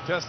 Just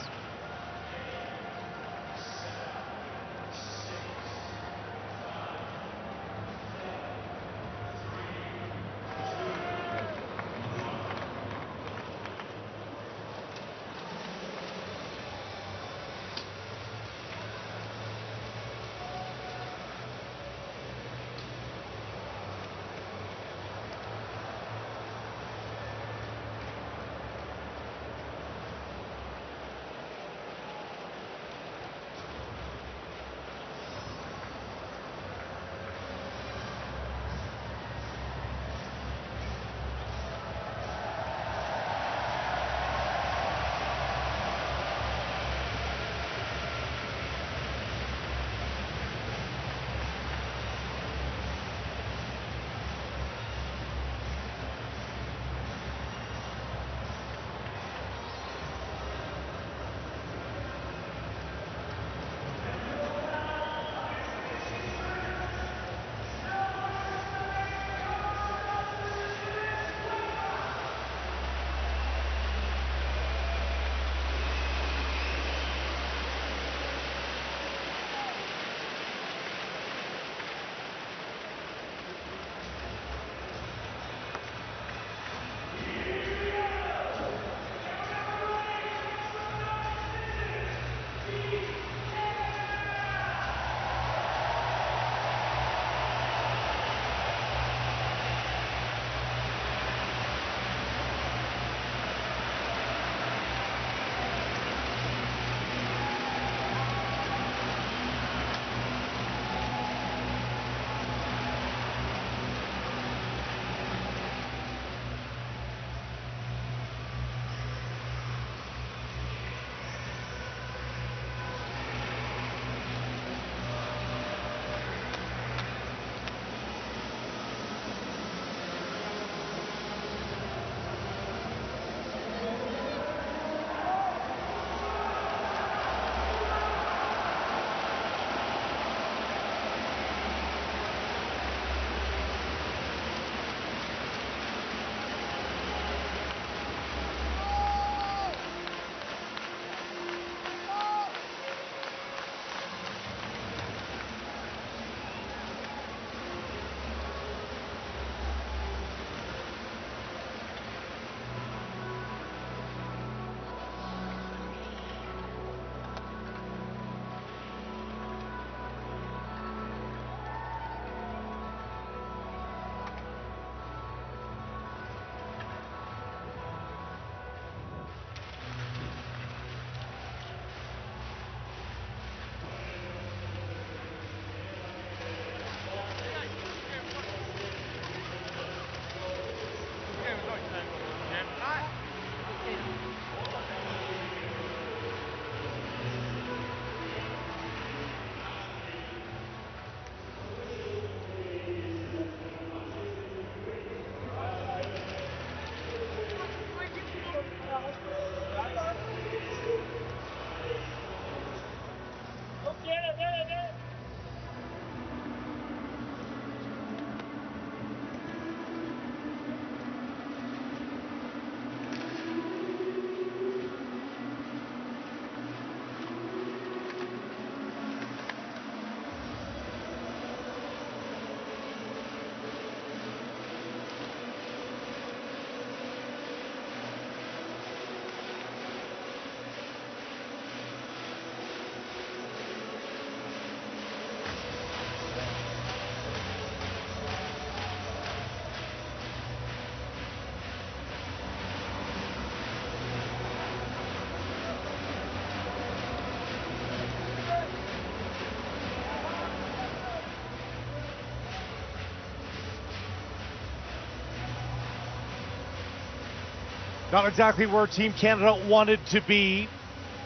not exactly where Team Canada wanted to be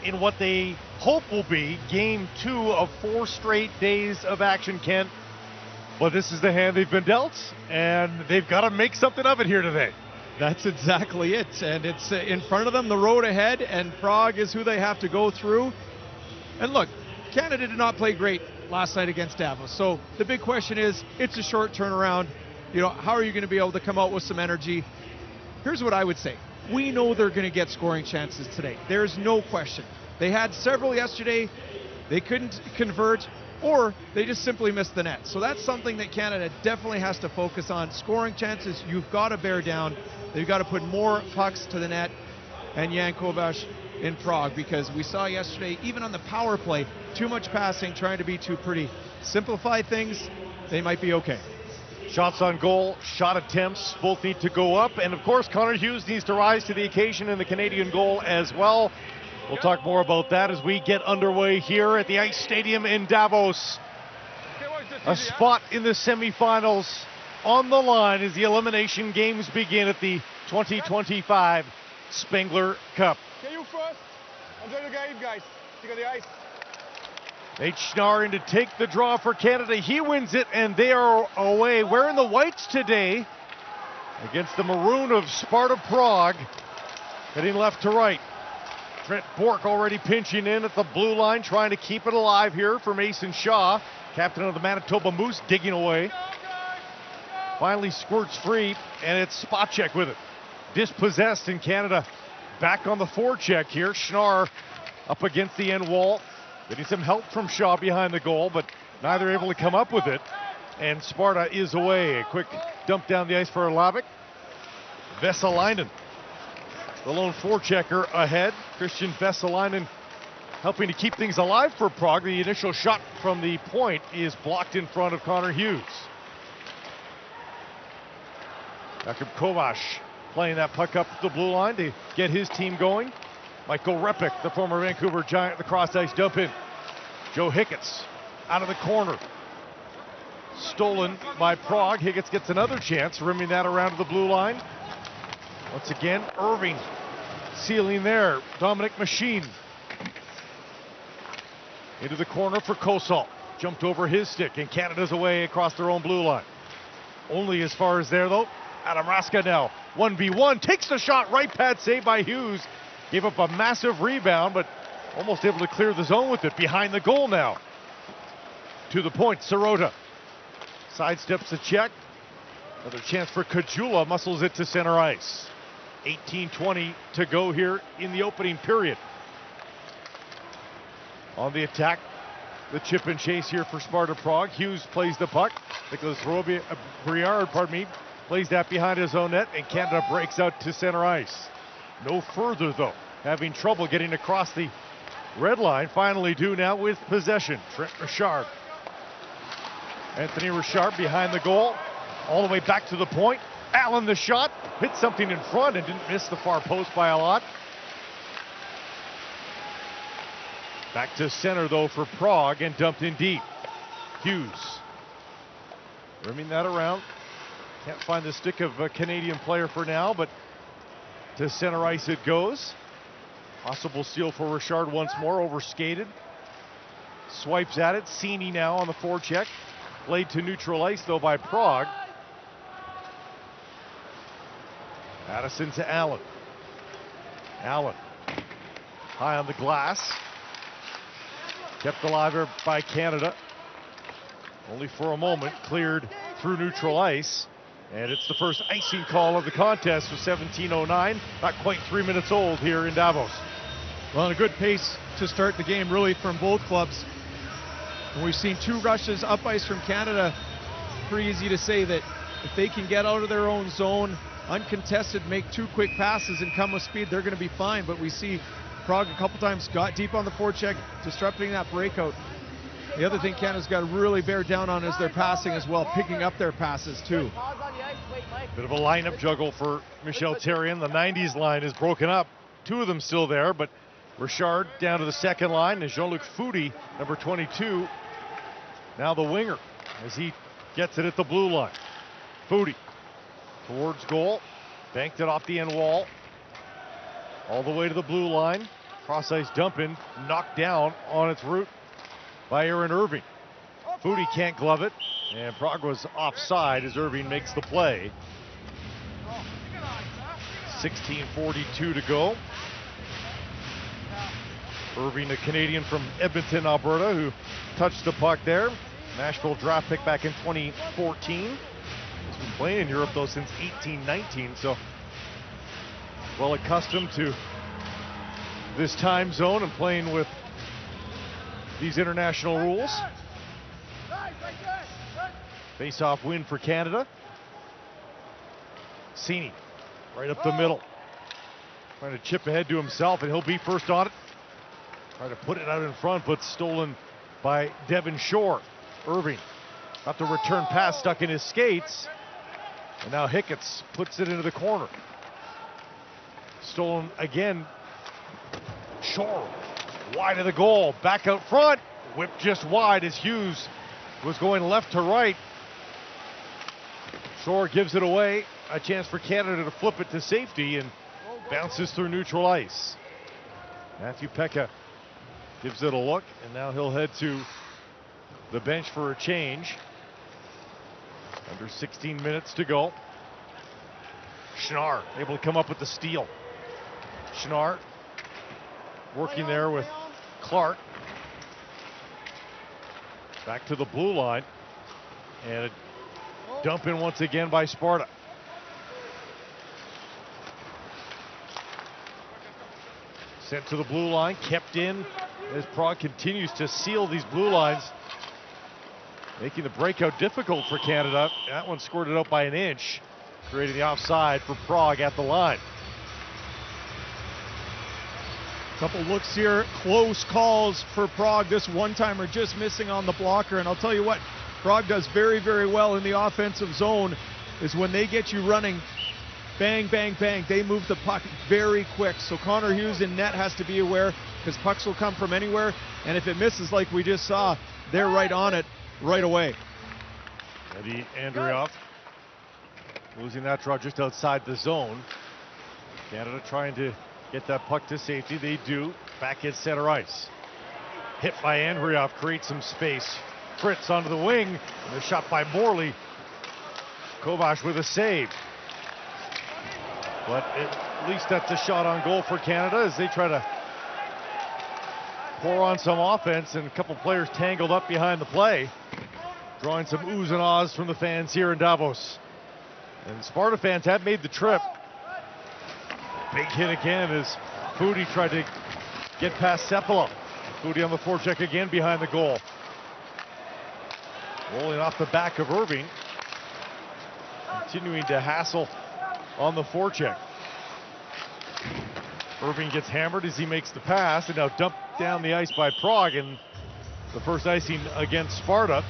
in what they hope will be game 2 of 4 straight days of action, Kent. But this is the hand they've been dealt, and they've got to make something of it here today. That's exactly it, and it's in front of them, the road ahead, and Prague is who they have to go through. And look, Canada did not play great last night against Davos, so the big question is, it's a short turnaround. You know, how are you going to be able to come out with some energy? Here's what I would say. we know they're going to get scoring chances today. There's no question. They had several yesterday. They couldn't convert, or they just simply missed the net. So that's something that Canada definitely has to focus on. Scoring chances, you've got to bear down. They've got to put more pucks to the net and Jan Kovac in Prague, because we saw yesterday, even on the power play, too much passing, trying to be too pretty. Simplify things, they might be okay. Shots on goal, shot attempts, both need to go up. And of course, Connor Hughes needs to rise to the occasion in the Canadian goal as well. We'll talk more about that as we get underway here at the Ice Stadium in Davos. A spot in the semifinals on the line as the elimination games begin at the 2025 Spengler Cup. Okay, you first. Enjoy the game, guys. Stick on the ice. Nate Schnarr in to take the draw for Canada. He wins it, and they are away. Wearing the whites today against the maroon of Sparta Prague. Heading left to right. Trent Bork already pinching in at the blue line, trying to keep it alive here for Mason Shaw. Captain of the Manitoba Moose digging away. Finally squirts free, and it's Spacek with it. Dispossessed in Canada. Back on the forecheck here. Schnarr up against the end wall. Getting some help from Shaw behind the goal, but neither able to come up with it. And Sparta is away. A quick dump down the ice for Lavik. Vesalainen, the lone forechecker ahead. Christian Vesalainen helping to keep things alive for Prague. The initial shot from the point is blocked in front of Connor Hughes. Jakub Kovac playing that puck up the blue line to get his team going. Michael Repik, the former Vancouver Giant, the cross ice dump in. Joe Hicketts out of the corner. Stolen by Prague. Hicketts gets another chance, rimming that around to the blue line. Once again, Irving sealing there. Dominic Machine into the corner for Kosal. Jumped over his stick, and Canada's away across their own blue line. Only as far as there, though. Adam Raska now, 1v1, takes the shot, right pad save by Hughes. Gave up a massive rebound, but almost able to clear the zone with it. Behind the goal now. To the point, Sirota. Sidesteps the check. Another chance for Kajula, muscles it to center ice. 18:20 to go here in the opening period. On the attack, the chip and chase here for Sparta Prague. Hughes plays the puck. Nicholas Briard, plays that behind his own net, and Canada breaks out to center ice. No further, though. Having trouble getting across the red line. Finally do now with possession. Trent Richard. Anthony Richard behind the goal. All the way back to the point. Allen the shot. Hit something in front and didn't miss the far post by a lot. Back to center, though, for Prague, and dumped in deep. Hughes. Rimming that around. Can't find the stick of a Canadian player for now, but to center ice it goes. Possible steal for Richard once more, overskated. Swipes at it. Cini now on the forecheck. Played to neutral ice, though, by Prague. Addison to Allen. Allen high on the glass. Kept alive by Canada. Only for a moment. Cleared through neutral ice. And it's the first icing call of the contest with 17:09. Not quite 3 minutes old here in Davos. Well, in a good pace to start the game, really, from both clubs. And we've seen two rushes up ice from Canada. Pretty easy to say that if they can get out of their own zone, uncontested, make two quick passes and come with speed, they're going to be fine. But we see Prague a couple times got deep on the forecheck, disrupting that breakout. The other thing Canada's got to really bear down on is their passing as well, picking up their passes too. Bit of a lineup juggle for Michel Therrien. The 90s line is broken up. Two of them still there, but Richard down to the second line, and Jean-Luc Foudy, number 22, now the winger, as he gets it at the blue line. Foudy towards goal, banked it off the end wall, all the way to the blue line. Cross ice dump in, knocked down on its route by Aaron Irving. Foudy can't glove it, and Prague was offside as Irving makes the play. 16:42 to go. Irving, a Canadian from Edmonton, Alberta, who touched the puck there. Nashville draft pick back in 2014. He's been playing in Europe, though, since 1819, so well accustomed to this time zone and playing with these international rules. Face-off win for Canada. Cini right up the middle, trying to chip ahead to himself, and he'll be first on it. Trying to put it out in front, but stolen by Devon Shore. Irving got the return pass stuck in his skates, and now Hicketts puts it into the corner. Stolen again. Shore wide of the goal, back out front, whipped just wide as Hughes was going left to right. Shore gives it away, a chance for Canada to flip it to safety, and bounces through neutral ice. Matthew Pekka gives it a look, and now he'll head to the bench for a change. Under 16 minutes to go. Schnarr able to come up with the steal. Schnarr working there with Clark. Back to the blue line, and a dump in once again by Sparta. Sent to the blue line, kept in as Prague continues to seal these blue lines, making the breakout difficult for Canada. That one squirted out by an inch, creating the offside for Prague at the line. Couple looks here, close calls for Prague. This one-timer just missing on the blocker, and I'll tell you what, Prague does very, very well in the offensive zone is when they get you running, bang, bang, bang, they move the puck very quick. So Connor Hughes in net has to be aware, because pucks will come from anywhere, and if it misses like we just saw, they're right on it right away. Eddie Andreoff losing that draw just outside the zone. Canada trying to get that puck to safety. They do. Back at center ice. Hit by Andreoff, creates some space. Fritz onto the wing, and a shot by Morley. Kovac with a save. But at least that's a shot on goal for Canada as they try to pour on some offense, and a couple players tangled up behind the play, drawing some oohs and ahs from the fans here in Davos. And Sparta fans have made the trip. Big hit again as Foudy tried to get past Sepala. Foudy on the forecheck again behind the goal. Rolling off the back of Irving. Continuing to hassle on the forecheck. Irving gets hammered as he makes the pass, and now dumped down the ice by Prague, and the first icing against Sparta.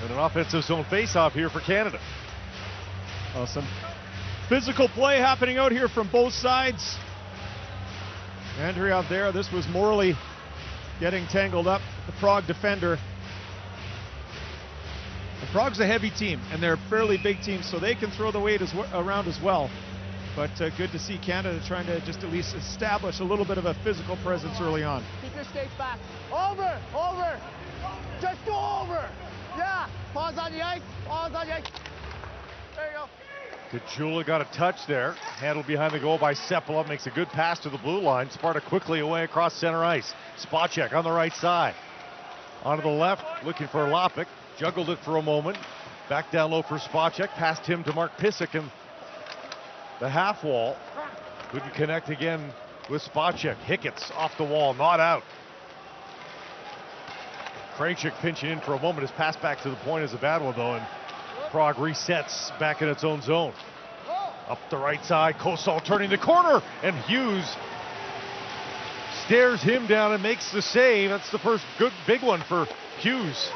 And an offensive zone faceoff here for Canada. Some physical play happening out here from both sides. Andreoff there. This was Morley getting tangled up, the Prague defender. And Prague's a heavy team, and they're a fairly big team, so they can throw the weight around as well. But good to see Canada trying to just at least establish a little bit of a physical presence early on. Keep your skates back. Over, over. Just go over. Yeah. Pause on the ice. Pause on the ice. There you go. Kachula got a touch there. Handled behind the goal by Sepala. Makes a good pass to the blue line. Sparta quickly away across center ice. Spot check on the right side. Onto the left, looking for Lopik. Juggled it for a moment. Back down low for Spacek. Passed him to Mark Pysyk in the half wall. Couldn't connect again with Spacek. Hicketts off the wall, not out. Krejcik pinching in for a moment. His pass back to the point is a bad one though, and Prague resets back in its own zone. Up the right side, Kosal turning the corner, and Hughes stares him down and makes the save. That's the first good big one for Hughes.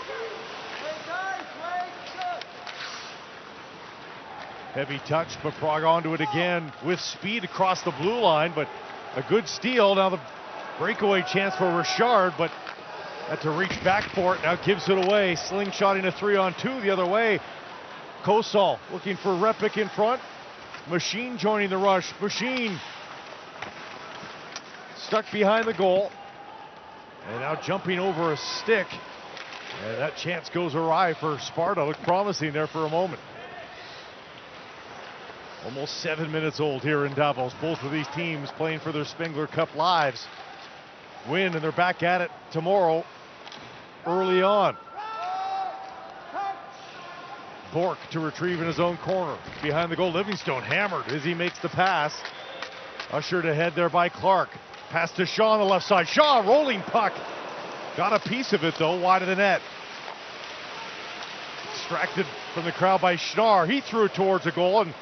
Heavy touch, but Prague onto it again with speed across the blue line, but a good steal. Now the breakaway chance for Richard, but had to reach back for it. Now gives it away, slingshotting a 3-on-2 the other way. Kosal looking for Repik in front. Machine joining the rush. Machine stuck behind the goal. And now jumping over a stick. And that chance goes awry for Sparta. Looked promising there for a moment. Almost 7 minutes old here in Davos. Both of these teams playing for their Spengler Cup lives. Win, and they're back at it tomorrow early on. Bork to retrieve in his own corner. Behind the goal, Livingstone hammered as he makes the pass. Ushered ahead there by Clark. Pass to Shaw on the left side. Shaw, rolling puck. Got a piece of it, though, wide of the net. Distracted from the crowd by Schnarr. He threw it towards a goal and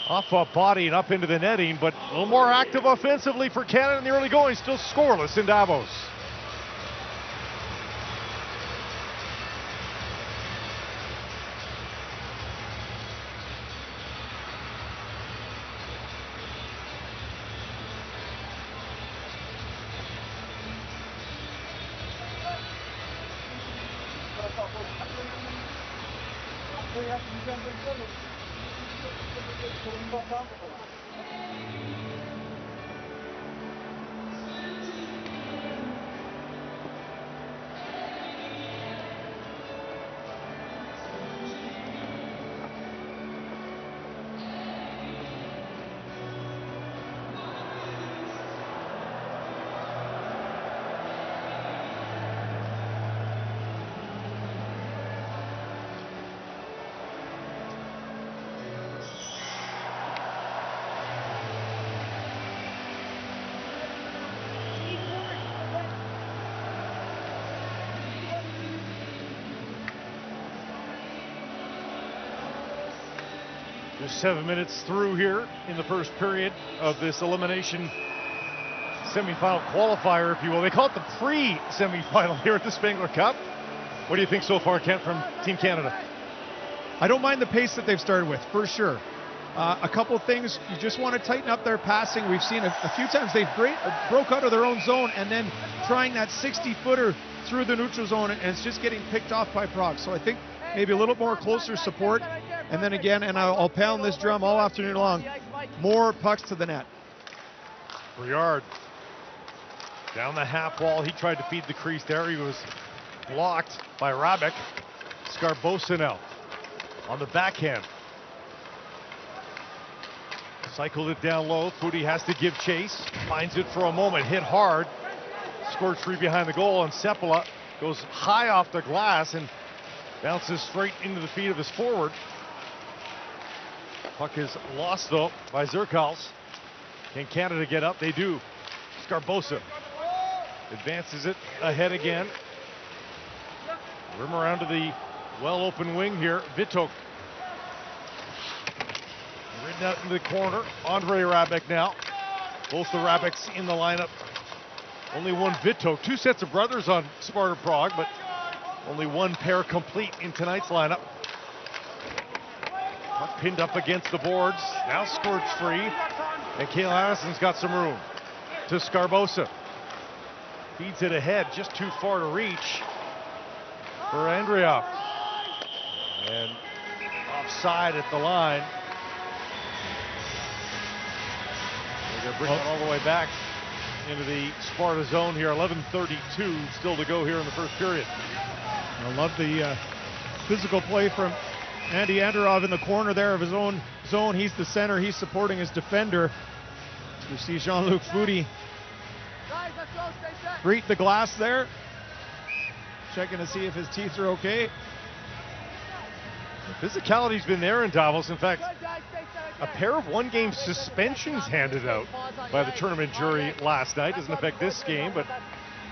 off a body and up into the netting, but a little more active offensively for Canada in the early going. Still scoreless in Davos. Just 7 minutes through here in the first period of this elimination semifinal qualifier, if you will. They call it the pre-semifinal here at the Spengler Cup. What do you think so far, Kent, from Team Canada? I don't mind the pace that they've started with, for sure. A couple of things, you just want to tighten up their passing. We've seen a few times they've broke out of their own zone and then trying that 60-footer through the neutral zone, and it's just getting picked off by Prague. So I think maybe a little more closer support. And then again, and I'll pound this drum all afternoon long, more pucks to the net. Briard down the half wall. He tried to feed the crease there. He was blocked by Rabek. Scarbosa now on the backhand. Cycled it down low. Foudy has to give chase. Finds it for a moment. Hit hard. Scored free behind the goal. And Sepala goes high off the glass and bounces straight into the feet of his forward. Puck is lost, though, by Zerkals. Can Canada get up? They do. Scarbosa advances it ahead again. Rim around to the well-open wing here. Vitok. Ridden out into the corner. Andre Rabek now. Both the Rabeks in the lineup. Only one Vitok. Two sets of brothers on Sparta Prague, but only one pair complete in tonight's lineup. Puck pinned up against the boards. Now scored free. And Cale Addison's got some room. To Scarbosa. Feeds it ahead, just too far to reach for Andreoff. And offside at the line. They're going to bring it all the way back into the Sparta zone here. 11:32 still to go here in the first period. I love the physical play from Andy Androv in the corner there of his own zone. He's the center. He's supporting his defender. You see Jean-Luc Foudy greet the glass there. Checking to see if his teeth are okay. The physicality's been there in Davos. In fact, a pair of one-game suspensions handed out by the tournament jury last night. Doesn't affect this game, but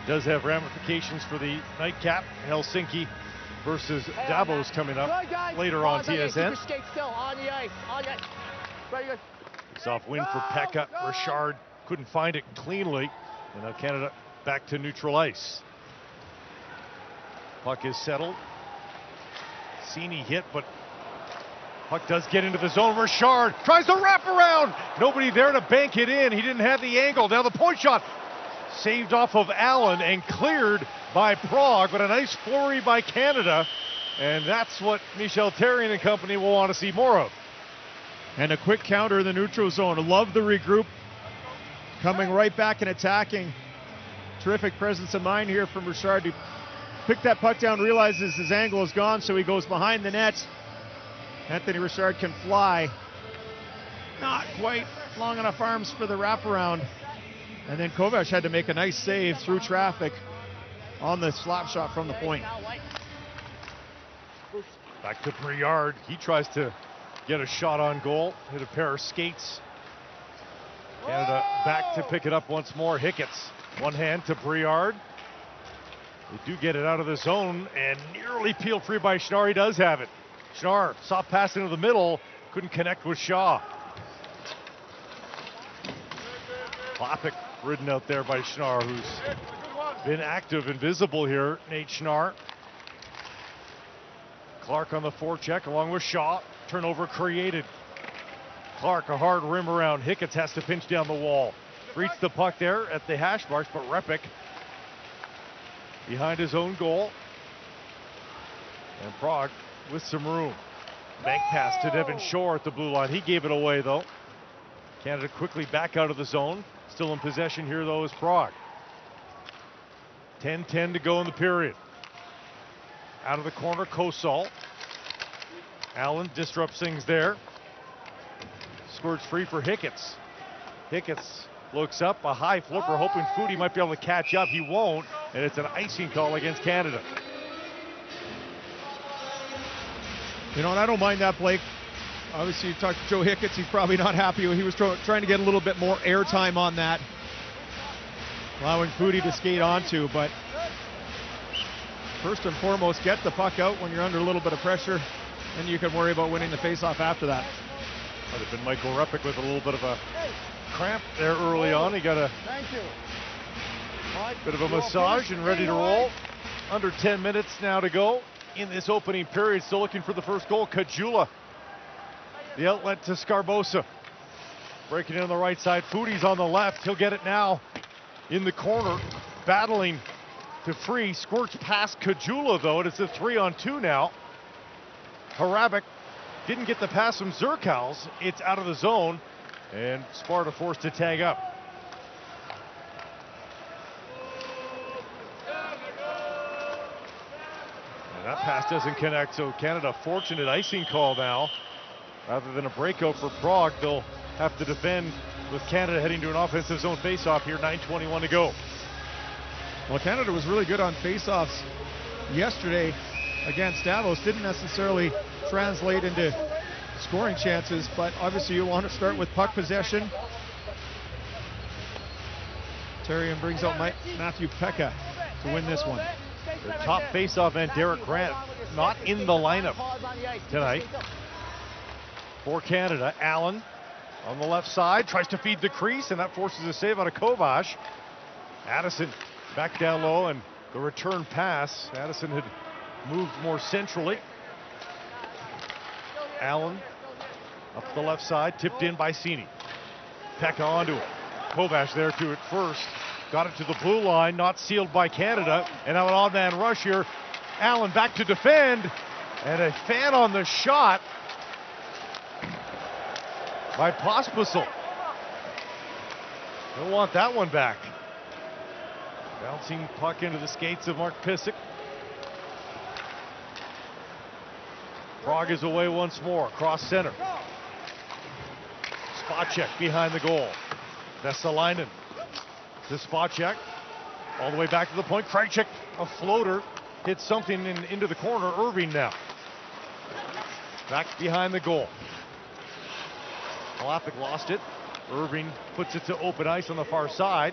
does have ramifications for the nightcap. Helsinki versus Davos coming up later on TSN. Soft win for Pekka. Richard couldn't find it cleanly. And now Canada back to neutral ice. Puck is settled. Cini hit, but puck does get into the zone. Richard tries to wrap around. Nobody there to bank it in. He didn't have the angle. Now the point shot saved off of Allen and cleared by Prague, but a nice flurry by Canada. And that's what Michel Therrien and company will want to see more of. And a quick counter in the neutral zone. I love the regroup. Coming right back and attacking. Terrific presence of mind here from Richard to pick that puck down, realizes his angle is gone, so he goes behind the net. Anthony Richard can fly. Not quite long enough arms for the wraparound. And then Kovac had to make a nice save through traffic on the slap shot from the point. Back to Briard. He tries to get a shot on goal. Hit a pair of skates Canada back to pick it up once more. Hicketts, one hand to Briard. They do get it out of the zone and nearly peeled free by Schnarr. He does have it. Schnarr, soft pass into the middle, couldn't connect with Shaw. Klopik ridden out there by Schnarr, who's been active and visible here. Nate Schnarr. Clark on the forecheck along with Shaw. Turnover created. Clark, a hard rim around. Hicketts has to pinch down the wall. Reached the puck there at the hash marks, but Repik behind his own goal. And Prague with some room. Bank pass to Devon Shore at the blue line. He gave it away though. Canada quickly back out of the zone. Still in possession here though is Prague. 10-10 to go in the period. Out of the corner, Kosal. Allen disrupts things there. Squirts free for Hicketts. Hicketts looks up, a high flipper, hoping Foudy might be able to catch up. He won't, and it's an icing call against Canada. You know, and I don't mind that, Blake. Obviously, you talked to Joe Hicketts. He's probably not happy. He was trying to get a little bit more airtime on that, allowing Foudy to skate onto. But first and foremost, get the puck out when you're under a little bit of pressure, and you can worry about winning the faceoff after that. Might have been Michael Repik with a little bit of a cramp there early on. He got a bit of a massage and ready to roll. Under 10 minutes now to go in this opening period. Still looking for the first goal. Kajula, the outlet to Scarbosa. Breaking in on the right side. Foudy's on the left. He'll get it now in the corner. Battling to free. Squirts past Kajula though. It's a 3-on-2 now. Harabik didn't get the pass from Zerkaus. It's out of the zone, and Sparta forced to tag up. And that pass doesn't connect, so Canada fortunate icing call now. Rather than a breakout for Prague, they'll have to defend with Canada heading to an offensive zone faceoff here, 9:21 to go. Well, Canada was really good on faceoffs yesterday against Davos. Didn't necessarily translate into scoring chances, but obviously you want to start with puck possession. Therrien brings out Matthew Pekka to win this one. The top faceoff man, Derek Grant, not in the lineup tonight for Canada. Allen on the left side tries to feed the crease, and that forces a save out of Kovac. Addison back down low, and the return pass. Addison had moved more centrally. Allen up the left side, tipped in by Cini. Pekka onto it. Kovac there to it first. Got it to the blue line, not sealed by Canada. And now an odd man rush here. Allen back to defend. And a fan on the shot by Pospisil. Don't want that one back. Bouncing puck into the skates of Mark Pysyk. Prague is away once more, across center. Spacek behind the goal. Vesalainen to Spacek. All the way back to the point. Krejcik, a floater, hits something into the corner. Irving now. Back behind the goal. Klopik lost it. Irving puts it to open ice on the far side.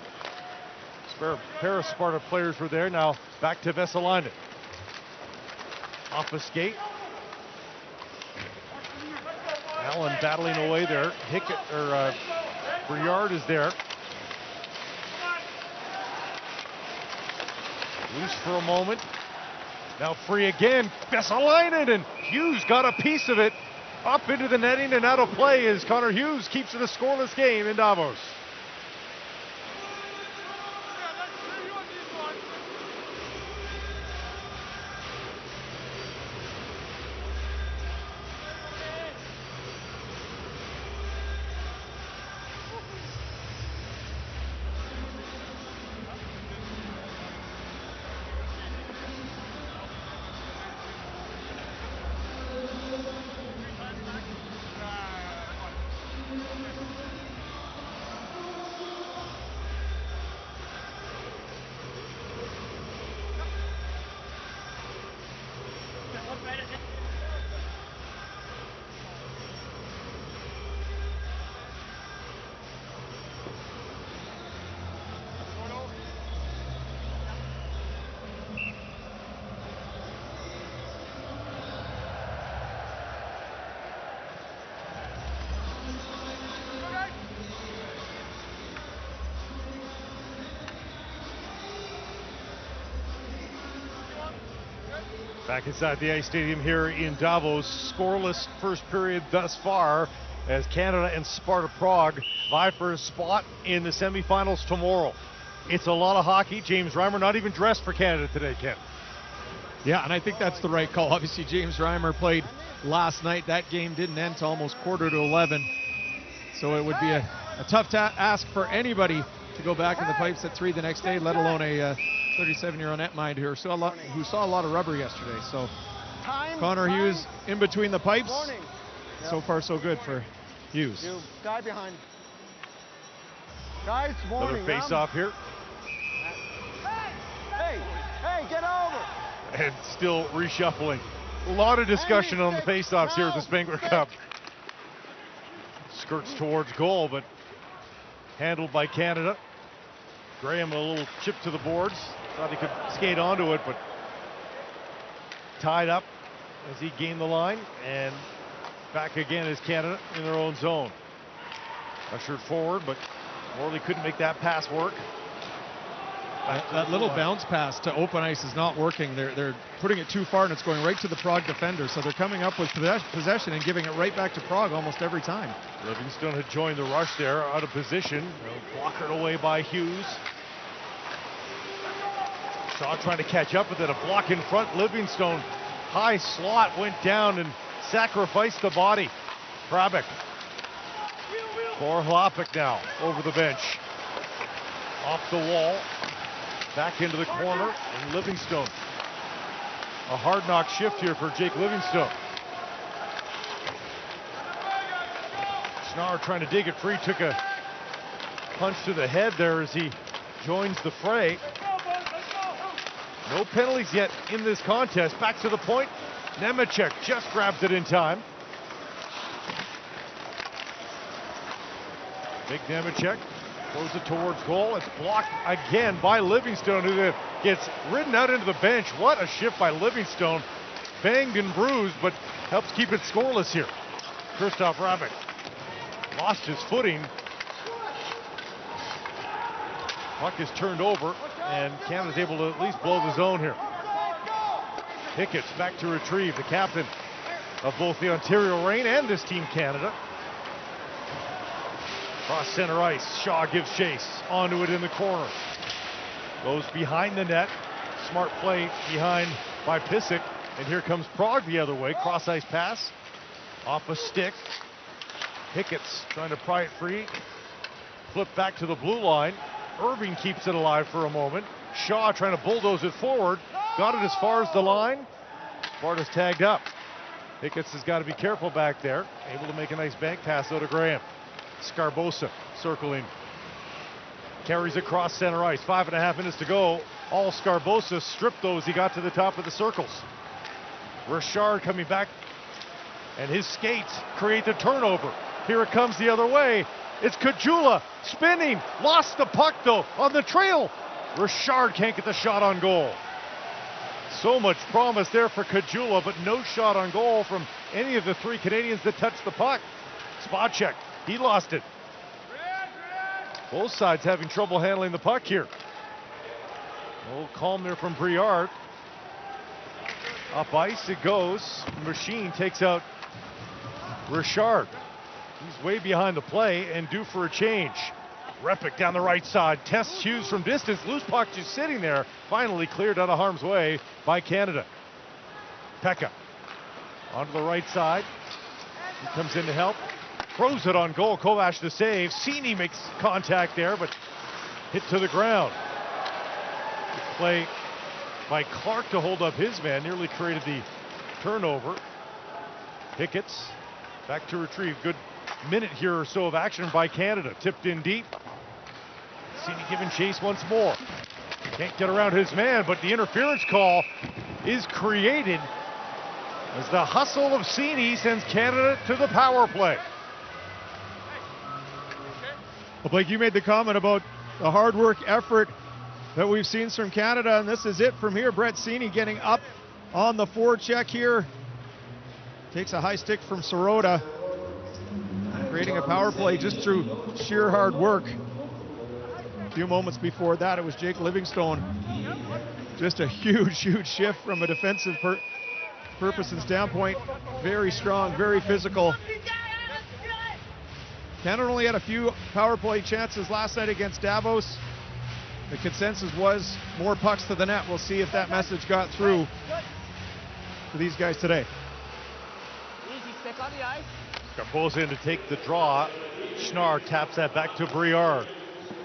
Spare pair of Sparta players were there. Now back to Vesalainen. Off a skate. Allen battling away there. Briard is there. Loose for a moment. Now free again. Vesalainen, and Hughes got a piece of it. Up into the netting and out of play as Connor Hughes keeps it a scoreless game in Davos. Back inside the ice stadium here in Davos. Scoreless first period thus far as Canada and Sparta Prague vie for a spot in the semifinals tomorrow. It's a lot of hockey. James Reimer not even dressed for Canada today, Ken. Yeah, and I think that's the right call. Obviously, James Reimer played last night. That game didn't end till almost 11:15. So it would be a tough ask for anybody to go back in the pipes at 3 the next day, let alone a 37-year-old netminder who saw a lot of rubber yesterday. So Connor Hughes in between the pipes. So far, so good for Hughes. Guy behind. Guys, warning. Another face-off here. Hey, get over. And still reshuffling. A lot of discussion on the face-offs here at the Spengler Cup. Skirts towards goal, but handled by Canada. Graham a little chip to the boards. Thought he could skate onto it, but tied up as he gained the line. And back again is Canada in their own zone. Ushered forward, but Morley couldn't make that pass work. That little bounce pass to open ice is not working. They're putting it too far, and it's going right to the Prague defender. So they're coming up with possession and giving it right back to Prague almost every time. Livingstone had joined the rush there, out of position. Blockered away by Hughes. Shaw trying to catch up with it. A block in front. Livingstone, high slot, went down and sacrificed the body. Brabeck. For Hlapik now, over the bench. Off the wall. Back into the corner, and Livingstone. A hard knock shift here for Jake Livingstone. Schnarr trying to dig it free, took a punch to the head there as he joins the fray. No penalties yet in this contest. Back to the point. Nemecek just grabs it in time. Big Nemecek. Throws it towards goal. It's blocked again by Livingstone, who then gets ridden out into the bench. What a shift by Livingstone. Banged and bruised, but helps keep it scoreless here. Christoph Brabeck lost his footing. Puck is turned over, and Canada's able to at least blow the zone here. Hickett's back to retrieve, the captain of both the Ontario Reign and this Team Canada. Cross center ice, Shaw gives chase, onto it in the corner. Goes behind the net, smart play behind by Pysyk, and here comes Prague the other way. Cross ice pass, off a stick. Hickett's trying to pry it free. Flip back to the blue line. Irving keeps it alive for a moment. Shaw trying to bulldoze it forward. Got it as far as the line. Sparta's tagged up. Hickett's has got to be careful back there. Able to make a nice bank pass out of Graham. Scarbosa circling. Carries across center ice. 5.5 minutes to go. All Scarbosa stripped those. He got to the top of the circles. Richard coming back, and his skates create the turnover. Here it comes the other way. It's Kajula spinning. Lost the puck though on the trail. Richard can't get the shot on goal. So much promise there for Kajula, but no shot on goal from any of the three Canadians that touched the puck. Spot check. He lost it. Both sides having trouble handling the puck here. A little calm there from Briard. Up ice it goes. Machine takes out Richard. He's way behind the play and due for a change. Repic down the right side. Tests Hughes from distance. Loose puck just sitting there. Finally cleared out of harm's way by Canada. Pekka onto the right side. He comes in to help. Throws it on goal. Kovac the save. Cini makes contact there, but hit to the ground. Good play by Clark to hold up his man. Nearly created the turnover. Hickett's back to retrieve. Good minute here or so of action by Canada. Tipped in deep. Cini giving chase once more. Can't get around his man, but the interference call is created as the hustle of Cini sends Canada to the power play. Well, Blake, you made the comment about the hard work, effort that we've seen from Canada, and this is it from here. Brett Cini getting up on the forecheck here. Takes a high stick from Sirota, creating a power play just through sheer hard work. A few moments before that, it was Jake Livingstone. Just a huge shift from a defensive purpose and standpoint, very strong, very physical. Canada only had a few power play chances last night against Davos. The consensus was more pucks to the net. We'll see if that message got through to these guys today. Easy, stick on the ice. Garbosa in to take the draw. Schnarr taps that back to Briard.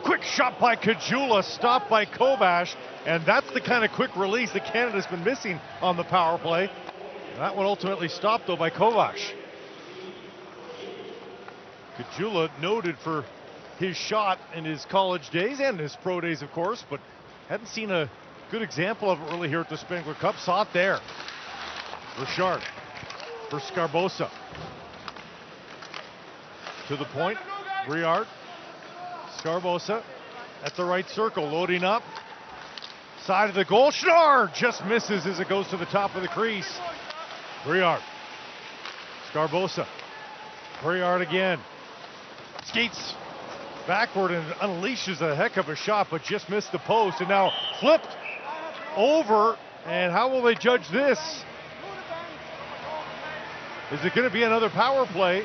Quick shot by Kajula, stopped by Kovash, and that's the kind of quick release that Canada's been missing on the power play. That one ultimately stopped, though, by Kovash. Kajula noted for his shot in his college days and his pro days, of course, but hadn't seen a good example of it really here at the Spengler Cup. Saw it there. Richard for Scarbosa. To the point, Briard. Scarbosa at the right circle, loading up. Side of the goal, Schnarr just misses as it goes to the top of the crease. Briard. Scarbosa. Briard again. Skates backward and unleashes a heck of a shot, but just missed the post, and now flipped over. And how will they judge this? Is it going to be another power play?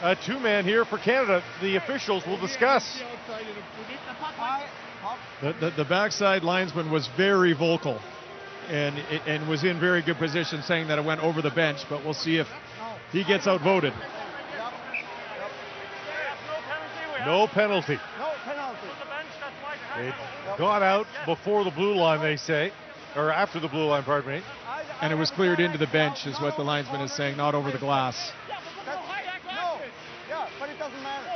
A two-man here for Canada. The officials will discuss. The backside linesman was very vocal and was in very good position, saying that it went over the bench, but we'll see if he gets outvoted. No penalty. No penalty. It got out before the blue line, they say, or after the blue line, pardon me. And it was cleared into the bench, is what the linesman is saying, not over the glass. No. Yeah, but it doesn't matter.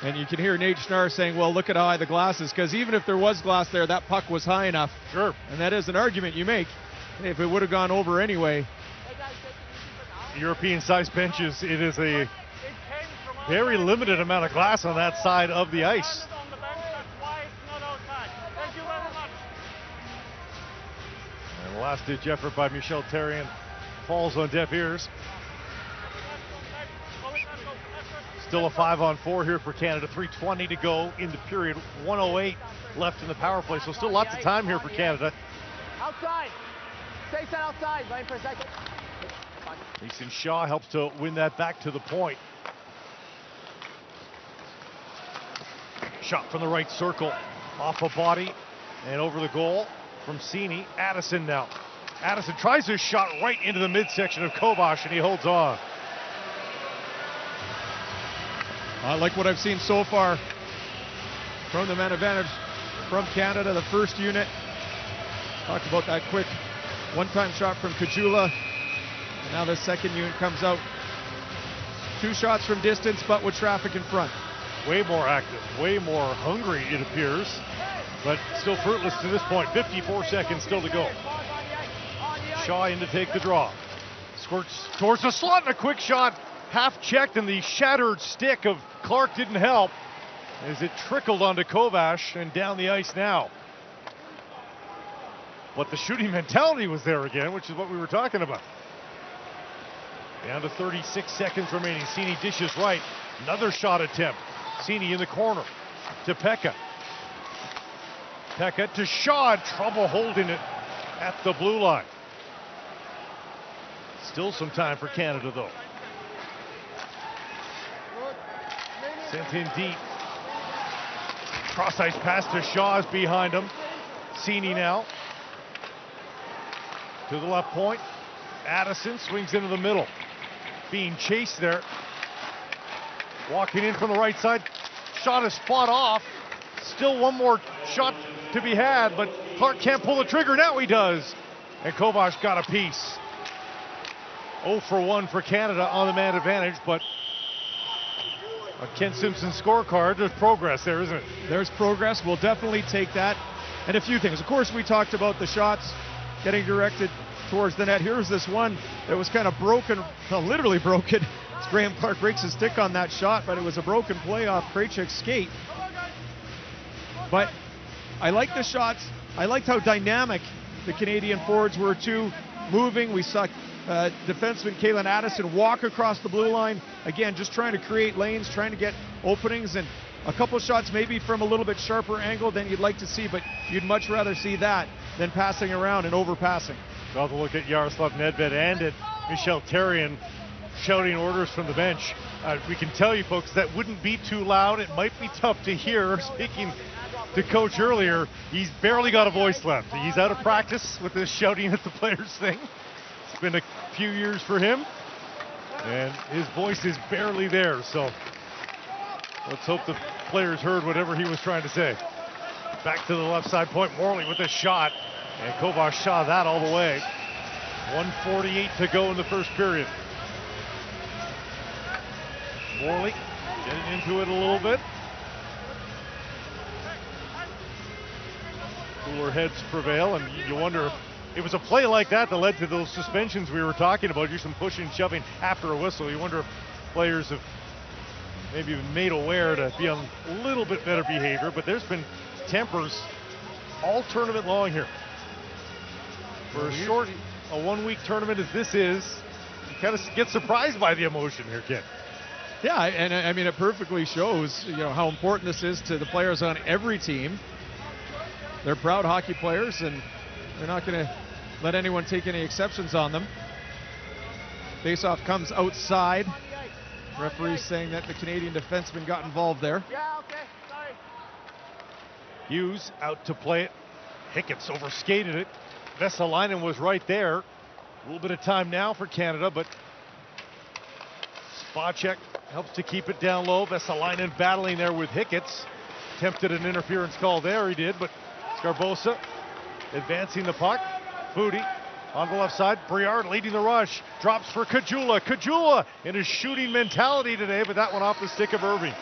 And you can hear Nate Schnarr saying, well, look at how high the glass is, because even if there was glass there, that puck was high enough. Sure. And that is an argument you make. If it would have gone over anyway. European-sized benches, it is a very limited amount of glass on that side of the ice. And the last-ditch effort by Michel Therrien falls on deaf ears. Still a 5-on-4 here for Canada. 3:20 to go in the period. 1:08 left in the power play, so still lots of time here for Canada. Outside. Stay set outside. Wait for a second. Mason Shaw helps to win that back to the point. Shot from the right circle, off a body and over the goal from Cini. Addison now. Addison tries his shot right into the midsection of Kovash, and he holds on. I like what I've seen so far from the man advantage from Canada, the first unit. Talked about that quick one-time shot from Kajula. And now the second unit comes out. 2 shots from distance, but with traffic in front. Way more active, way more hungry, it appears, but still fruitless to this point. 54 seconds still to go. Shaw in to take the draw. Squirts towards the slot, and a quick shot, half checked, and the shattered stick of Clark didn't help as it trickled onto Kovash and down the ice now. But the shooting mentality was there again, which is what we were talking about. Down to 36 seconds remaining. Cini dishes right. Another shot attempt. Cini in the corner to Pekka. Pekka to Shaw. Trouble holding it at the blue line. Still some time for Canada, though. Sent in deep. Cross ice pass to Shaw is behind him. Cini now. To the left point. Addison swings into the middle. Being chased there. Walking in from the right side. Shot is fought off. Still one more shot to be had, but Clark can't pull the trigger. Now he does. And Kovash got a piece. 0 for 1 for Canada on the man advantage, but on Ken Simpson's scorecard, there's progress there, isn't it? There's progress. We'll definitely take that. And a few things. Of course, we talked about the shots getting directed towards the net. Here's this one that was kind of broken, well, literally broken. Graham Clark breaks his stick on that shot, but it was a broken play off Krejcik's skate. But I like the shots. I liked how dynamic the Canadian forwards were too, moving. We saw defenseman Kalen Addison walk across the blue line. Again, just trying to create lanes, trying to get openings, and a couple shots maybe from a little bit sharper angle than you'd like to see, but you'd much rather see that than passing around and overpassing. Well, to look at Yaroslav Nedved and at Michel Therrien shouting orders from the bench. We can tell you folks that wouldn't be too loud. It might be tough to hear. Speaking to coach earlier, he's barely got a voice left. He's out of practice with this shouting at the players thing. It's been a few years for him, and his voice is barely there. So let's hope the players heard whatever he was trying to say. Back to the left side point, Morley with a shot, and Kovac shot that all the way. 1:48 to go in the first period. Morley getting into it a little bit. Cooler heads prevail, and you wonder if it was a play like that that led to those suspensions we were talking about, just some pushing and shoving after a whistle. You wonder if players have maybe been made aware to be on a little bit better behavior, but there's been tempers all tournament long here. For a 1 week tournament as this is, you kind of get surprised by the emotion here, Ken. Yeah, and I mean, it perfectly shows, how important this is to the players on every team. They're proud hockey players, and they're not going to let anyone take any exceptions on them. Faceoff comes outside. Referee saying that the Canadian defenseman got involved there. Yeah, okay, sorry. Hughes out to play it. Hickett's overskated it. Vesalainen was right there. A little bit of time now for Canada, but Spacek helps to keep it down low. Vesalainen battling there with Hicketts. Attempted an interference call there, he did, but Scarbosa advancing the puck. Foudy on the left side. Briard leading the rush. Drops for Kajula. Kajula in his shooting mentality today, but that one off the stick of Irving.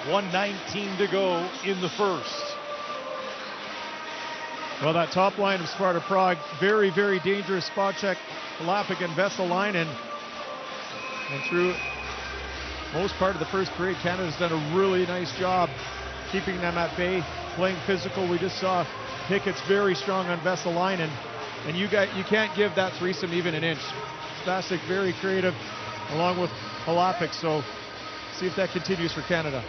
1:19 to go in the first. Well, that top line of Sparta Prague, very, very dangerous. Spacek, Lapik, and Vesalainen. And through most part of the first period, Canada's done a really nice job keeping them at bay, playing physical. We just saw Hickett's very strong on Vesalainen, and you can't give that threesome even an inch. Spacek very creative, along with Halapik, so see if that continues for Canada.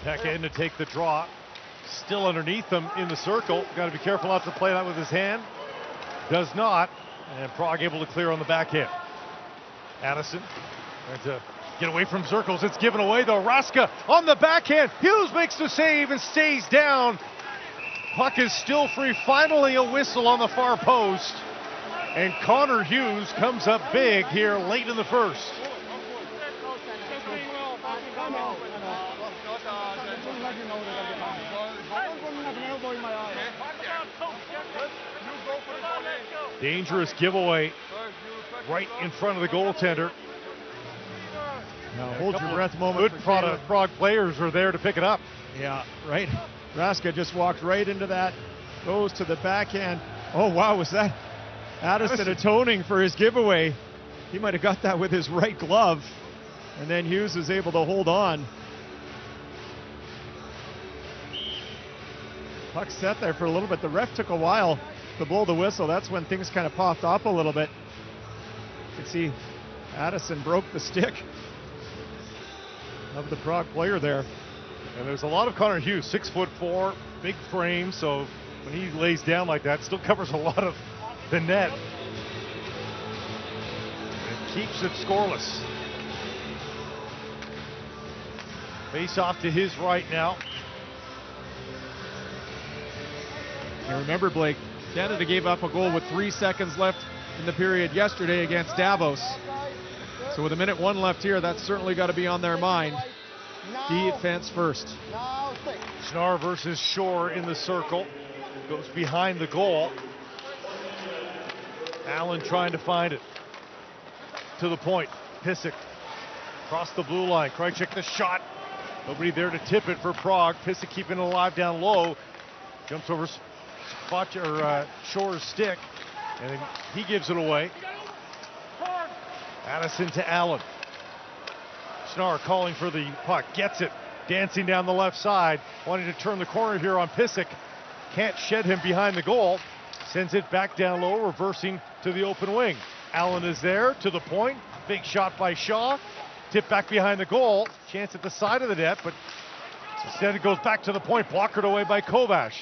Back in to take the draw. Still underneath them in the circle. Got to be careful not to play that with his hand. Does not. And Prague able to clear on the backhand. Addison trying to get away from circles. It's given away though. Raska on the backhand. Hughes makes the save and stays down. Puck is still free. Finally a whistle on the far post. And Connor Hughes comes up big here late in the first. Dangerous giveaway right in front of the goaltender. Now hold your breath moment. Good Prague players are there to pick it up. Yeah, right. Raska just walked right into that. Goes to the backhand. Oh, wow, was that Addison atoning for his giveaway? He might have got that with his right glove. And then Hughes was able to hold on. Puck set there for a little bit. The ref took a while to blow the whistle. That's when things kind of popped up a little bit. You can see Addison broke the stick of the Prague player there. And there's a lot of Connor Hughes, 6'4", big frame, so when he lays down like that, still covers a lot of the net. And keeps it scoreless. Face off to his right now. And remember, Blake, Canada gave up a goal with 3 seconds left in the period yesterday against Davos. So with 1:01 left here, that's certainly got to be on their mind. Defense first. Schnarr versus Shore in the circle. Goes behind the goal. Allen trying to find it. To the point. Pissick across the blue line. Krejcik the shot. Nobody there to tip it for Prague. Pissick keeping it alive down low. Jumps over Shore's stick, and then he gives it away. Addison to Allen. Schnarr calling for the puck, gets it, dancing down the left side, wanting to turn the corner here on Pissick. Can't shed him behind the goal. Sends it back down low, reversing to the open wing. Allen is there to the point. Big shot by Shaw. Tip back behind the goal. Chance at the side of the net, but it's Instead, it goes back to the point, blockered away by Kovac.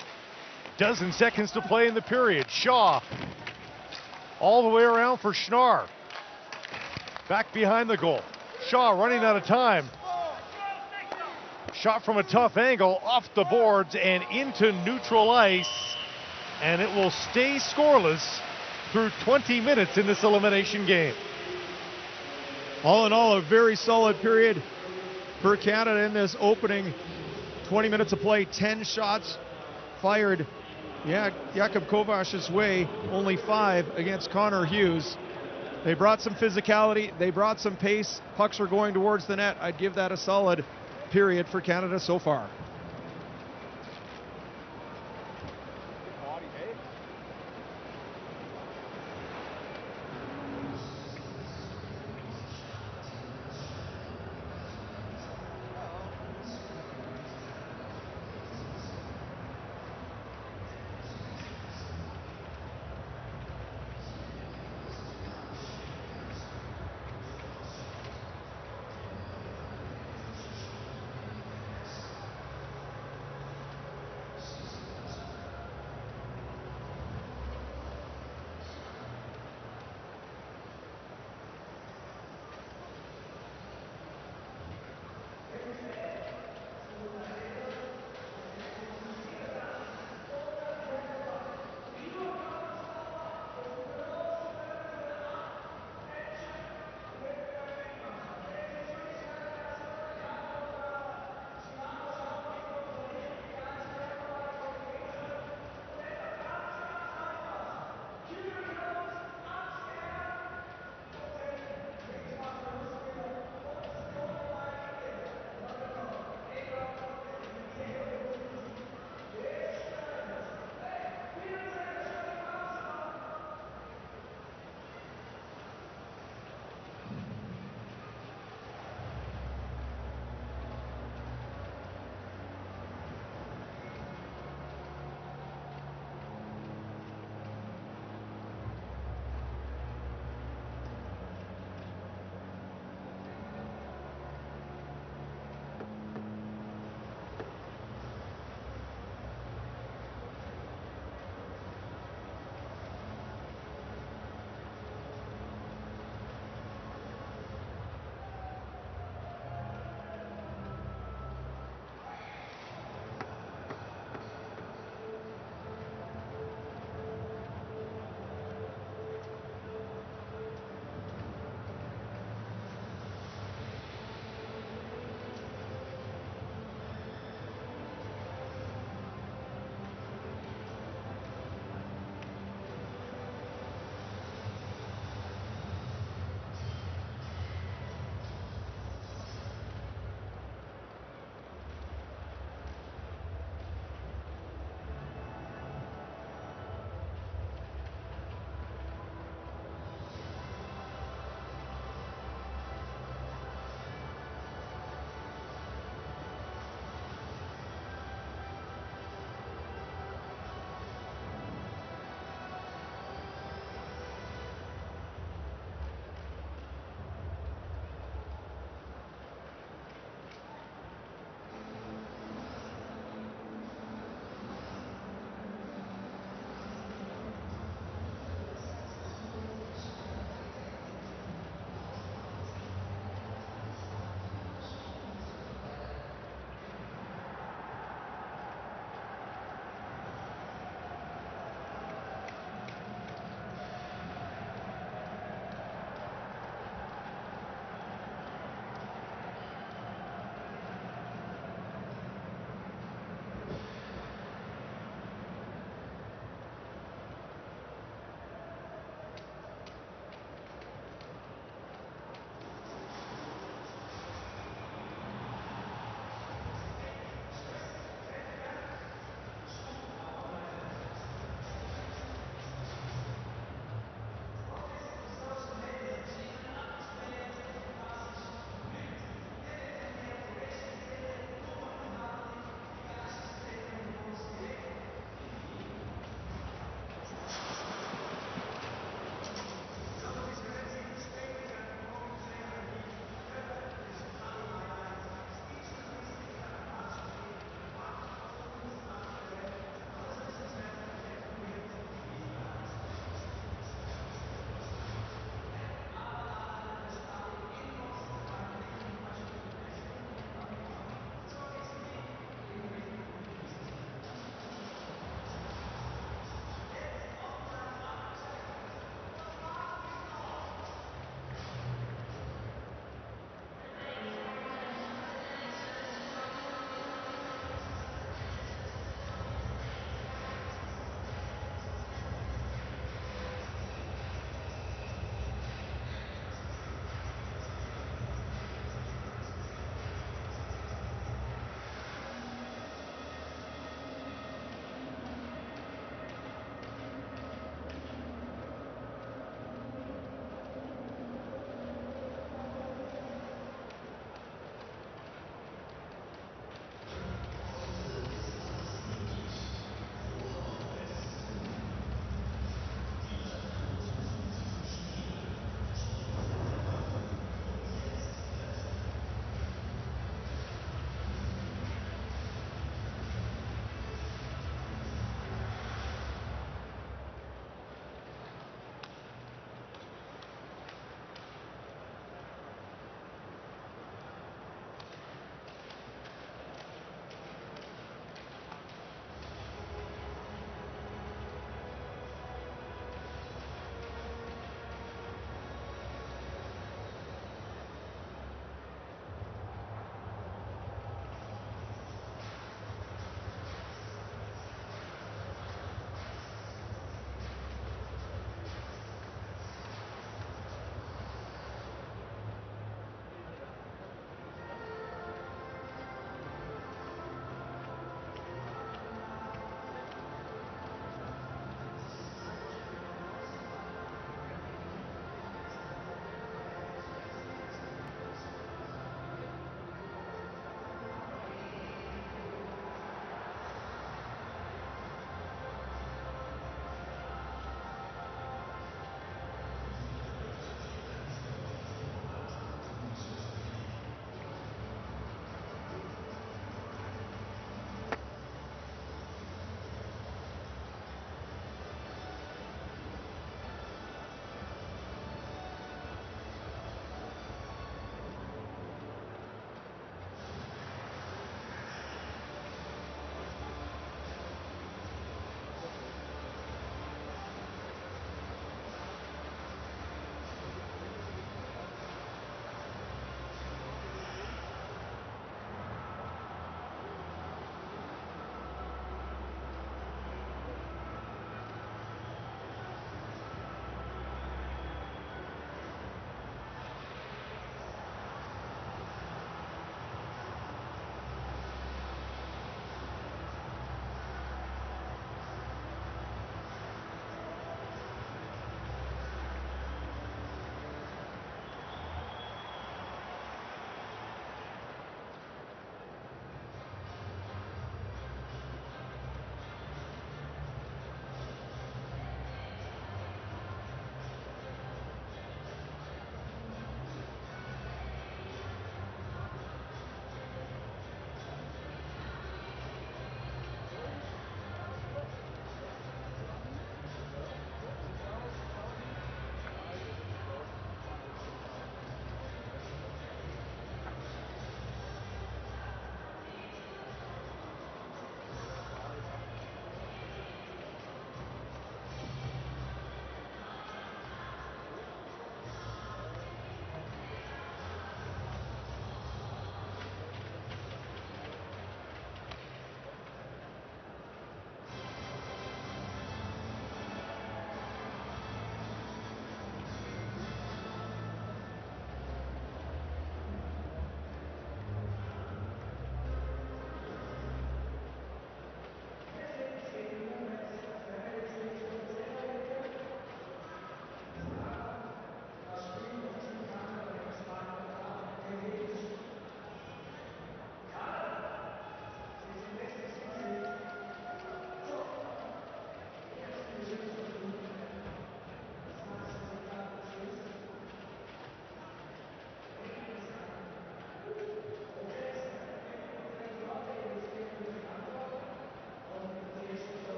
Dozen seconds to play in the period. Shaw all the way around for Schnarr. Back behind the goal. Shaw running out of time. Shot from a tough angle, off the boards and into neutral ice. And it will stay scoreless through 20 minutes in this elimination game. All in all, a very solid period for Canada in this opening 20 minutes of play. 10 shots fired. Yeah, Jakub Kovac's way, only 5 against Connor Hughes. They brought some physicality, they brought some pace. Pucks are going towards the net. I'd give that a solid period for Canada so far.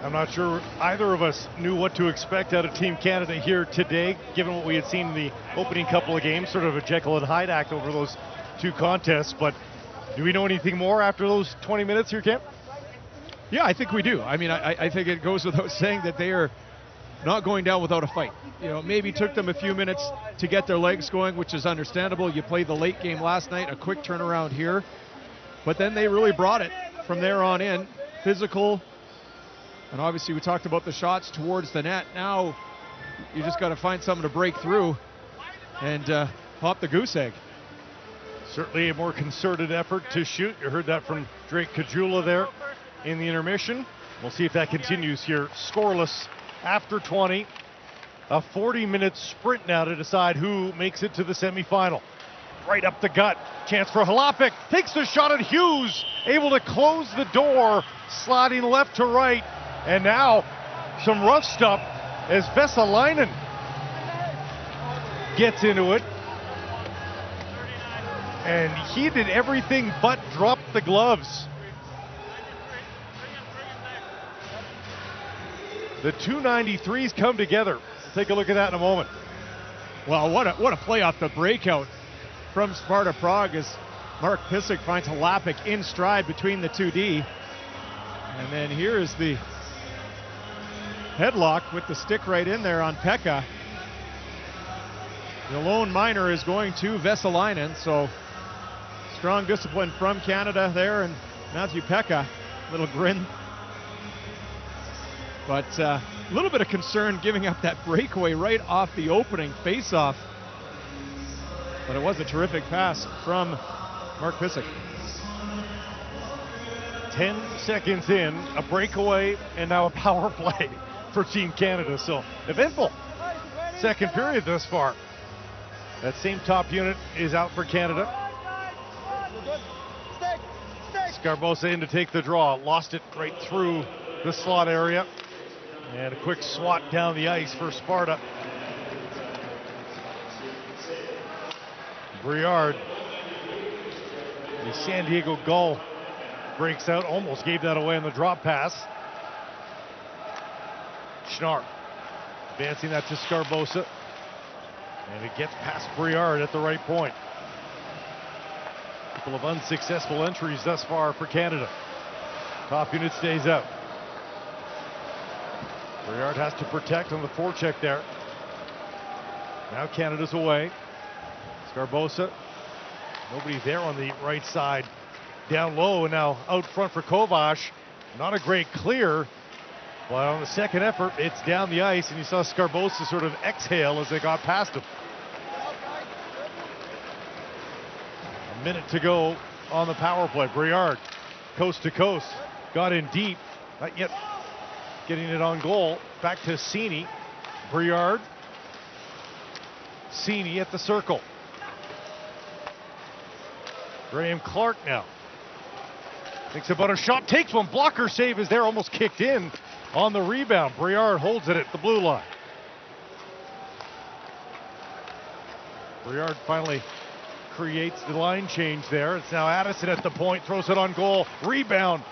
I'm not sure either of us knew what to expect out of Team Canada here today, given what we had seen in the opening couple of games, sort of a Jekyll and Hyde act over those two contests. But do we know anything more after those 20 minutes here, Kent? Yeah, I think we do. I mean, I think it goes without saying that they are not going down without a fight. You know, maybe took them a few minutes to get their legs going, which is understandable. You played the late game last night, a quick turnaround here. But then they really brought it from there on in. Physical. And obviously we talked about the shots towards the net. Now you just got to find something to break through and pop the goose egg. Certainly a more concerted effort to shoot. You heard that from Drake Kajula there in the intermission. We'll see if that continues here. Scoreless after 20. A 40-minute sprint now to decide who makes it to the semifinal. Right up the gut. Chance for Halapik. Takes the shot at Hughes. Able to close the door. Sliding left to right. And now some rough stuff as Vesalainen gets into it. And he did everything but drop the gloves. The 293s come together. Let's take a look at that in a moment. Well, what a play off the breakout from Sparta Prague as Mark Pysyk finds Halapik in stride between the 2D. And then here is the headlock with the stick right in there on Pekka. The lone minor is going to Vesalainen, so strong discipline from Canada there, and Matthew Pekka, little grin. But a little bit of concern giving up that breakaway right off the opening face-off. But it was a terrific pass from Mark Pysyk. 10 seconds in, a breakaway, and now a power play for Team Canada. So eventful second period thus far. That same top unit is out for Canada. Scarbosa in to take the draw. Lost it right through the slot area. And a quick swat down the ice for Sparta. Briard. The San Diego Gull breaks out. Almost gave that away on the drop pass. Schnarr advancing that to Scarbosa. And it gets past Briard at the right point. A couple of unsuccessful entries thus far for Canada. Top unit stays out. Briard has to protect on the forecheck there. Now Canada's away. Scarbosa. Nobody there on the right side. Down low and now out front for Kovac. Not a great clear. But on the second effort, it's down the ice, and you saw Scarbosa sort of exhale as they got past him. A minute to go on the power play. Briard, coast to coast, got in deep. Not yet getting it on goal. Back to Cini. Briard. Cini at the circle. Graham Clark now. Thinks about a shot, takes one. Blocker save is there, almost kicked in on the rebound. Briard holds it at the blue line. Briard finally creates the line change there. It's now Addison at the point, throws it on goal. Rebound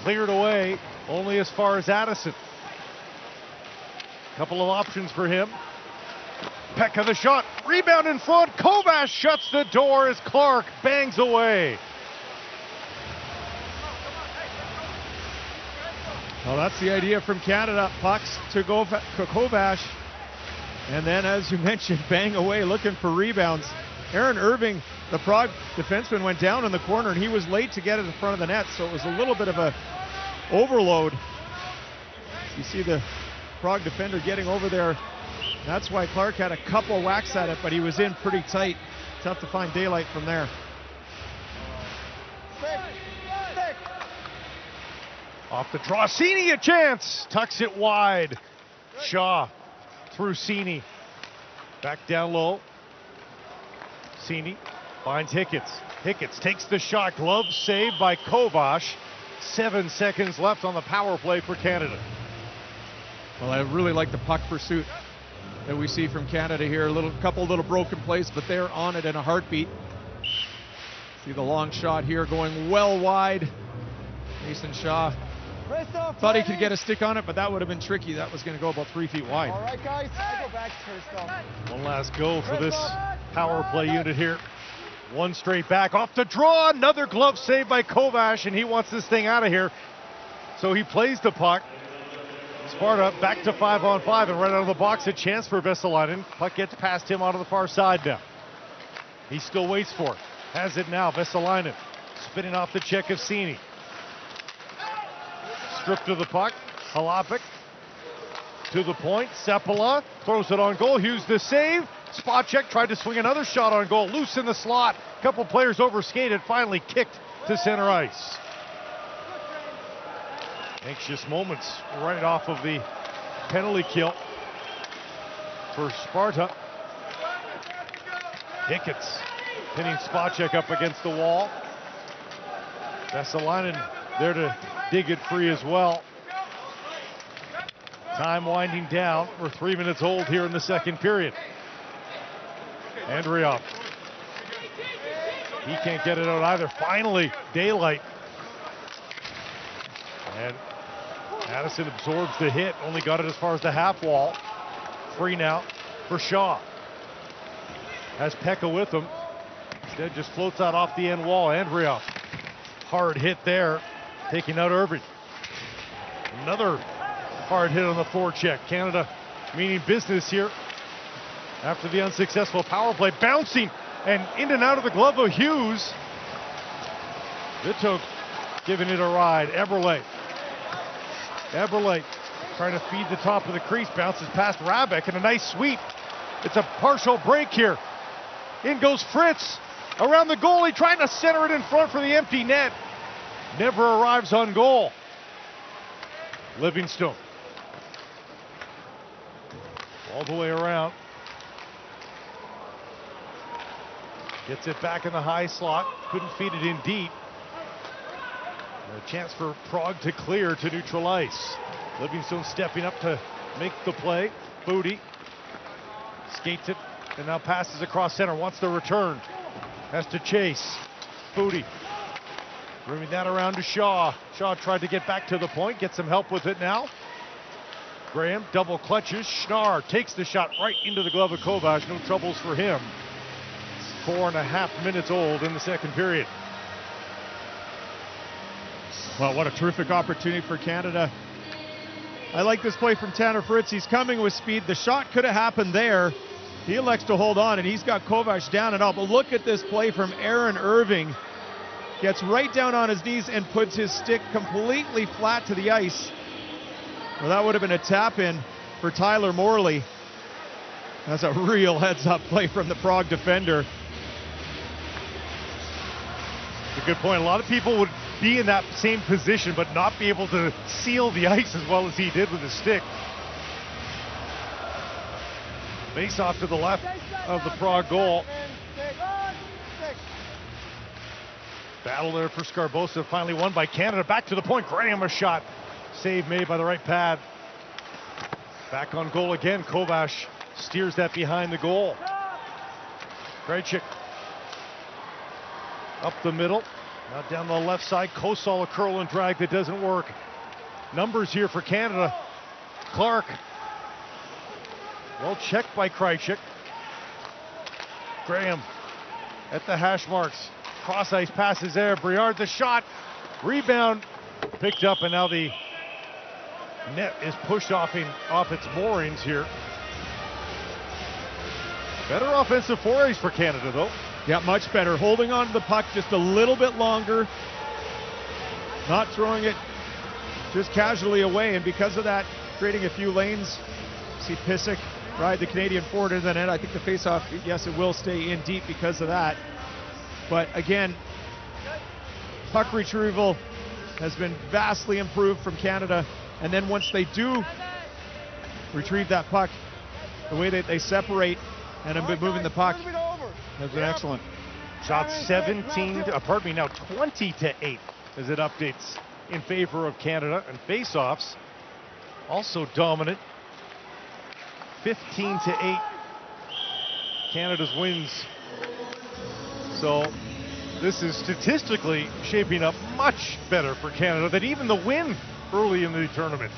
cleared away, only as far as Addison. Couple of options for him. Pekka the shot, rebound in front. Kovac shuts the door as Clark bangs away. Well, that's the idea from Canada. Pucks to go Kovac. And then, as you mentioned, bang away looking for rebounds. Aaron Irving, the Prague defenseman, went down in the corner, and he was late to get it in front of the net, so it was a little bit of a overload. You see the Prague defender getting over there. That's why Clark had a couple whacks at it, but he was in pretty tight. Tough to find daylight from there. Off the draw, Cini a chance, tucks it wide. Shaw through Cini, back down low. Cini finds Hicketts. Hicketts takes the shot, glove saved by Kovac. 7 seconds left on the power play for Canada. Well, I really like the puck pursuit that we see from Canada here. Couple little broken plays, but they're on it in a heartbeat. See the long shot here going well wide. Mason Shaw Thought he could get a stick on it, but that would have been tricky. That was going to go about 3 feet wide. All right, guys. I go back first. One last go for this power play unit here. One straight back off the draw. Another glove save by Kovac, and he wants this thing out of here. So he plays the puck. Sparta back to 5-on-5, and right out of the box, a chance for Vesalainen. Puck gets past him onto the far side now. He still waits for it. Has it now. Vesalainen spinning off the check of Cini. Stripped to the puck. Halapik to the point. Sepala throws it on goal. Hughes the save. Spot check, tried to swing another shot on goal. Loose in the slot. Couple players overskated. Finally kicked to center ice. Anxious moments right off of the penalty kill for Sparta. Hickett's pinning Spacek up against the wall. Vesalainen there to dig it free as well. Time winding down. We're 3 minutes old here in the second period. Andreoff. He can't get it out either. Finally, daylight. And Addison absorbs the hit. Only got it as far as the half wall. Free now for Shaw. Has Pekka with him. Instead just floats out off the end wall. Andreoff. Hard hit there. Taking out Irving. Another hard hit on the forecheck. Canada meaning business here after the unsuccessful power play. Bouncing and in and out of the glove of Hughes. Vittok giving it a ride. Eberle trying to feed the top of the crease. Bounces past Rabeck and a nice sweep. It's a partial break here. In goes Fritz. Around the goalie trying to center it in front for the empty net. Never arrives on goal. Livingstone. All the way around. Gets it back in the high slot. Couldn't feed it in deep. And a chance for Prague to clear to neutral ice. Livingstone stepping up to make the play. Booty skates it and now passes across center. Wants the return. Has to chase. Booty. Bringing that around to Shaw. Shaw tried to get back to the point. Get some help with it now. Graham double clutches. Schnarr takes the shot right into the glove of Kovac. No troubles for him. 4.5 minutes old in the second period. Well, what a terrific opportunity for Canada. I like this play from Tanner Fritz. He's coming with speed. The shot could have happened there. He elects to hold on, and he's got Kovac down and out. But look at this play from Aaron Irving. Gets right down on his knees and puts his stick completely flat to the ice. Well, that would have been a tap-in for Tyler Morley. That's a real heads-up play from the Prague defender. It's a good point. A lot of people would be in that same position but not be able to seal the ice as well as he did with his stick. Face off to the left of the Prague goal. Battle there for Scarbosa, finally won by Canada. Back to the point, Graham a shot. Save made by the right pad. Back on goal again, Kovac steers that behind the goal. Krejcik up the middle. Now down the left side, Kosal a curl and drag that doesn't work. Numbers here for Canada. Clark. Well checked by Krejcik. Graham at the hash marks. Cross ice passes there. Briard the shot. Rebound picked up, and now the net is pushed off its moorings here. Better offensive forays for Canada, though. Yeah, much better. Holding on to the puck just a little bit longer. Not throwing it just casually away, and because of that, creating a few lanes. See Pysyk ride the Canadian forward into the net. I think the faceoff, yes, it will stay in deep because of that. But again, puck retrieval has been vastly improved from Canada. And then once they do retrieve that puck, the way that they separate and have been moving the puck has been excellent. Shots 20 to 8 as it updates in favor of Canada. And faceoffs also dominant. 15 to 8. Canada's wins. So this is statistically shaping up much better for Canada than even the win early in the tournament.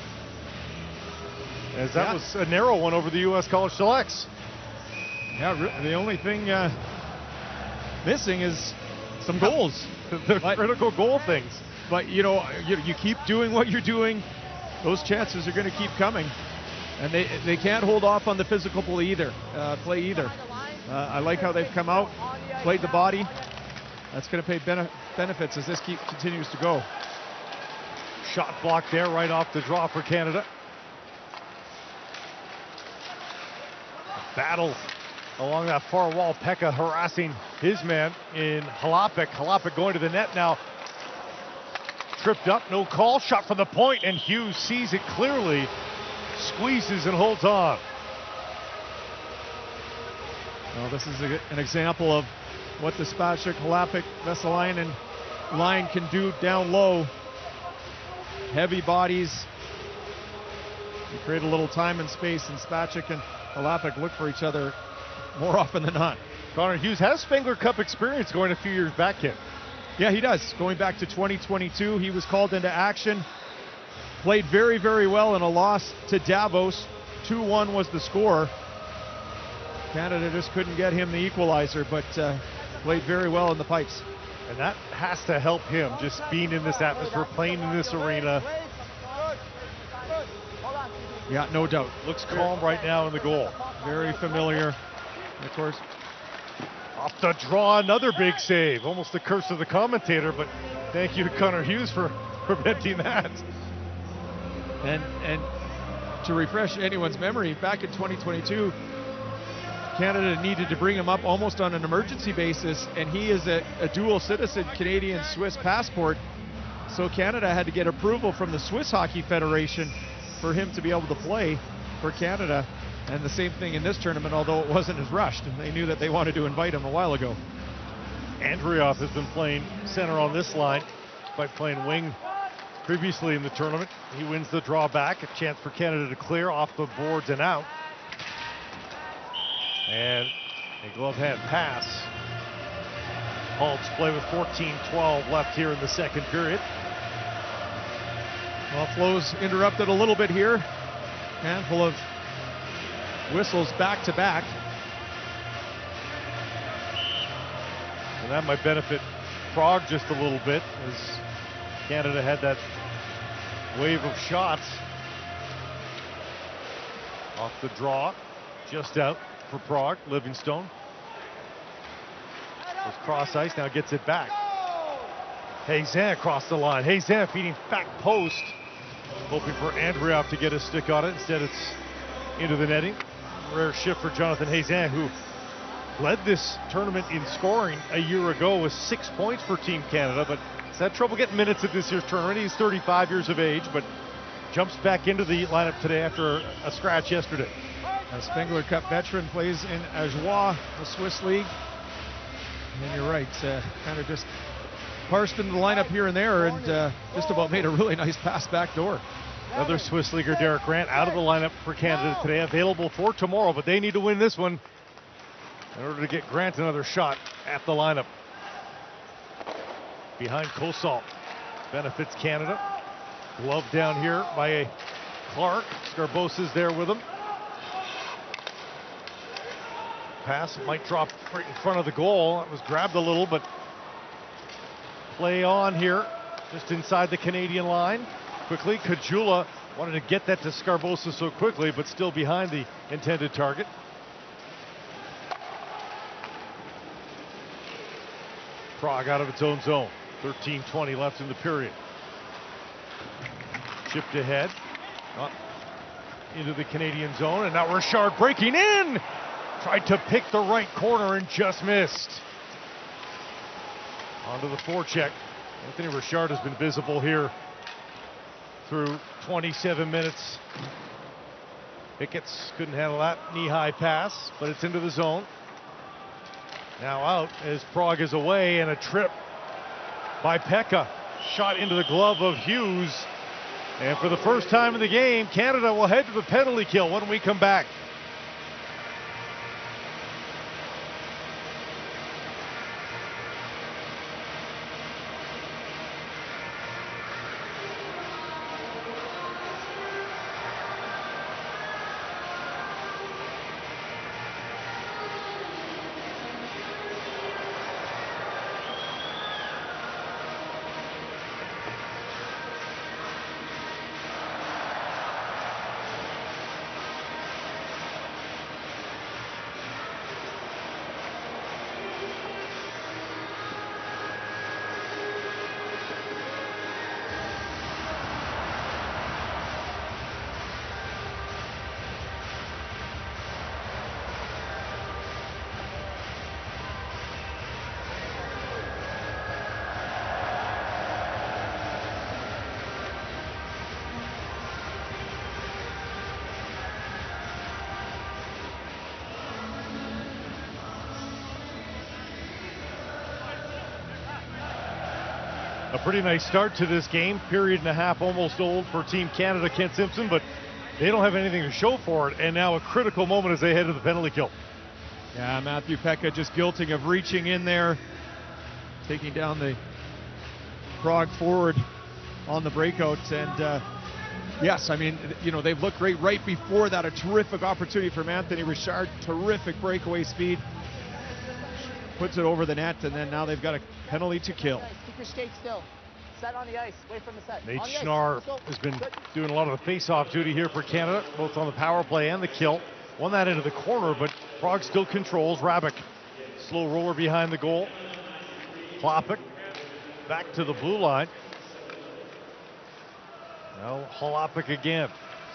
As that Yeah. was a narrow one over the U.S. College Selects. Yeah, the only thing missing is some goals. The critical goal things. But you know, you keep doing what you're doing, those chances are going to keep coming, and they can't hold off on the physical play either. I like how they've come out, played the body. That's going to pay benefits as this continues to go. Shot blocked there, right off the draw for Canada. Battle along that far wall. Pekka harassing his man in Halapik. Halapik going to the net now. Tripped up, no call. Shot from the point, and Hughes sees it clearly. Squeezes and holds on. Well, this is an example of what the Spacek, Halapik, Vesalainen line can do down low. Heavy bodies. You create a little time and space, and Spacek and Halapik look for each other more often than not. Connor Hughes has Spengler Cup experience going a few years back, Ken. Yeah, he does. Going back to 2022, he was called into action. Played very, very well in a loss to Davos. 2-1 was the score. Canada just couldn't get him the equalizer, but played very well in the pipes. And that has to help him, just being in this atmosphere, playing in this arena. Yeah, no doubt. Looks calm right now in the goal. Very familiar. And of course, off the draw, another big save. Almost the curse of the commentator, but thank you to Connor Hughes for preventing that. And to refresh anyone's memory, back in 2022, Canada needed to bring him up almost on an emergency basis, and he is a dual citizen, Canadian-Swiss passport. So Canada had to get approval from the Swiss Hockey Federation for him to be able to play for Canada. And the same thing in this tournament, although it wasn't as rushed. And they knew that they wanted to invite him a while ago. Andrioff has been playing center on this line by playing wing previously in the tournament. He wins the draw back, a chance for Canada to clear off the boards and out. And a glove hand pass. Halts play with 14-12 left here in the second period. Well, flow's interrupted a little bit here. Handful of whistles back to back. And that might benefit Prague just a little bit, as Canada had that wave of shots. Off the draw, just out for Prague. Livingstone was cross ice, now gets it back. Hazan across the line. Hazan feeding back post, hoping for Andrioff to get a stick on it. Instead, it's into the netting. Rare shift for Jonathan Hazan, who led this tournament in scoring a year ago with 6 points for Team Canada, but he's had trouble getting minutes at this year's tournament. He's 35 years of age, but jumps back into the lineup today after a scratch yesterday. A Spengler Cup veteran, plays in Ajoie, the Swiss League. And you're right, kind of just parsed into the lineup here and there, and just about made a really nice pass back door. Another Swiss leaguer, Derek Grant, out of the lineup for Canada today, available for tomorrow, but they need to win this one in order to get Grant another shot at the lineup. Behind Kosal, benefits Canada. Glove down here by Clark. Scarbosa's there with him. Pass might drop right in front of the goal. It was grabbed a little, but play on here, just inside the Canadian line. Quickly, Kajula wanted to get that to Scarbosa so quickly, but still behind the intended target. Prague out of its own zone. 13:20 left in the period. Chipped ahead, into the Canadian zone, and now Richard breaking in! Tried to pick the right corner and just missed. Onto the forecheck. Anthony Richard has been visible here through 27 minutes. Hickett's couldn't handle that knee-high pass, but it's into the zone. Now out as Prague is away, and a trip by Pekka. Shot into the glove of Hughes. And for the first time in the game, Canada will head to the penalty kill when we come back. A pretty nice start to this game. Period and a half almost old for Team Canada, Kent Simpson, but they don't have anything to show for it. And now a critical moment as they head to the penalty kill. Yeah, Matthew Pekka just guilting of reaching in there, taking down the Prague forward on the breakout. And yes, I mean, you know, they've looked great right before that. A terrific opportunity from Anthony Richard. Terrific breakaway speed. Puts it over the net, and then now they've got a penalty to kill. Keep your skate still. Set on the ice. Wait from the set. Nate On the ice. Schnarr Let's go. has been Good. doing a lot of the face-off duty here for Canada, both on the power play and the kill. Won that into the corner, but Prague still controls. Rabik, slow roller behind the goal. Klopik back to the blue line. Now Holopik again,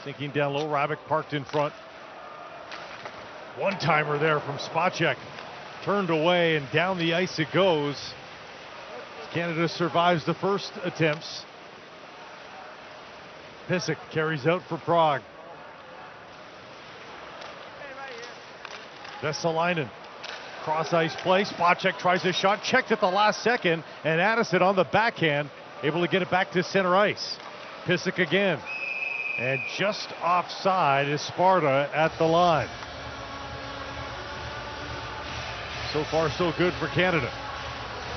sinking down low. Rabik parked in front. One-timer there from Spacek. Turned away and down the ice it goes. Canada survives the first attempts. Pysyk carries out for Prague. Vesalainen, cross ice play. Spacek tries a shot, checked at the last second, and Addison on the backhand, able to get it back to center ice. Pysyk again, and just offside is Sparta at the line. So far, so good for Canada.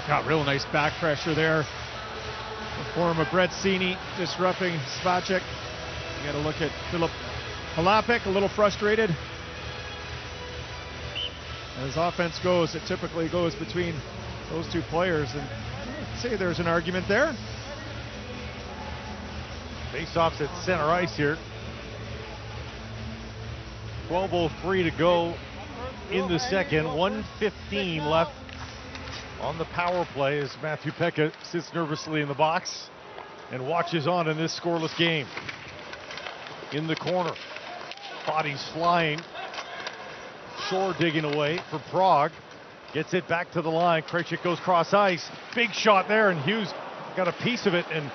Got real nice back pressure there. The form of Brett Cini disrupting Spacek. You got to look at Filip Halapik, a little frustrated. As offense goes, it typically goes between those two players, and I'd say there's an argument there. Face-offs at center ice here. 12:03 to go in the second. 1:15 left on the power play as Matthew Pekka sits nervously in the box and watches on in this scoreless game. In the corner, bodies flying. Shore digging away for Prague. Gets it back to the line. Krejcik goes cross ice. Big shot there, and Hughes got a piece of it, and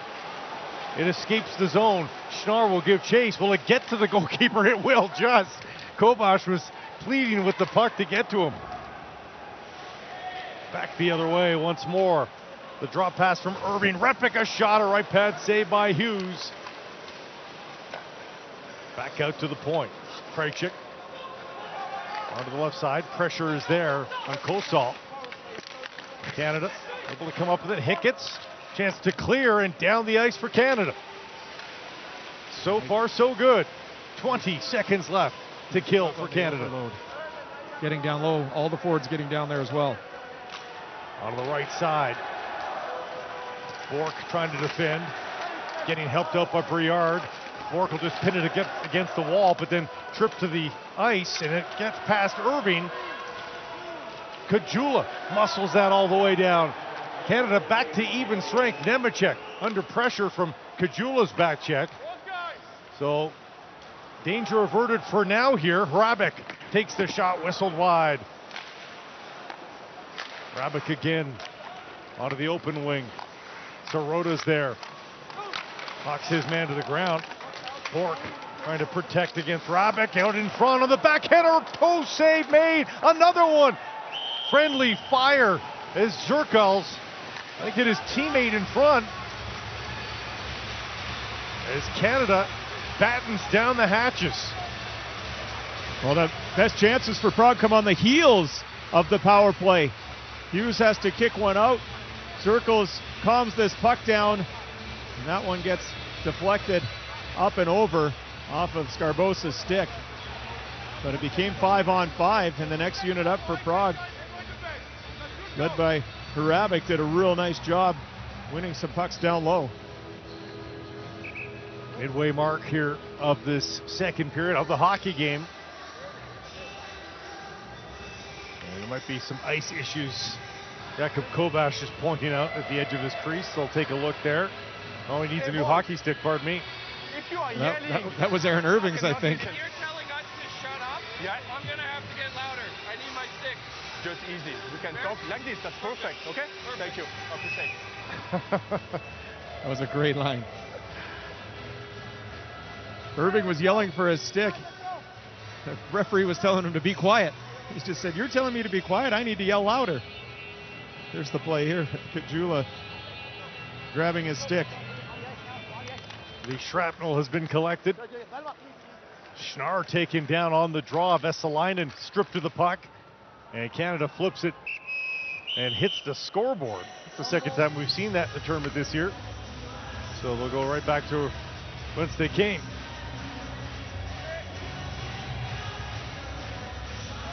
it escapes the zone. Schnarr will give chase. Will it get to the goalkeeper? It will just. Kovac was pleading with the puck to get to him. Back the other way once more. The drop pass from Irving. Repik, a shot, a right pad save by Hughes. Back out to the point. Krejcik onto the left side. Pressure is there on Kosal. Canada able to come up with it. Hickett's chance to clear and down the ice for Canada. So far, so good. 20 seconds left to kill for Canada. Getting down low. All the forwards getting down there as well. On the right side. Bork trying to defend. Getting helped out by Briard. Bork will just pin it against the wall, but then trip to the ice, and it gets past Irving. Kajula muscles that all the way down. Canada back to even strength. Nemecek under pressure from Kajula's back check. So danger averted for now here. Rabik takes the shot, whistled wide. Rabik again onto the open wing. Sorota's there. Knocks his man to the ground. Bork trying to protect against Rabik. Out in front on the backhander. Toe save made. Another one. Friendly fire as Zirkals, I think, hit his teammate in front. As Canada battens down the hatches. Well, the best chances for Prague come on the heels of the power play. Hughes has to kick one out. Zirkals calms this puck down, and that one gets deflected up and over off of Scarbosa's stick. But it became 5-on-5, and the next unit up for Prague, led by Harabik, did a real nice job winning some pucks down low. Midway mark here of this second period of the hockey game. And there might be some ice issues. Jakub Kovac is pointing out at the edge of his crease. They'll take a look there. Oh, he needs a new hockey stick, pardon me. If you are That was Aaron Irving's, I think. If you're telling us to shut up, I'm going to have to get louder. I need my stick. Just easy. We can talk like this. That's perfect. Okay? Thank you. Appreciate. That was a great line. Irving was yelling for his stick. The referee was telling him to be quiet. He just said, "You're telling me to be quiet. I need to yell louder." Here's the play here. Kajula grabbing his stick. The shrapnel has been collected. Schnarr taken down on the draw. Vesalainen stripped to the puck. And Canada flips it and hits the scoreboard. It's the second time we've seen that in the tournament this year. So they'll go right back to whence they came.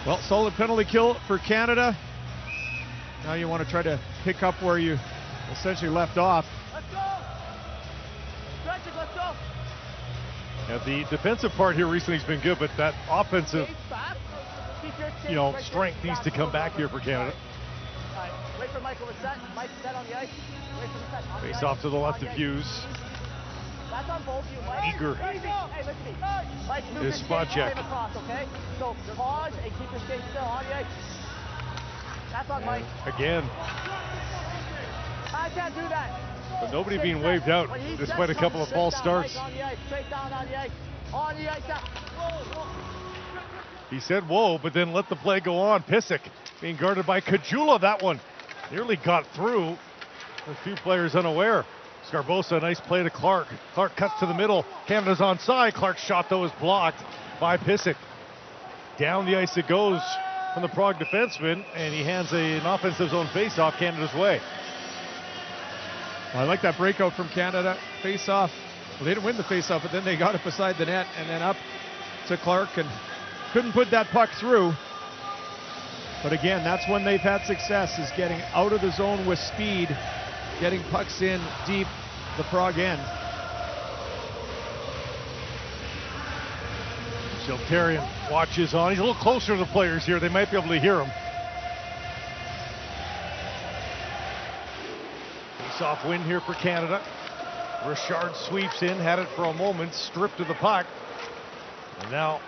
Well, solid penalty kill for Canada. Now you want to try to pick up where you essentially left off. Let's go! Stretch it, let's go! Yeah, the defensive part here recently has been good, but that offensive, strength needs to come back here for Canada. All right, wait for Michael to set. Mike set on the ice. Wait for the set. Face off to the left of Hughes. That's on both of you, Mike. Eager. Hey, listen to me. Mike, move His your spot skate check. across, okay? So pause and keep your skate still on the ice. That's on Mike. Again, I can't do that. but nobody being waved out despite a couple of false starts. On the ice, straight down on the ice. On the ice. He said, whoa, but then let the play go on. Pissick being guarded by Kajula. That one nearly got through. A few players unaware. Scarbosa, nice play to Clark. Clark cuts to the middle. Canada's onside. Clark's shot, though, is blocked by Pissick. Down the ice it goes from the Prague defenseman, and he hands an offensive zone faceoff Canada's way. I like that breakout from Canada. Face-off. Well, they didn't win the face-off, but then they got it beside the net and then up to Clark and couldn't put that puck through. But again, that's when they've had success, is getting out of the zone with speed, getting pucks in deep the Prague end. Sheltarian watches on. He's a little closer to the players here. They might be able to hear him. Face-off win here for Canada. Richard sweeps in, had it for a moment, stripped to the puck. And now,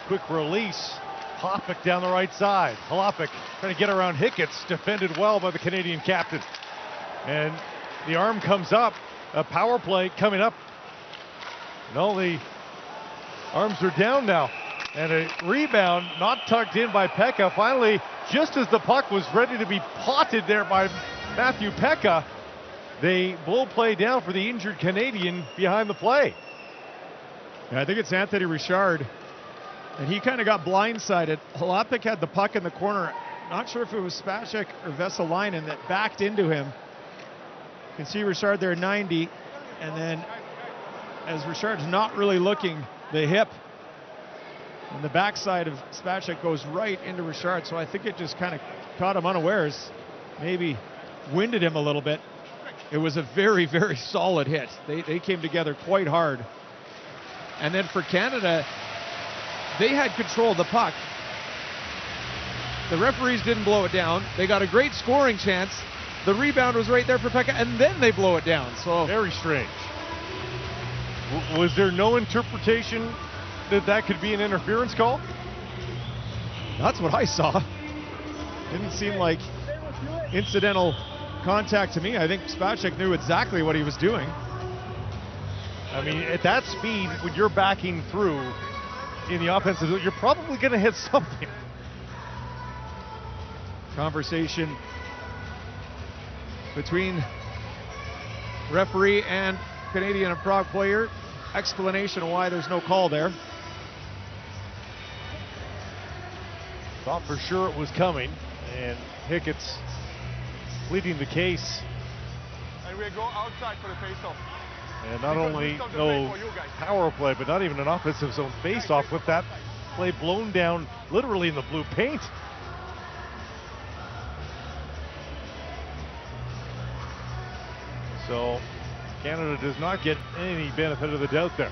quick release. Hopick down the right side. Hopick trying to get around Hicketts, defended well by the Canadian captain. And the arm comes up. A power play coming up. No, the arms are down now. And a rebound not tucked in by Pekka. Finally, just as the puck was ready to be potted there by Matthew Pekka, they blow play down for the injured Canadian behind the play. Yeah, I think it's Anthony Richard. And he kind of got blindsided. Hopick had the puck in the corner. Not sure if it was Spacek or Vesalainen that backed into him. You can see Richard there 90. And then as Richard's not really looking, the hip and the backside of Spacek goes right into Richard. So I think it just kind of caught him unawares. Maybe winded him a little bit. It was a very, very solid hit. They came together quite hard. And then for Canada, they had control of the puck. The referees didn't blow it down. They got a great scoring chance. The rebound was right there for Pekka, and then they blow it down. So very strange. Was there no interpretation that could be an interference call? That's what I saw. Didn't seem like incidental contact to me. I think Spacek knew exactly what he was doing. I mean, at that speed, when you're backing through in the offensive, you're probably going to hit something. Conversation between referee and Canadian and Prague player. Explanation of why there's no call there. Thought for sure it was coming, and Hicketts pleading the case. And we go outside for the face-off. And not only no power play, but not even an offensive zone face-off with that play blown down literally in the blue paint. So Canada does not get any benefit of the doubt there.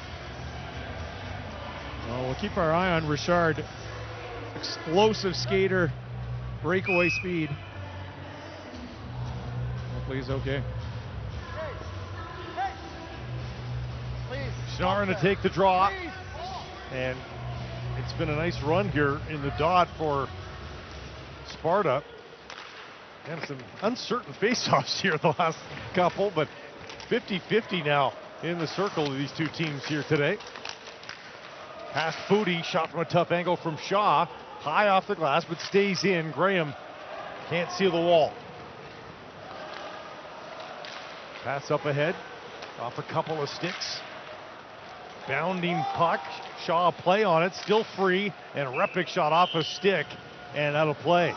Well, we'll keep our eye on Richard. Explosive skater, breakaway speed. Hopefully he's okay. Schnarr to take the draw. And it's been a nice run here in the dot for Sparta. And some uncertain faceoffs here the last couple, but 50-50 now in the circle of these two teams here today. Past Foudy, shot from a tough angle from Shaw. High off the glass, but stays in. Graham can't seal the wall. Pass up ahead, off a couple of sticks. Bounding puck, Shaw play on it, still free, and Repik shot off a stick and out of play.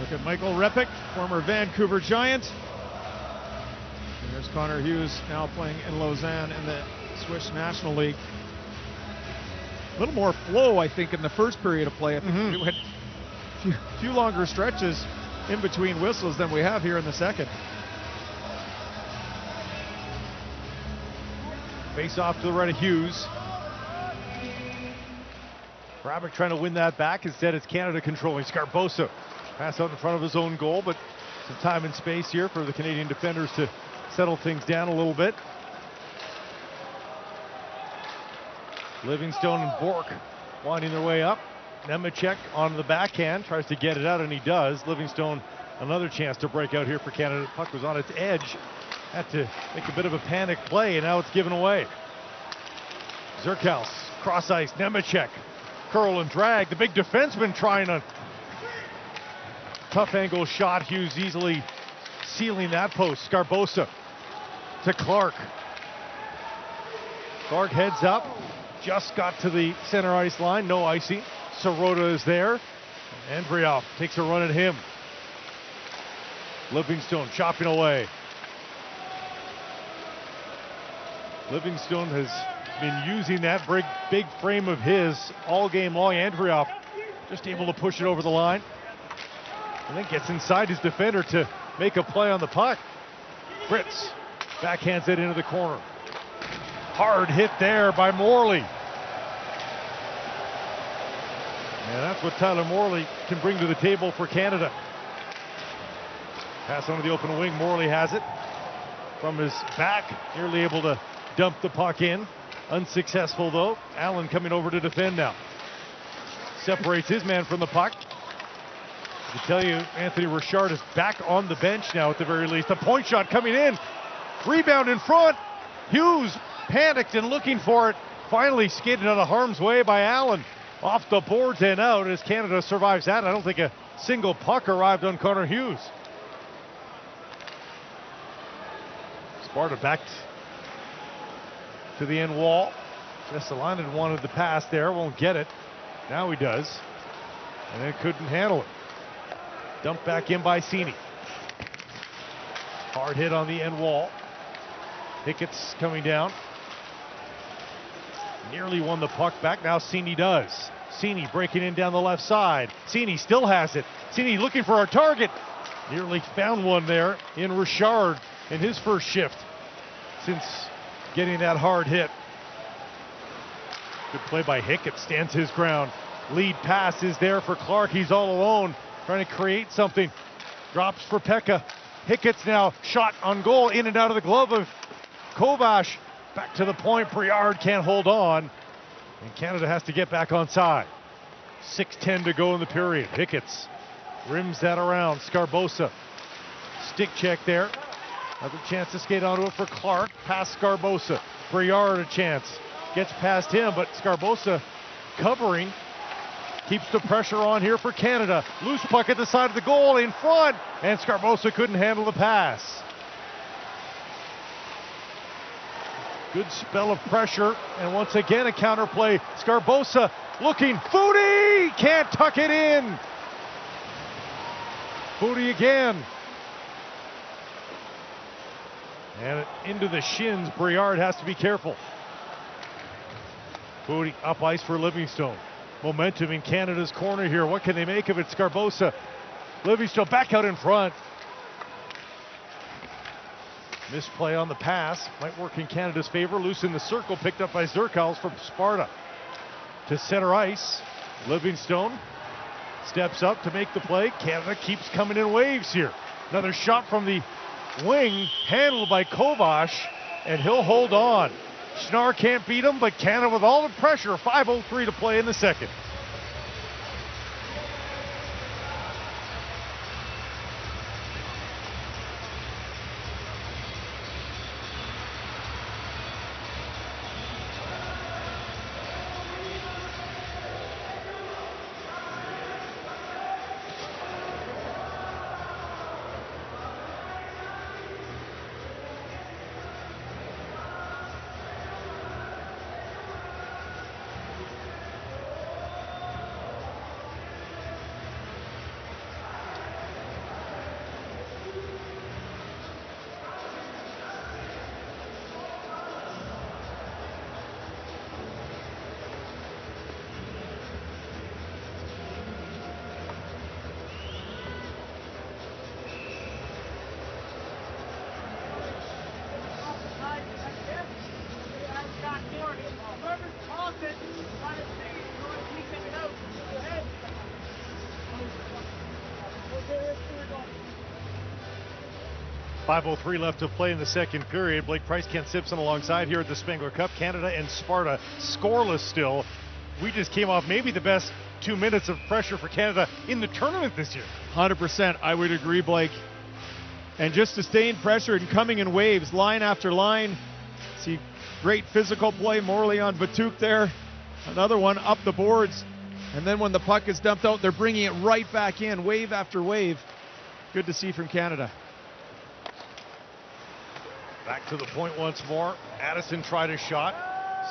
Look at Michael Repik, former Vancouver Giant. And there's Connor Hughes now playing in Lausanne in the Swiss National League. A little more flow, I think, in the first period of play. I think we had a few longer stretches in between whistles than we have here in the second. Face off to the right of Hughes. Rabik trying to win that back. Instead, it's Canada controlling. Sgarbossa pass out in front of his own goal, but some time and space here for the Canadian defenders to settle things down a little bit. Livingstone and Bork winding their way up. Nemechek on the backhand, tries to get it out, and he does. Livingstone, another chance to break out here for Canada. The puck was on its edge. Had to make a bit of a panic play, and now it's given away. Zerkaus, cross ice, Nemechek, curl and drag. The big defenseman trying a tough angle shot. Hughes easily sealing that post. Sgarbossa to Clark. Clark heads up, just got to the center ice line, no icing. Sirota is there. Andrioff takes a run at him. Livingstone chopping away. Livingstone has been using that big frame of his all game long. Andrioff just able to push it over the line. And then gets inside his defender to make a play on the puck. Fritz backhands it into the corner. Hard hit there by Morley. And that's what Tyler Morley can bring to the table for Canada. Pass onto the open wing. Morley has it from his back, nearly able to dump the puck in. Unsuccessful though. Allen coming over to defend now. Separates his man from the puck. I can tell you, Anthony Richard is back on the bench now at the very least. A point shot coming in. Rebound in front. Hughes panicked and looking for it. Finally skidded out of harm's way by Allen. Off the boards and out as Canada survives that. I don't think a single puck arrived on Connor Hughes. Sparta back to the end wall. Jesselainen wanted the pass there, won't get it. Now he does. And then couldn't handle it. Dumped back in by Cini. Hard hit on the end wall. Hickett's coming down. Nearly won the puck back. Now Cini does. Cini breaking in down the left side. Cini still has it. Cini looking for our target. Nearly found one there in Richard in his first shift since getting that hard hit. Good play by Hickett. Stands his ground. Lead pass is there for Clark. He's all alone, trying to create something. Drops for Pekka. Hickett's now shot on goal, in and out of the glove of Kovash. Back to the point. Briard can't hold on. And Canada has to get back on side. 6:10 to go in the period. Hickett's rims that around. Sgarbossa. Stick check there. Another chance to skate onto it for Clark. Past Sgarbossa. Briard a chance. Gets past him, but Sgarbossa covering. Keeps the pressure on here for Canada. Loose puck at the side of the goal in front. And Sgarbossa couldn't handle the pass. Good spell of pressure. And once again a counterplay. Sgarbossa looking. Foudy can't tuck it in. Foudy again. And into the shins. Briard has to be careful. Foudy up ice for Livingstone. Momentum in Canada's corner here. What can they make of it? Sgarbossa. Livingstone back out in front. Misplay on the pass. Might work in Canada's favor. Loose in the circle. Picked up by Zerkaus from Sparta. To center ice. Livingstone steps up to make the play. Canada keeps coming in waves here. Another shot from the wing. Handled by Kovash. And he'll hold on. Schnarr can't beat him, but Canada with all the pressure. 5:03 to play in the second. 5:03 left to play in the second period. Blake Price, Kent Simpson alongside here at the Spengler Cup. Canada and Sparta scoreless still. We just came off maybe the best 2 minutes of pressure for Canada in the tournament this year. 100%, I would agree, Blake. And just sustained pressure and coming in waves, line after line. See great physical play, Morley on Batuk there. Another one up the boards. And then when the puck is dumped out, they're bringing it right back in, wave after wave. Good to see from Canada. Back to the point once more. Addison tried a shot.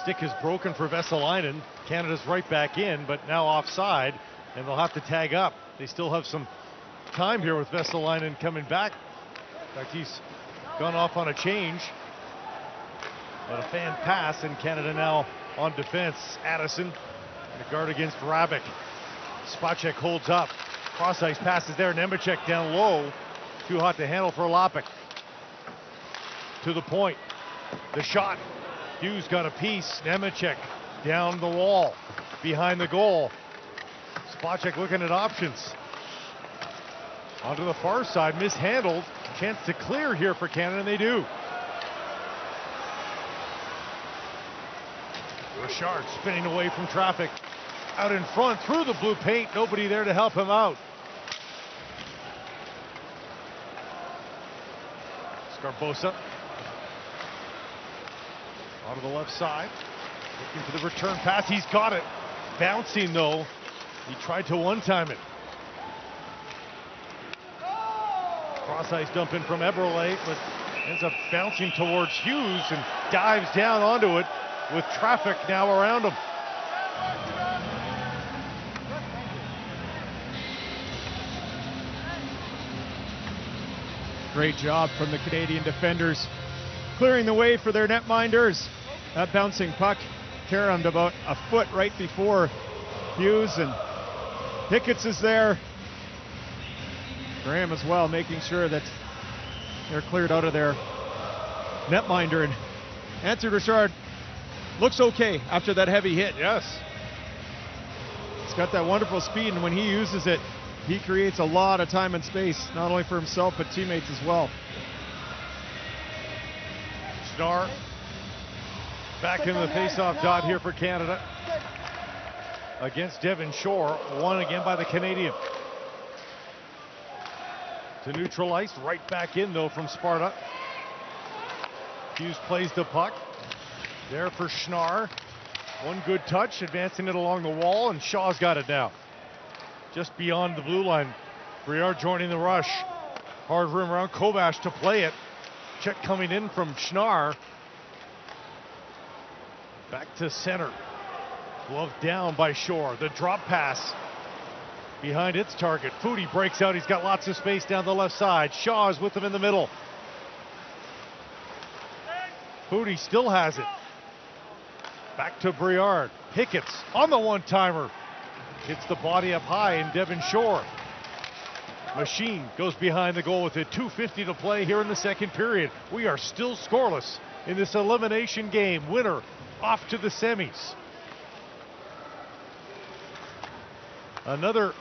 Stick is broken for Vesalainen. Canada's right back in, but now offside, and they'll have to tag up. They still have some time here with Vesalainen coming back. In fact, he's gone off on a change. But a fan pass, and Canada now on defense. Addison in a guard against Rabic. Spacek holds up. Cross ice passes there. Nemecek down low. Too hot to handle for Lapik. To the point. The shot. Hughes got a piece. Nemecek down the wall. Behind the goal. Spacek looking at options. Onto the far side. Mishandled. Chance to clear here for Canada, and they do. Richard spinning away from traffic. Out in front, through the blue paint. Nobody there to help him out. Scarbosa. Onto the left side. Looking for the return pass. He's got it. Bouncing, though. He tried to one-time it. Cross ice dump in from Eberle, but ends up bouncing towards Hughes and dives down onto it with traffic now around him. Great job from the Canadian defenders, clearing the way for their netminders. That bouncing puck caromed about a foot right before Hughes, and Hicketts is there. Graham as well, making sure that they're cleared out of their netminder. And Anthony Richard looks okay after that heavy hit. Yes. He's got that wonderful speed, and when he uses it, he creates a lot of time and space, not only for himself, but teammates as well. Schnarr back in the face-off dot here for Canada against Devon Shore. Won again by the Canadian. To neutral ice, right back in though from Sparta. Hughes plays the puck. There for Schnarr. One good touch, advancing it along the wall, and Shaw's got it now. Just beyond the blue line. Briere joining the rush. Hard room around Kovac to play it. Check coming in from Schnarr. Back to center. Glove down by Shore. The drop pass behind its target. Foudy breaks out. He's got lots of space down the left side. Shaw is with him in the middle. Foudy still has it. Back to Briere. Hicketts on the one-timer. Hits the body up high in Devon Shore. Machine goes behind the goal with it. 2:50 to play here in the second period. We are still scoreless in this elimination game. Winner off to the semis. Another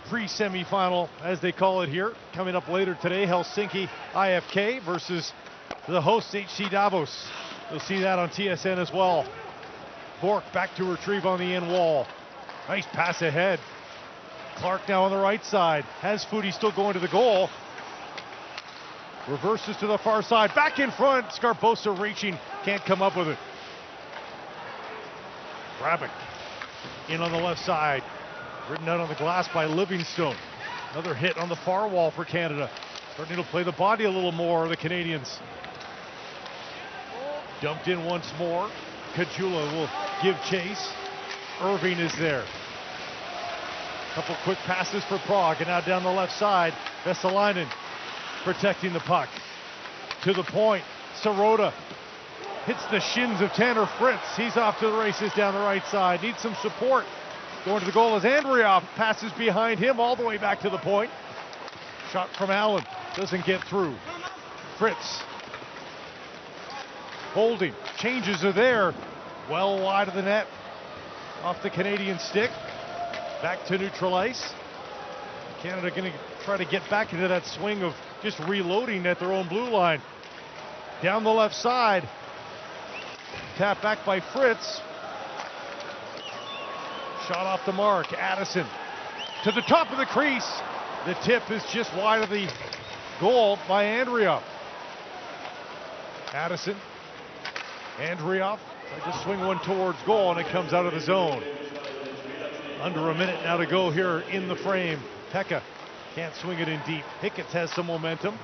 pre-semifinal, as they call it here, coming up later today. Helsinki IFK versus the hosts HC Davos. You'll see that on TSN as well. Bork back to retrieve on the end wall. Nice pass ahead. Clark now on the right side. Has Foudy still going to the goal. Reverses to the far side. Back in front. Scarbosa reaching. Can't come up with it. Rabic in on the left side. Ridden out on the glass by Livingstone. Another hit on the far wall for Canada. Starting to play the body a little more, the Canadians. Dumped in once more. Kajula will give chase. Irving is there. Couple quick passes for Prague, and now down the left side, Vesalainen protecting the puck. To the point, Sirota hits the shins of Tanner Fritz. He's off to the races down the right side. Needs some support. Going to the goal as Andriov passes behind him all the way back to the point. Shot from Allen, doesn't get through. Fritz holding, changes are there. Well wide of the net. Off the Canadian stick. Back to neutral ice. Canada going to try to get back into that swing of just reloading at their own blue line. Down the left side. Tap back by Fritz. Shot off the mark. Addison to the top of the crease. The tip is just wide of the goal by Andrioff. Addison. Andrioff tried to swing one towards goal, and it comes out of the zone. Under a minute now to go here in the frame. Pekka can't swing it in deep. Hicketts has some momentum.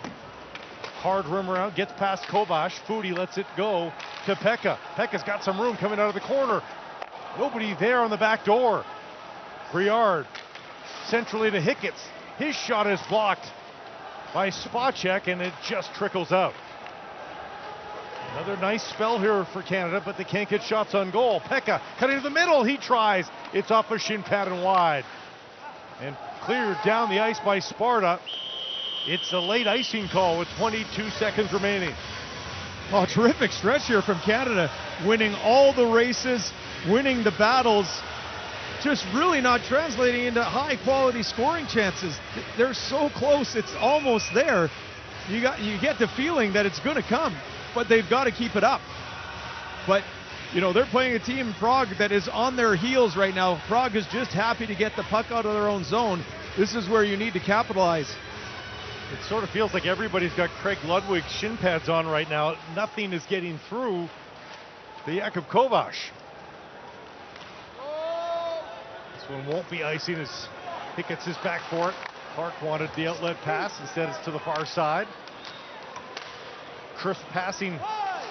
Hard rim around, gets past Kovac. Foodie lets it go to Pekka. Pekka's got some room coming out of the corner. Nobody there on the back door. Briard centrally to Hicketts. His shot is blocked by Spacek, and it just trickles out. Another nice spell here for Canada, but they can't get shots on goal. Pekka cutting to the middle, he tries. It's off a shin pad and wide. And cleared down the ice by Sparta. It's a late icing call with 22 seconds remaining. Oh, terrific stretch here from Canada, winning all the races, winning the battles, just really not translating into high quality scoring chances. They're so close, it's almost there. You get the feeling that it's going to come, but they've got to keep it up. But you know, they're playing a team in Prague that is on their heels right now. Prague is just happy to get the puck out of their own zone. This is where you need to capitalize. It sort of feels like everybody's got Craig Ludwig's shin pads on right now. Nothing is getting through to Jakub Kovac. This one won't be icing as Hicketts is back for it. Clark wanted the outlet pass. Instead, it's to the far side. Crisp passing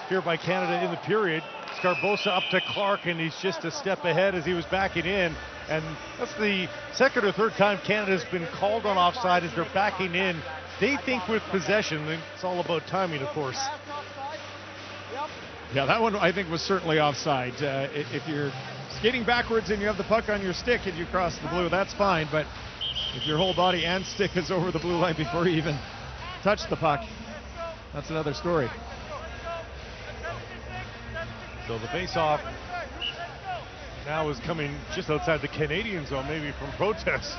here by Canada in the period. Scarbosa up to Clark, and he's just a step ahead as he was backing in. And that's the second or third time Canada's been called on offside as they're backing in. They think with possession. It's all about timing, of course. Yeah, that one I think was certainly offside. If you're skating backwards and you have the puck on your stick and you cross the blue, that's fine. But if your whole body and stick is over the blue line before you even touch the puck, that's another story. So the face-off now is coming just outside the Canadian zone, maybe from protest.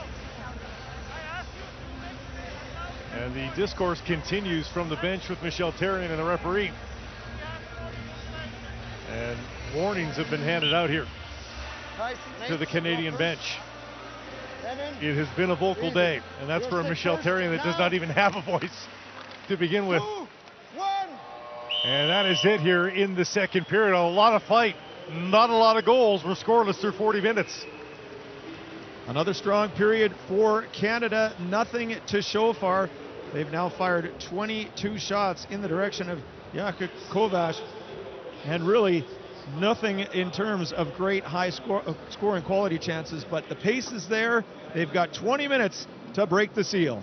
And the discourse continues from the bench with Michel Therrien and the referee. And warnings have been handed out here to the Canadian bench. It has been a vocal day, and that's for a Michel Therrien that does not even have a voice to begin with. And that is it here in the second period. A lot of fight, not a lot of goals. We're scoreless through 40 minutes. Another strong period for Canada. Nothing to show for. They've now fired 22 shots in the direction of Jakub Kovac, and really nothing in terms of great high scoring quality chances, but the pace is there. They've got 20 minutes to break the seal.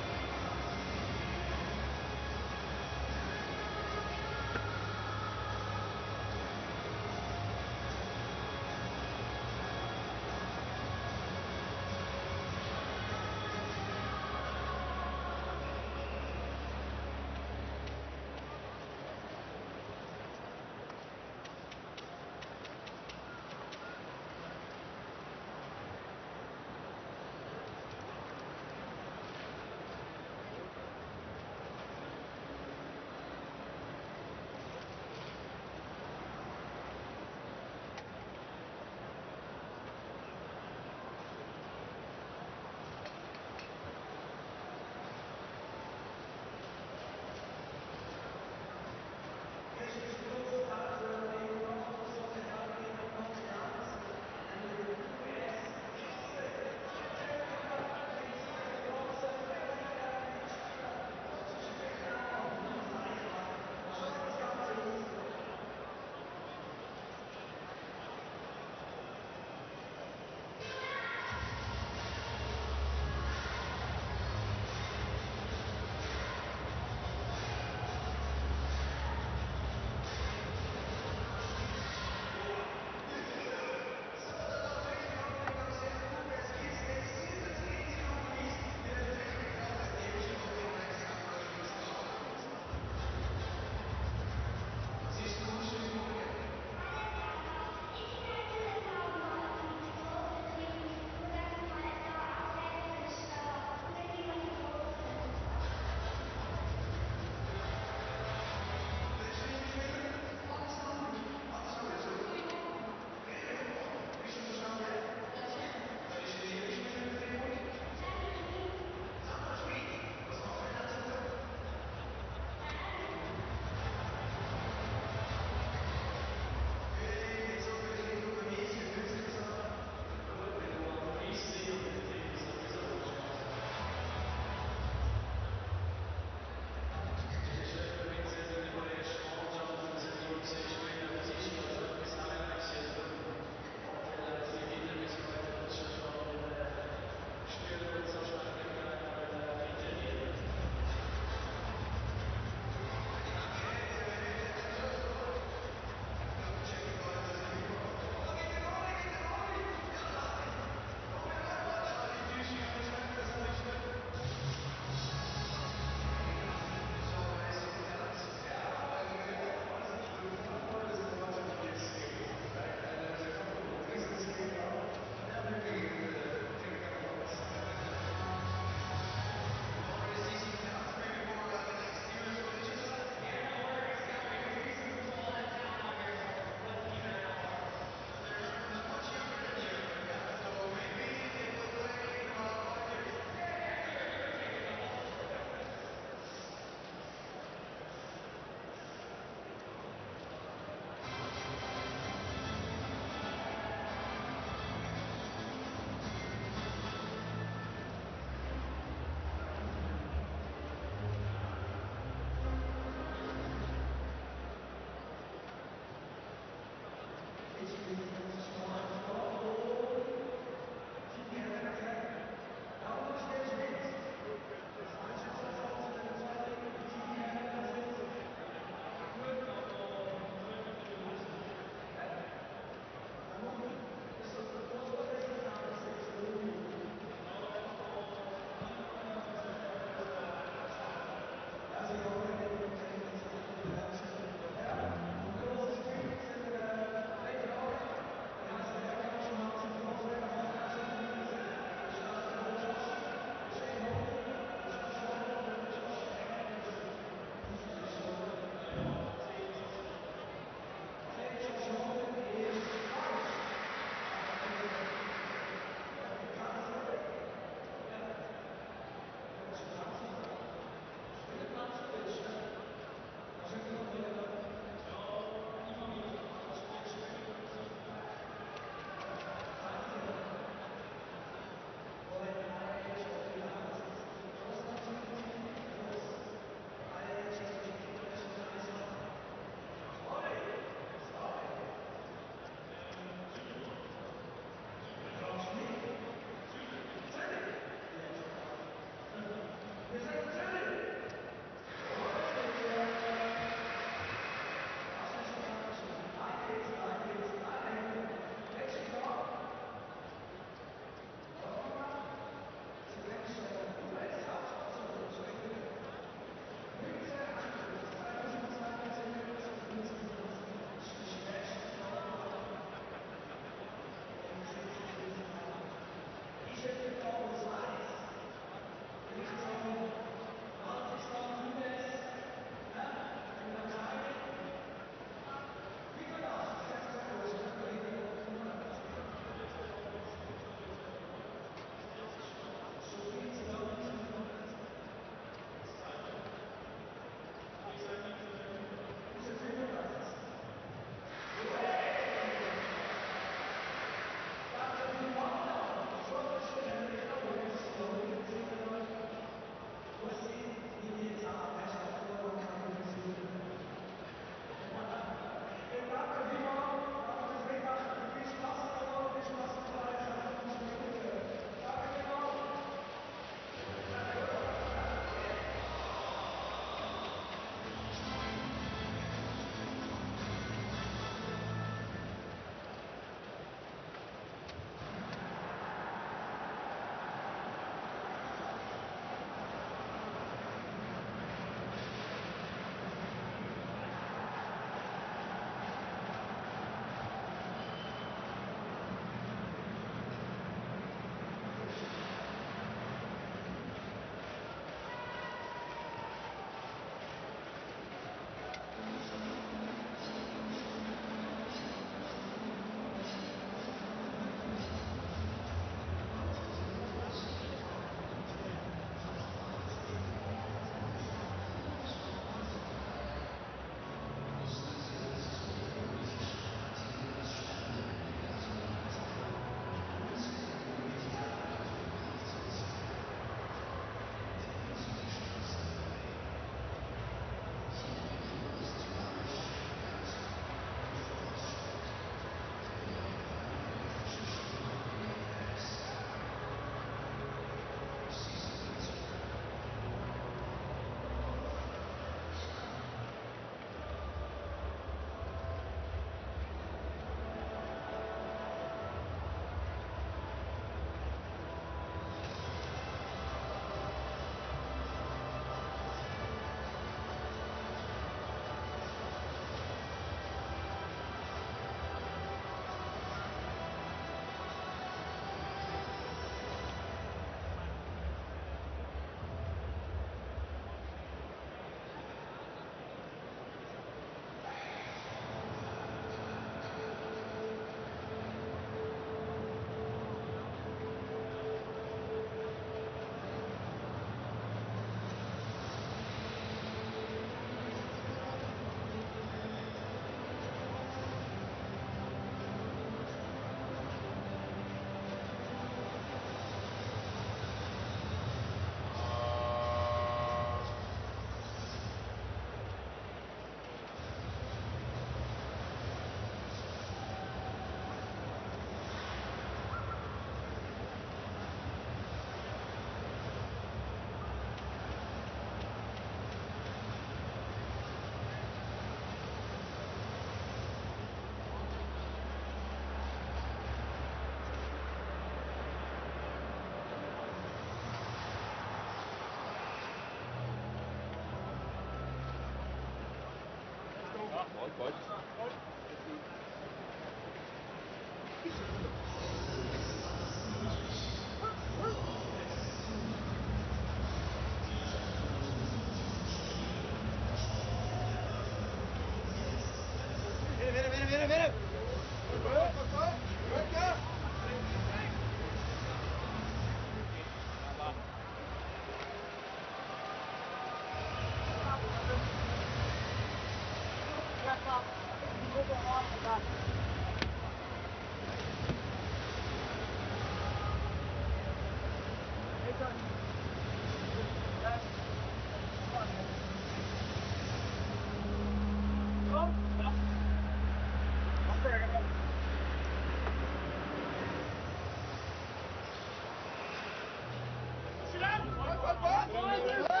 Go, go, go!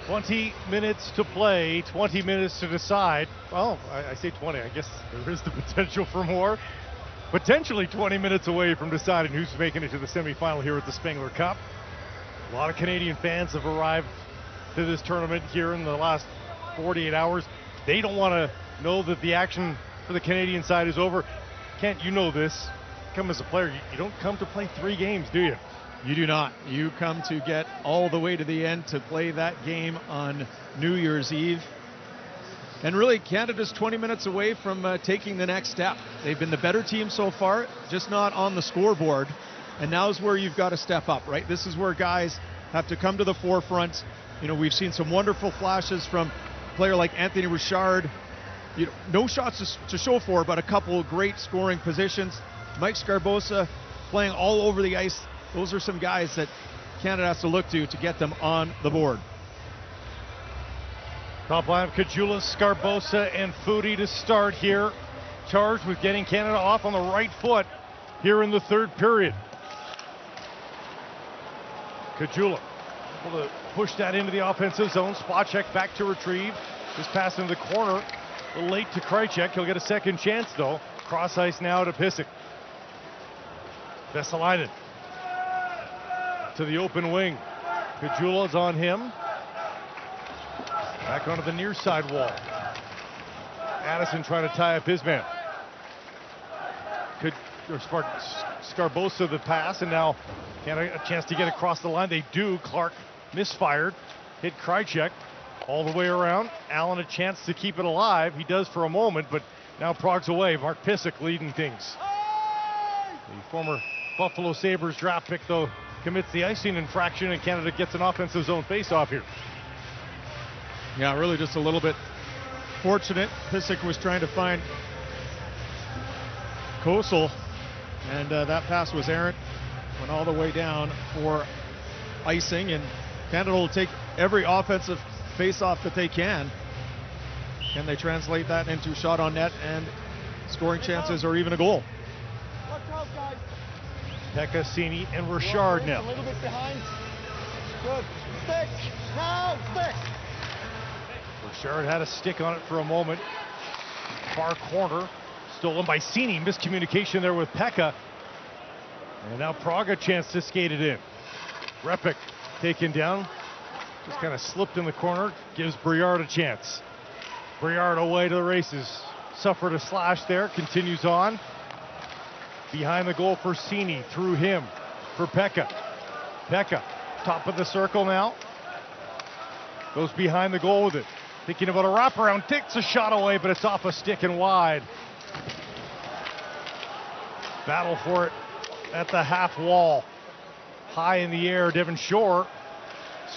20 minutes to play, 20 minutes to decide. Well, I say 20. I guess there is the potential for more. Potentially 20 minutes away from deciding who's making it to the semifinal here at the Spengler Cup. A lot of Canadian fans have arrived to this tournament here in the last 48 hours. They don't want to know that the action for the Canadian side is over. Kent, you know this. Come as a player, you don't come to play 3 games, do you? You do not. You come to get all the way to the end to play that game on New Year's Eve. And really, Canada's 20 minutes away from taking the next step. They've been the better team so far, just not on the scoreboard. And now's where you've got to step up, right? This is where guys have to come to the forefront. You know, we've seen some wonderful flashes from a player like Anthony Richard. You know, no shots to show for, but a couple of great scoring positions. Mike Scarbosa playing all over the ice. Those are some guys that Canada has to look to get them on the board. Top line of Kajula, Scarbosa, and Foudy to start here. Charged with getting Canada off on the right foot here in the third period. Kajula able to push that into the offensive zone. Spot check back to retrieve. This pass into the corner. A little late to Krejcik. He'll get a second chance though. Cross ice now to Pysyk. Vesalainen to the open wing. Kajula's on him. Back onto the near side wall. Addison trying to tie up his man. Scarbosa the pass, and now Canada a chance to get across the line. They do. Clark misfired. Hit Krejcik all the way around. Allen a chance to keep it alive. He does for a moment, but now Prague's away. Mark Pysyk leading things. The former Buffalo Sabres draft pick, though, commits the icing infraction, and Canada gets an offensive zone face-off here. Yeah, really just a little bit fortunate. Pysyk was trying to find Kosel, and that pass was errant. Went all the way down for icing, and Canada will take every offensive face-off that they can. Can they translate that into shot on net and scoring chances or even a goal? Pekka, Cini, and Richard now. A little bit behind. Good. Stick. Now stick. Richard had a stick on it for a moment. Far corner. Stolen by Cini. Miscommunication there with Pekka. And now Prague a chance to skate it in. Repik taken down. Just kind of slipped in the corner. Gives Briard a chance. Briard away to the races. Suffered a slash there. Continues on. Behind the goal for Cini. Through him for Pekka. Pekka, top of the circle now. Goes behind the goal with it. Thinking about a wraparound. Takes a shot away, but it's off a stick and wide. Battle for it at the half wall. High in the air, Devon Shore.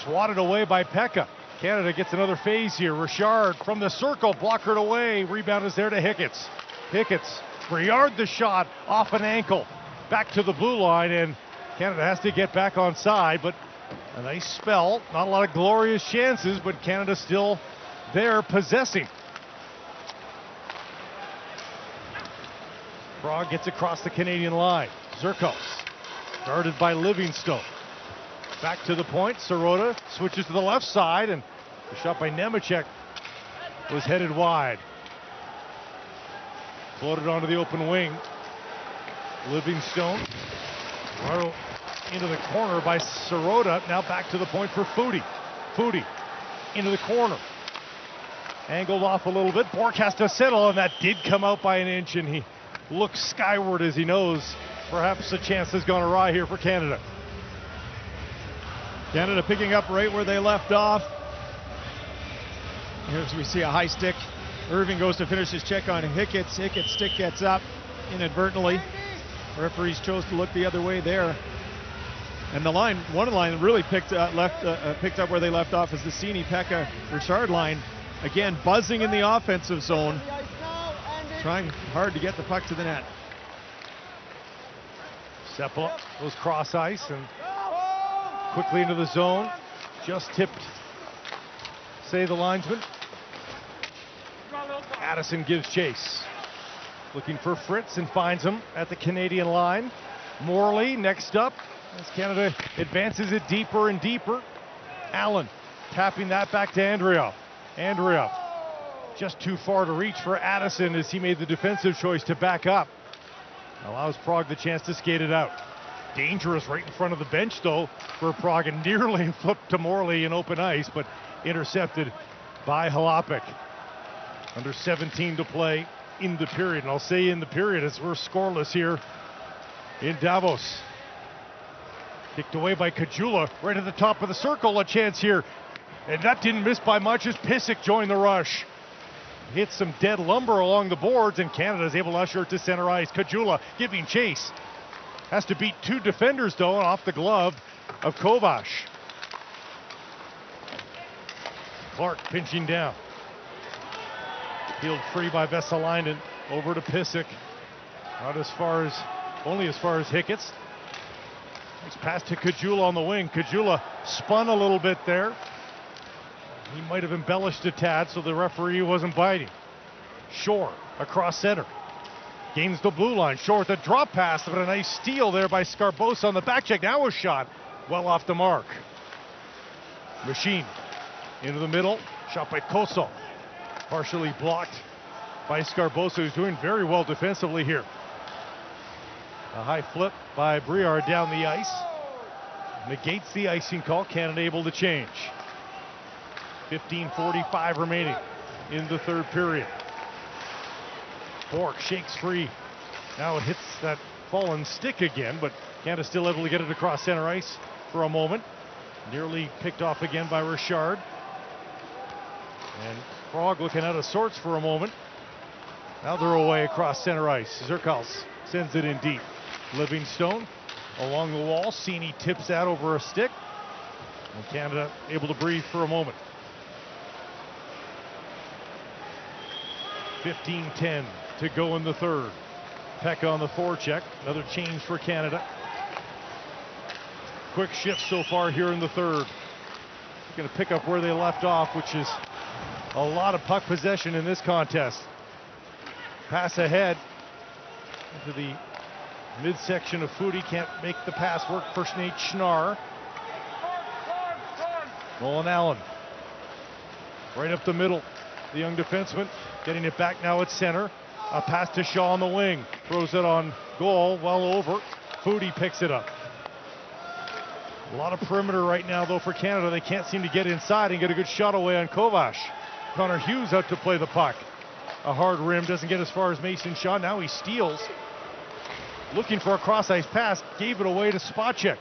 Swatted away by Pekka. Canada gets another phase here. Richard from the circle, blockered away. Rebound is there to Hicketts. Hicketts, Briard the shot off an ankle. Back to the blue line, and Canada has to get back on side, but a nice spell. Not a lot of glorious chances, but Canada still there possessing. Prague gets across the Canadian line. Zerkos, guarded by Livingstone. Back to the point. Sirota switches to the left side, and the shot by Nemecek was headed wide. Floated onto the open wing. Livingstone. Into the corner by Sirota. Now back to the point for Foudy. Foudy into the corner. Angled off a little bit. Bork has to settle, and that did come out by an inch, and he looks skyward as he knows perhaps a chance has gone awry here for Canada. Canada picking up right where they left off. Here's we see a high stick. Irving goes to finish his check on Hicketts. Hicketts' stick gets up inadvertently. Referees chose to look the other way there. And the line, one of the line really picked up where they left off is the Cini, Pekka, Richard line. Again, buzzing in the offensive zone. Trying hard to get the puck to the net. Sepala goes cross ice and quickly into the zone. Just tipped, say the linesman. Addison gives chase. Looking for Fritz and finds him at the Canadian line. Morley next up as Canada advances it deeper and deeper. Allen tapping that back to Andreev. Andreev just too far to reach for Addison as he made the defensive choice to back up. Allows Prague the chance to skate it out. Dangerous right in front of the bench though for Prague, and nearly flipped to Morley in open ice, but intercepted by Halapik. Under 17 to play in the period, and I'll say in the period as we're scoreless here in Davos. Kicked away by Kajula right at the top of the circle, a chance here, and that didn't miss by much as Pysyk joined the rush. Hits some dead lumber along the boards, and Canada is able to usher it to center ice. Kajula giving chase. Has to beat two defenders though, off the glove of Kovac. Clark pinching down. Peeled free by Vesalainen. Over to Pysyk. Not as far as, only as far as Hiccups. Nice pass to Kajula on the wing. Kajula spun a little bit there. He might have embellished a tad, so the referee wasn't biting. Shore across center. Gains the blue line. Shore with a drop pass, but a nice steal there by Scarbosa on the back check. Now a shot well off the mark. Machine into the middle. Shot by Koso. Partially blocked by Scarbosa, who's doing very well defensively here. A high flip by Briard down the ice. Negates the icing call. Canada able to change. 15:45 remaining in the third period. Bork shakes free. Now it hits that fallen stick again, but Canada still able to get it across center ice for a moment. Nearly picked off again by Richard. And Prague looking out of sorts for a moment. Now they're away across center ice. Zerkals sends it in deep. Livingstone along the wall. Cini tips that over a stick. And Canada able to breathe for a moment. 15-10 to go in the third. Peck on the forecheck. Another change for Canada. Quick shift so far here in the third. Going to pick up where they left off, which is a lot of puck possession in this contest. Pass ahead into the midsection of Foudy. Can't make the pass work for Nate Schnarr. Nolan Allen right up the middle. The young defenseman getting it back now at center. A pass to Shaw on the wing. Throws it on goal, well over. Foudy picks it up. A lot of perimeter right now though for Canada. They can't seem to get inside and get a good shot away on Kovac. Connor Hughes out to play the puck. A hard rim, doesn't get as far as Mason Shaw. Now he steals. Looking for a cross-ice pass, gave it away to Spacek.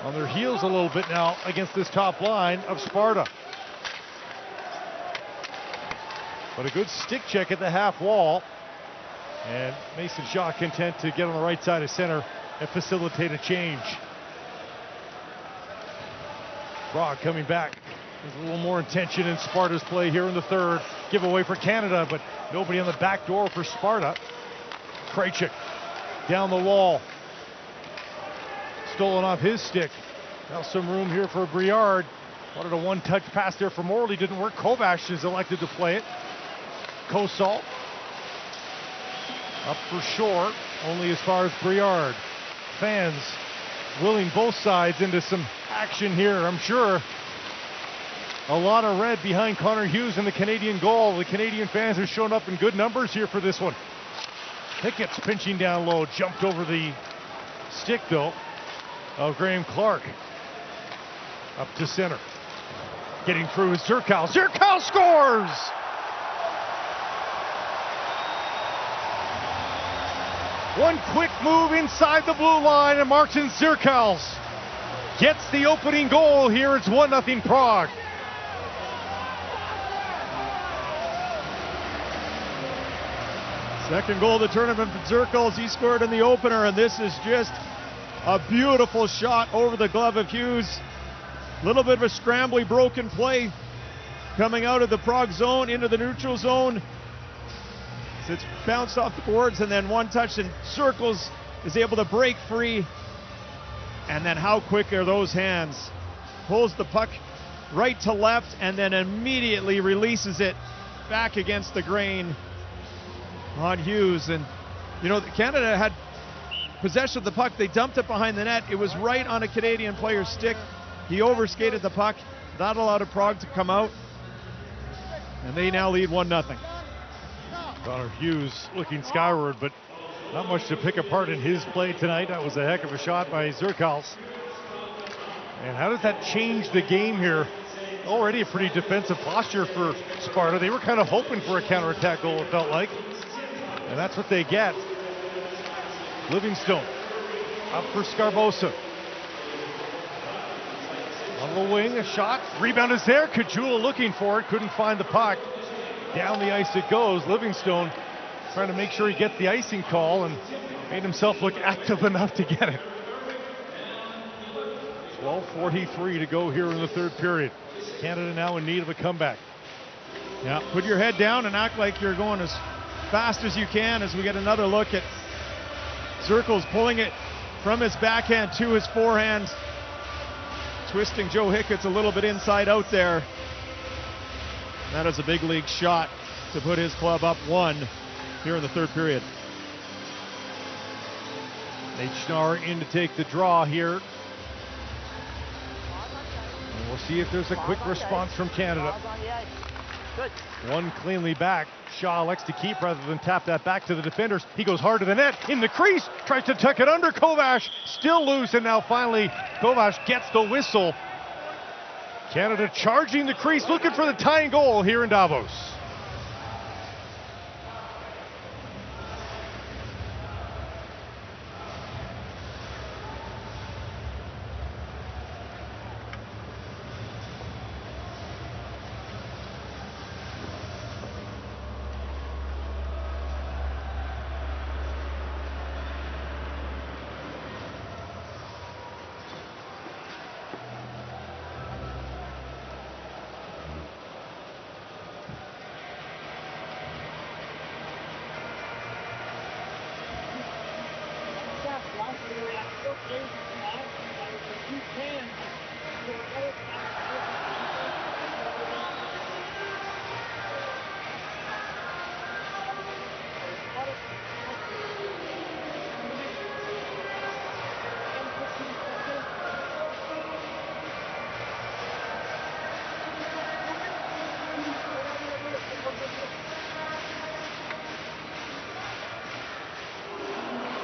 On their heels a little bit now against this top line of Sparta. But a good stick check at the half wall. And Mason Shaw content to get on the right side of center and facilitate a change. Prague coming back. There's a little more intention in Sparta's play here in the third. Giveaway for Canada, but nobody on the back door for Sparta. Krejcik down the wall. Stolen off his stick. Now some room here for Briard. Wanted a one-touch pass there for Morley. Didn't work. Kovac is elected to play it. Kosal up for Shore, only as far as Briard. Fans willing both sides into some action here. I'm sure a lot of red behind Connor Hughes in the Canadian goal. The Canadian fans have shown up in good numbers here for this one. Hiccups pinching down low, jumped over the stick though of Graham Clark. Up to center. Getting through is Zerkal. Zerkal scores! One quick move inside the blue line and Martin Zerkals gets the opening goal here. It's 1-0 Prague. Second goal of the tournament for Zerkals. He scored in the opener, and this is just a beautiful shot over the glove of Hughes. A little bit of a scrambly, broken play coming out of the Prague zone into the neutral zone. It's bounced off the boards and then one touch, and Zerkals is able to break free. And then how quick are those hands? Pulls the puck right to left and then immediately releases it back against the grain on Hughes. And you know, Canada had possession of the puck. They dumped it behind the net. It was right on a Canadian player's stick. He overskated the puck. That allowed Prague to come out. And they now lead 1-0. Connor Hughes looking skyward, but not much to pick apart in his play tonight. That was a heck of a shot by Zerkals. And how does that change the game here? Already a pretty defensive posture for Sparta. They were kind of hoping for a counterattack goal, it felt like. And that's what they get. Livingstone up for Scarbosa. On the wing, a shot. Rebound is there. Kajula looking for it. Couldn't find the puck. Down the ice it goes. Livingstone trying to make sure he gets the icing call and made himself look active enough to get it. 12:43 to go here in the third period. Canada now in need of a comeback. Yeah, put your head down and act like you're going as fast as you can as we get another look at Zirkles pulling it from his backhand to his forehand. Twisting Joe Hickett's a little bit inside out there. That is a big league shot to put his club up 1 here in the third period. Nate Schnarr in to take the draw here. And we'll see if there's a quick response from Canada. One cleanly back. Shaw elects to keep rather than tap that back to the defenders. He goes hard to the net, in the crease, tries to tuck it under. Kovac still loose, and now finally Kovac gets the whistle. Canada charging the crease, looking for the tying goal here in Davos.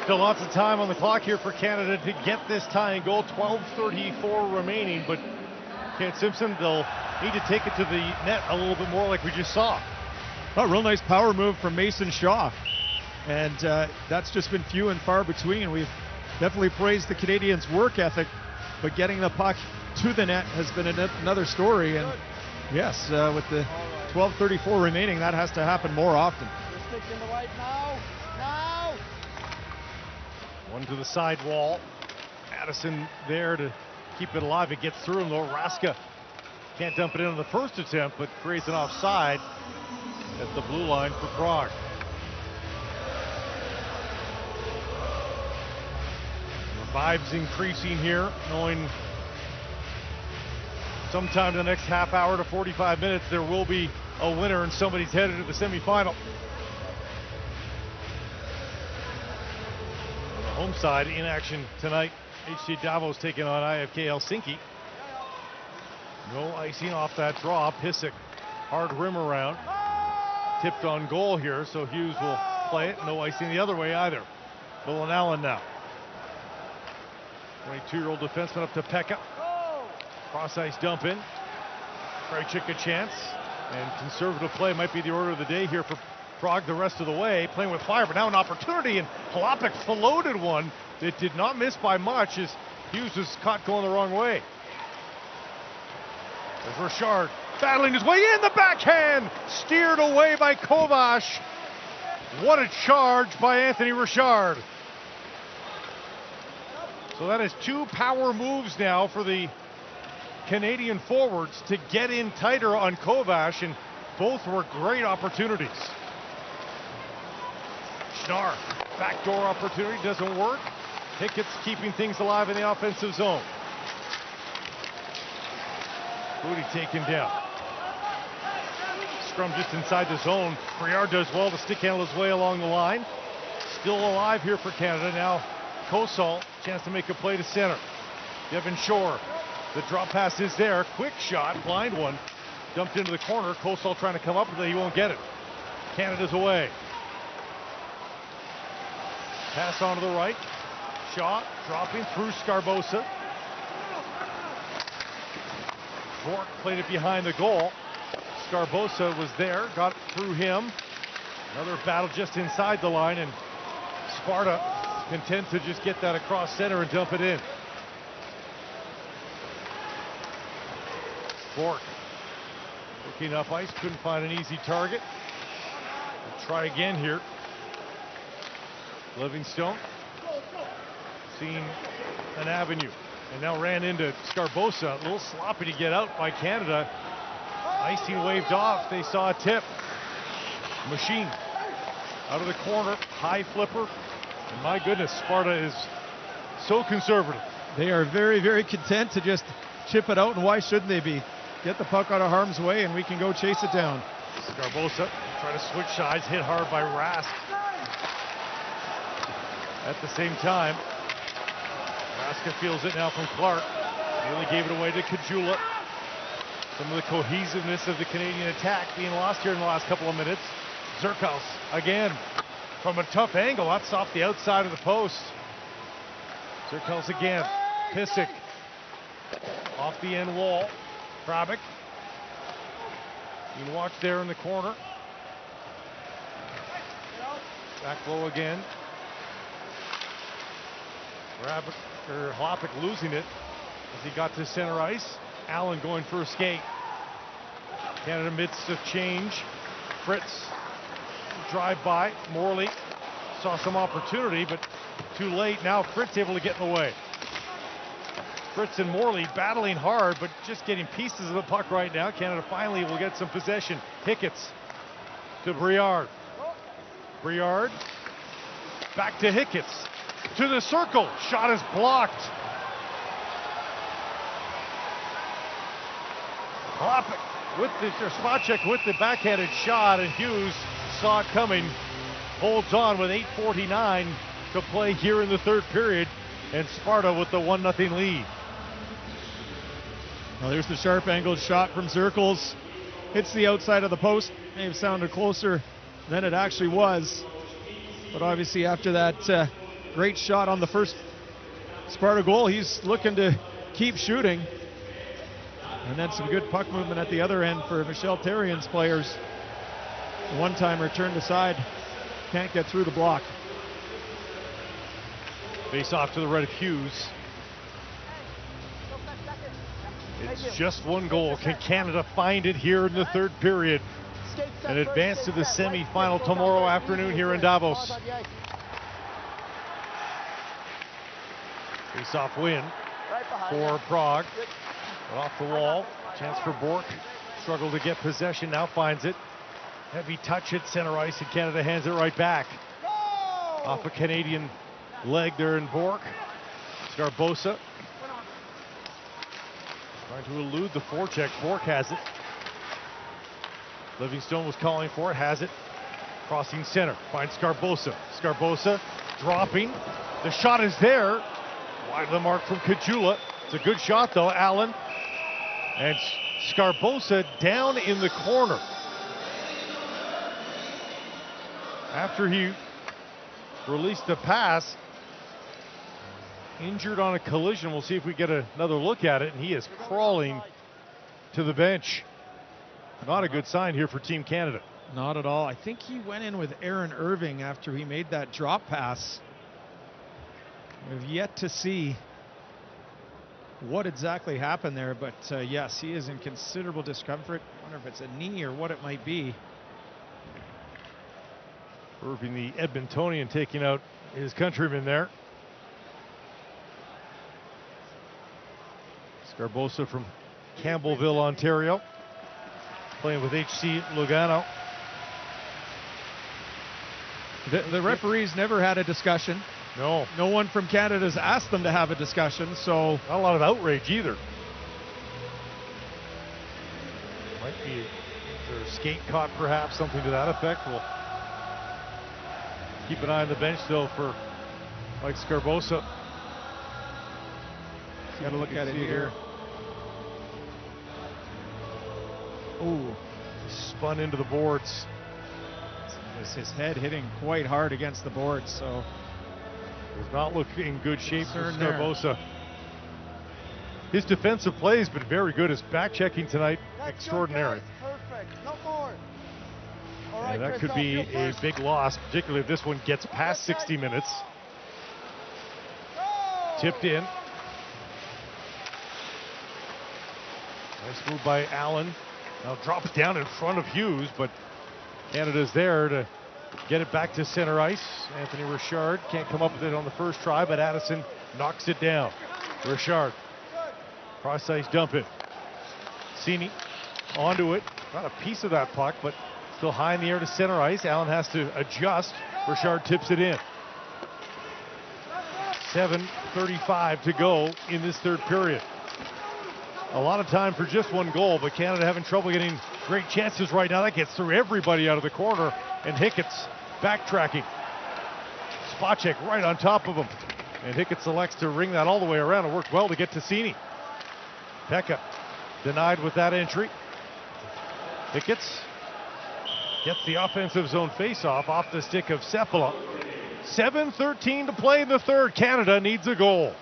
Still lots of time on the clock here for Canada to get this tying goal. 12:34 remaining, but Kent Simpson, they'll need to take it to the net a little bit more like we just saw. A real nice power move from Mason Shaw. And that's just been few and far between. We've definitely praised the Canadians' work ethic, but getting the puck to the net has been another story. And yes, with the 12:34 remaining, that has to happen more often. One to the side wall. Addison there to keep it alive. It gets through him though. Raska can't dump it in on the first attempt, but creates an offside at the blue line for Prague. The vibes increasing here, knowing sometime in the next half hour to 45 minutes there will be a winner and somebody's headed to the semifinal. Home side in action tonight. HC Davos taking on IFK Helsinki. No icing off that draw. Pissick, hard rim around. Tipped on goal here, so Hughes will play it. No icing the other way either. Nolan Allen now. 22-year-old defenseman up to Pekka. Cross ice dump in. Krejcik a chance. And conservative play might be the order of the day here for Prague the rest of the way, playing with fire, but now an opportunity, and Halapik floated one that did not miss by much as Hughes was caught going the wrong way. There's Richard battling his way in, the backhand, steered away by Kovac. What a charge by Anthony Richard. So that is 2 power moves now for the Canadian forwards to get in tighter on Kovac, and both were great opportunities. Schnarr, backdoor opportunity, doesn't work. Hickett's keeping things alive in the offensive zone. Booty taken down. Scrum just inside the zone. Briard does well to stick handle his way along the line. Still alive here for Canada. Now Kosal, chance to make a play to center. Devin Shore The drop pass is there. Quick shot, blind one. Dumped into the corner. Kosal trying to come up with it. He won't get it. Canada's away. Pass on to the right. Shot dropping through Scarbosa. Bork played it behind the goal. Scarbosa was there, got it through him. Another battle just inside the line, and Sparta content to just get that across center and dump it in. Bork looking up ice, couldn't find an easy target. We'll try again here. Livingstone seeing an avenue and now ran into Scarbosa. A little sloppy to get out by Canada. Icing waved off. They saw a tip. Machine out of the corner, high flipper. And my goodness, Sparta is so conservative. They are very, very content to just chip it out, and why shouldn't they be? Get the puck out of harm's way, and we can go chase it down. Scarbosa trying to switch sides, hit hard by Rask. At the same time, Raska feels it now from Clark. Really gave it away to Kajula. Some of the cohesiveness of the Canadian attack being lost here in the last couple of minutes. Zerkaus again from a tough angle. That's off the outside of the post. Zerkaus again. Pissick off the end wall. Krabick. You can watch there in the corner. Back low again. Hlapik losing it as he got to center ice. Allen going for a skate. Canada midst of change. Fritz drive by. Morley saw some opportunity, but too late. Now Fritz able to get in the way. Fritz and Morley battling hard, but just getting pieces of the puck right now. Canada finally will get some possession. Hicketts to Briard. Briard back to Hicketts. To the circle. Shot is blocked. Hlapik with the Spacek with the backhanded shot, and Hughes saw it coming. Holds on with 8:49 to play here in the third period, and Sparta with the 1-0 lead. Well, there's the sharp angled shot from Zirkles. Hits the outside of the post. May have sounded closer than it actually was. But obviously after that great shot on the first Sparta goal, he's looking to keep shooting. And then some good puck movement at the other end for Michel Therrien's players. The one-timer turned aside, can't get through the block. Face off to the right of Hughes. It's just one goal. Can Canada find it here in the third period and advance to the semifinal tomorrow afternoon here in Davos? Face-off win for Prague. But off the wall. Chance for Bork. Struggled to get possession. Now finds it. Heavy touch at center ice, and Canada hands it right back. Off a Canadian leg there in Bork. Scarbosa trying to elude the forecheck. Bork has it. Livingstone was calling for it. Has it. Crossing center. Finds Scarbosa. Scarbosa dropping. The shot is there. Wide of the mark from Kajula. It's a good shot though. Allen. And Scarbosa down in the corner. After he released the pass, injured on a collision. We'll see if we get another look at it, and he is crawling to the bench. Not a good sign here for Team Canada. Not at all. I think he went in with Aaron Irving after he made that drop pass. We've yet to see what exactly happened there, but yes, he is in considerable discomfort. I wonder if it's a knee or what it might be. Irving, the Edmontonian, taking out his countryman there. Scarbosa from Campbellville, Ontario, playing with HC Lugano. The referees never had a discussion. No. No one from Canada's asked them to have a discussion, so. Not a lot of outrage either. Might be their skate caught, perhaps, something to that effect. We'll keep an eye on the bench, though, for Mike Scarbosa. Got to look at it here. Ooh. Spun into the boards. It was his head hitting quite hard against the boards, so. Does not look in good shape for Concern there. Scarbosa. His defensive play has been very good. His back checking tonight, That's extraordinary. good, guys. Perfect. No more. All right, And that could Christoph, be you a first. big loss, particularly if this one gets past 60 minutes. Go! Tipped in. Nice move by Allen. Now drops down in front of Hughes, but Canada's there to get it back to center ice. Anthony Richard can't come up with it on the first try, but Addison knocks it down. Richard, cross ice dump it. Cini onto it. Got a piece of that puck, but still high in the air to center ice. Allen has to adjust. Richard tips it in. 7:35 to go in this third period. A lot of time for just one goal, but Canada having trouble getting great chances right now. That gets through everybody out of the corner, and Hickett's backtracking. Spacek right on top of him, and Hickett selects to ring that all the way around. It worked well to get to Cini. Pekka denied with that entry. Hickett's gets the offensive zone faceoff off the stick of Cephala. 7:13 to play in the third. Canada needs a goal.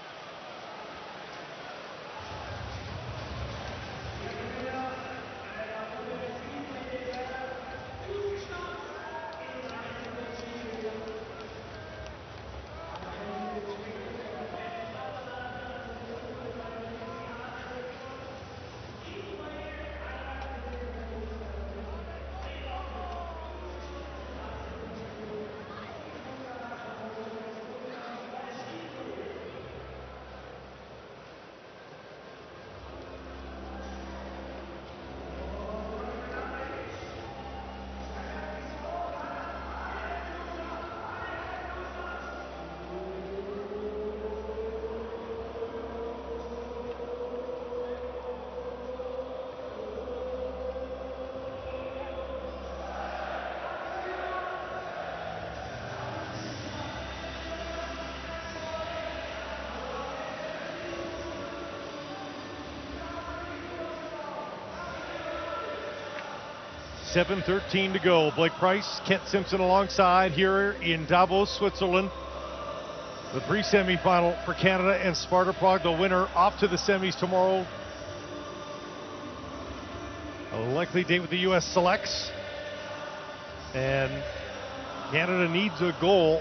$7:13 to go. Blake Price, Kent Simpson alongside here in Davos, Switzerland. The pre-semifinal for Canada and Sparta Prague. The winner off to the semis tomorrow. A likely date with the U.S. selects. And Canada needs a goal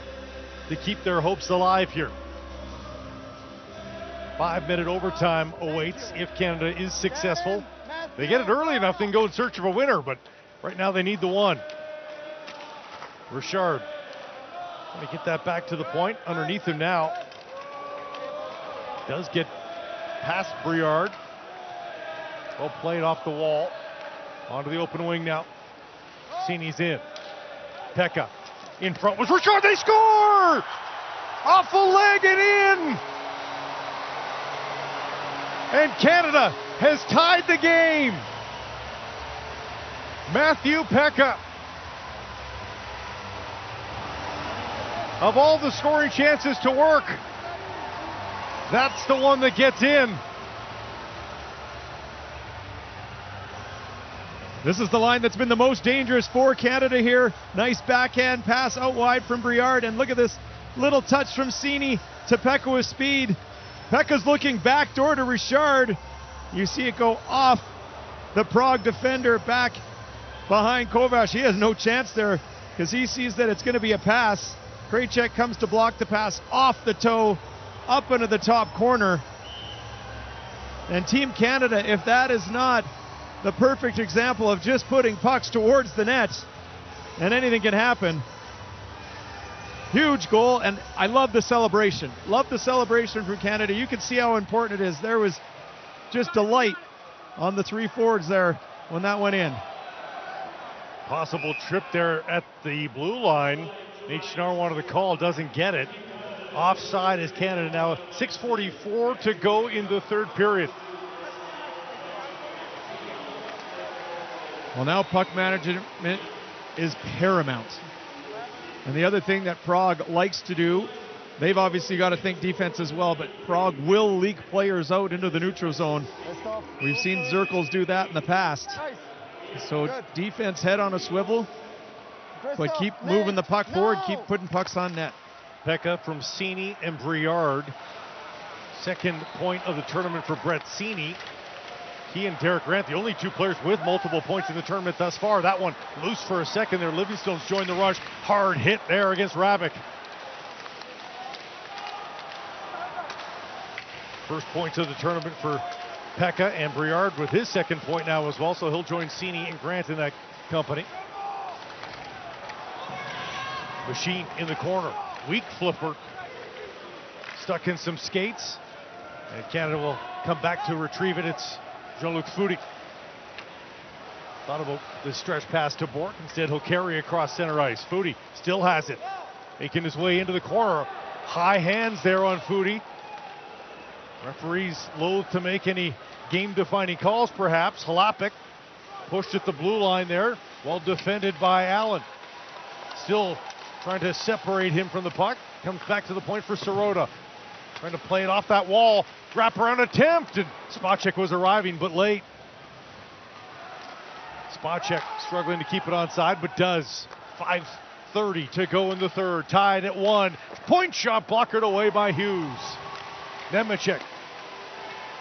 to keep their hopes alive here. 5-minute overtime awaits if Canada is successful. They get it early enough, they can go in search of a winner, but right now they need the one. Richard trying to get that back to the point. Underneath him now. Does get past Briard. Well played off the wall. Onto the open wing now. Cini's in. Pekka in front with Richard. They score! Off the leg and in! And Canada has tied the game. Matthew Pekka. Of all the scoring chances to work, that's the one that gets in. This is the line that's been the most dangerous for Canada here. Nice backhand pass out wide from Briard, and look at this little touch from Cini to Pekka with speed. Pekka's looking backdoor to Richard. You see it go off the Prague defender back behind Kovac. He has no chance there because he sees that it's going to be a pass. Krejcik comes to block the pass off the toe, up into the top corner. And Team Canada, if that is not the perfect example of just putting pucks towards the net, and anything can happen. Huge goal, and I love the celebration. Love the celebration from Canada. You can see how important it is. There was just delight on the three forwards there when that went in. Possible trip there at the blue line. Nate Schnarr wanted the call, doesn't get it. Offside is Canada now. 6:44 to go in the third period. Well, now puck management is paramount. And the other thing that Prague likes to do, they've obviously got to think defense as well, but Prague will leak players out into the neutral zone. We've seen Zirkles do that in the past. So defense head on a swivel, but keep moving the puck forward, keep putting pucks on net. Pekka from Cini and Briard. Second point of the tournament for Brett Cini. He and Derek Grant, the only two players with multiple points in the tournament thus far. That one loose for a second there. Livingstone's joined the rush. Hard hit there against Rabic. First points of the tournament for Pekka, and Briard with his second point now as well, so he'll join Cini and Grant in that company. Machine in the corner. Weak flipper. Stuck in some skates. And Canada will come back to retrieve it. It's Jean-Luc Foudy. Thought about the stretch pass to Bork. Instead, he'll carry across center ice. Foudy still has it. Making his way into the corner. High hands there on Foudy. Referees loath to make any game-defining calls, perhaps. Halapik pushed at the blue line there. Well defended by Allen. Still trying to separate him from the puck. Comes back to the point for Sirota. Trying to play it off that wall. Wraparound attempt, and Spacek was arriving, but late. Spacek struggling to keep it onside, but does. 5:30 to go in the third. Tied at 1. Point shot blockered away by Hughes. Nemechek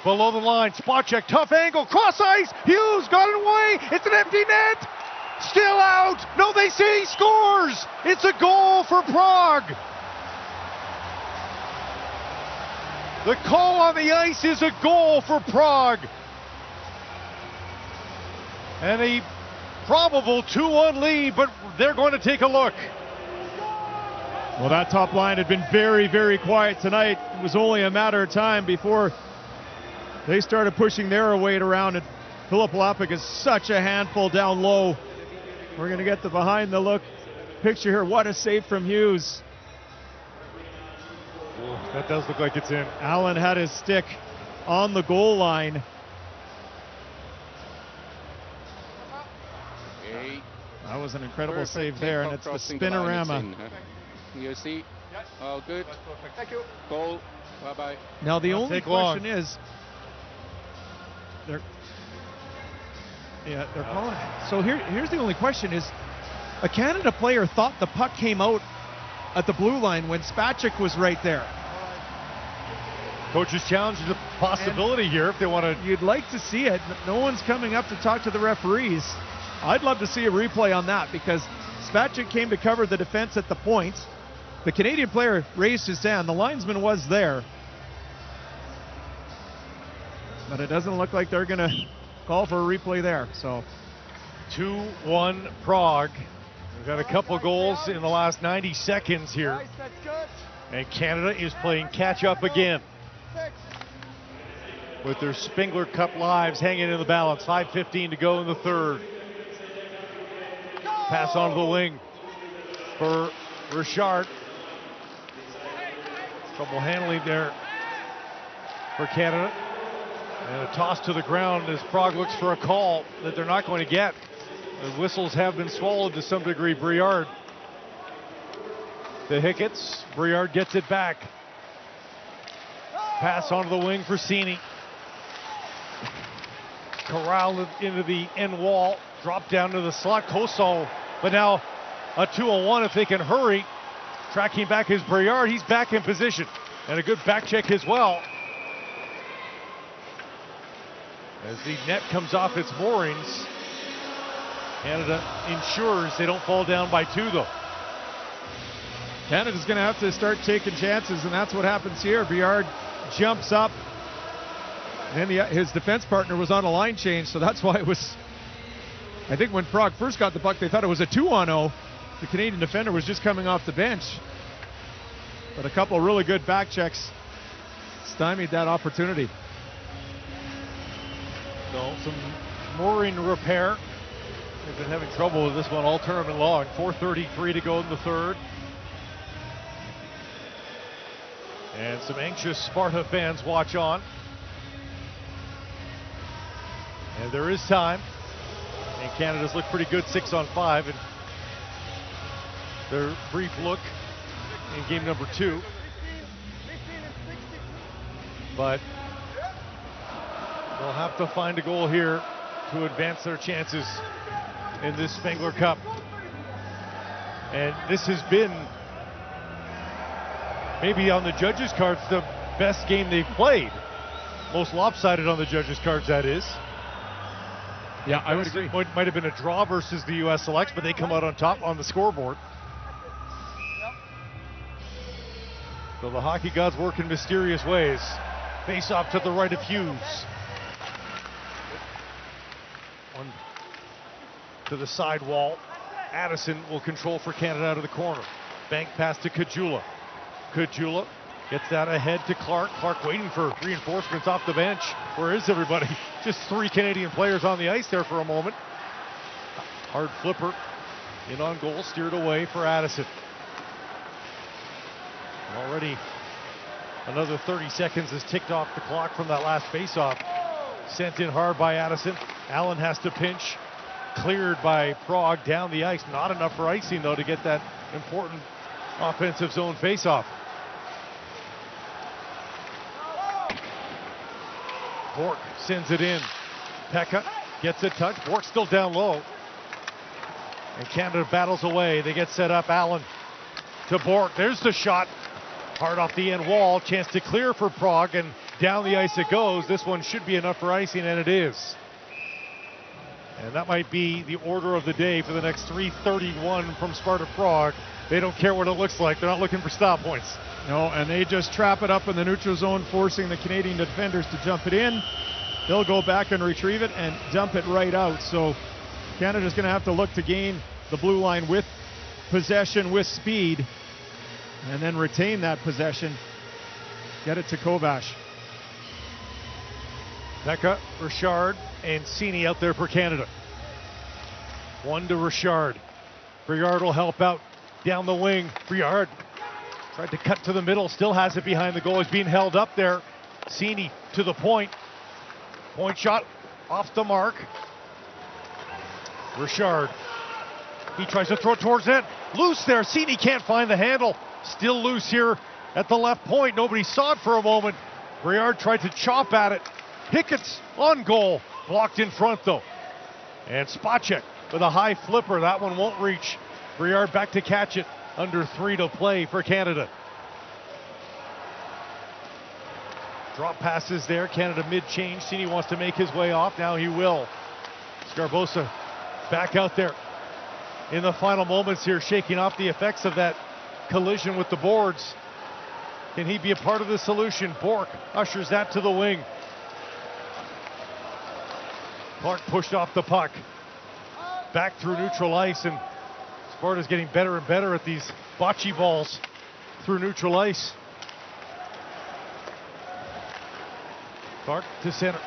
below the line. Spacek, tough angle, cross ice. Hughes got it away. It's an empty net. Still out. No, they say he scores. It's a goal for Prague. The call on the ice is a goal for Prague. And a probable 2-1 lead, but they're going to take a look. Well, that top line had been very, very quiet tonight. It was only a matter of time before they started pushing their weight around, and Philip Halapik is such a handful down low. We're going to get the behind the look picture here. What a save from Hughes. Ooh, that does look like it's in. Allen had his stick on the goal line. That was an incredible save there, and it's the spinorama. You see? All good. Thank you. Goal. Bye-bye. Now the only question is, they're calling it. So here's the only question is, a Canada player thought the puck came out at the blue line when Spacek was right there. Coach's challenge is a possibility here if they want to. You'd like to see it. No one's coming up to talk to the referees. I'd love to see a replay on that, because Spacek came to cover the defense at the point. The Canadian player raised his hand. The linesman was there. But it doesn't look like they're going to call for a replay there. So 2-1 Prague. We've got a couple goals in the last 90 seconds here. And Canada is playing catch up again, with their Spengler Cup lives hanging in the balance. 5:15 to go in the third. Pass onto the wing for Richard. Trouble handling there for Canada. And a toss to the ground as Prague looks for a call that they're not going to get. The whistles have been swallowed to some degree. Briard. The Hickets. Briard gets it back. Pass onto the wing for Cini. Corralled into the end wall. Drop down to the slot. Koso. But now a 2-on-1 if they can hurry. Tracking back is Briard. He's back in position. And a good back check as well. As the net comes off its moorings, Canada ensures they don't fall down by 2, though. Canada's going to have to start taking chances, and that's what happens here. Briard jumps up, and his defense partner was on a line change, so that's why it was. I think when Prague first got the puck, they thought it was a 2-on-0. The Canadian defender was just coming off the bench. But a couple really good back checks stymied that opportunity. So some mooring repair. They've been having trouble with this one all tournament long. 4:33 to go in the third. And some anxious Sparta fans watch on. And there is time. And Canada's looked pretty good 6-on-5 in their brief look in game number 2. But they'll have to find a goal here to advance their chances in this Spengler Cup. And this has been, maybe on the judges' cards, the best game they've played. Most lopsided on the judges' cards, that is. Yeah, I would agree. Might have been a draw versus the U.S. selects, but they come out on top on the scoreboard. So the hockey gods work in mysterious ways. Face off to the right of Hughes. One to the side wall. Addison will control for Canada out of the corner. Bank pass to Kajula. Kajula gets that ahead to Clark. Clark waiting for reinforcements off the bench. Where is everybody? Just 3 Canadian players on the ice there for a moment. Hard flipper in on goal, steered away for Addison. Already another 30 seconds has ticked off the clock from that last faceoff. Sent in hard by Addison. Allen has to pinch. Cleared by Prague down the ice. Not enough for icing, though, to get that important offensive zone faceoff. Bork sends it in. Pekka gets a touch. Bork still down low. And Canada battles away. They get set up. Allen to Bork. There's the shot. Hard off the end wall. Chance to clear for Prague, and down the ice it goes. This one should be enough for icing, and it is. And that might be the order of the day for the next 3:31 from Sparta Prague. They don't care what it looks like. They're not looking for stop points. No, and they just trap it up in the neutral zone, forcing the Canadian defenders to jump it in. They'll go back and retrieve it and dump it right out. So Canada's going to have to look to gain the blue line with possession, with speed, and then retain that possession. Get it to Kovash. Pekka, Richard, and Cini out there for Canada. One to Richard. Briard will help out down the wing. Briard tried to cut to the middle, still has it behind the goal. He's being held up there. Cini to the point. Point shot off the mark. Richard. He tries to throw it towards net. Loose there. Cini can't find the handle. Still loose here at the left point. Nobody saw it for a moment. Briard tried to chop at it. Hickett's on goal. Blocked in front though. And Spacek with a high flipper. That one won't reach. Briard back to catch it. Under 3 to play for Canada. Drop passes there. Canada mid-change. Cini wants to make his way off. Now he will. Sgarbossa back out there in the final moments here, shaking off the effects of that collision with the boards. Can he be a part of the solution? Bork ushers that to the wing. Clark pushed off the puck. Back through neutral ice, and Sparta's getting better and better at these bocce balls through neutral ice. Clark to center.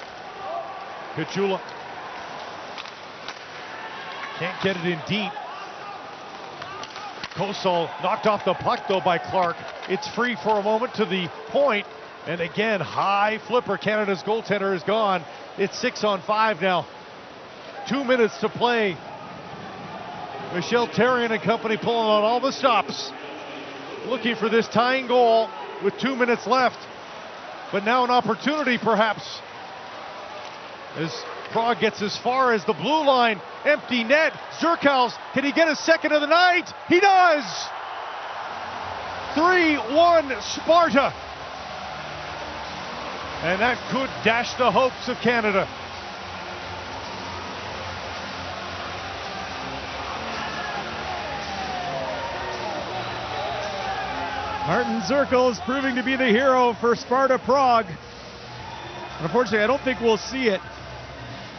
Kachula. Can't get it in deep. Kosal knocked off the puck though by Clark. It's free for a moment to the point. And again, high flipper. Canada's goaltender is gone. It's 6-on-5 now. 2 minutes to play. Michel Therrien and company pulling on all the stops. Looking for this tying goal with 2 minutes left. But now an opportunity perhaps. As Prague gets as far as the blue line. Empty net. Zerkaus, can he get a second of the night? He does! 3-1 Sparta. And that could dash the hopes of Canada. Martin Zerkaus proving to be the hero for Sparta Prague. Unfortunately, I don't think we'll see it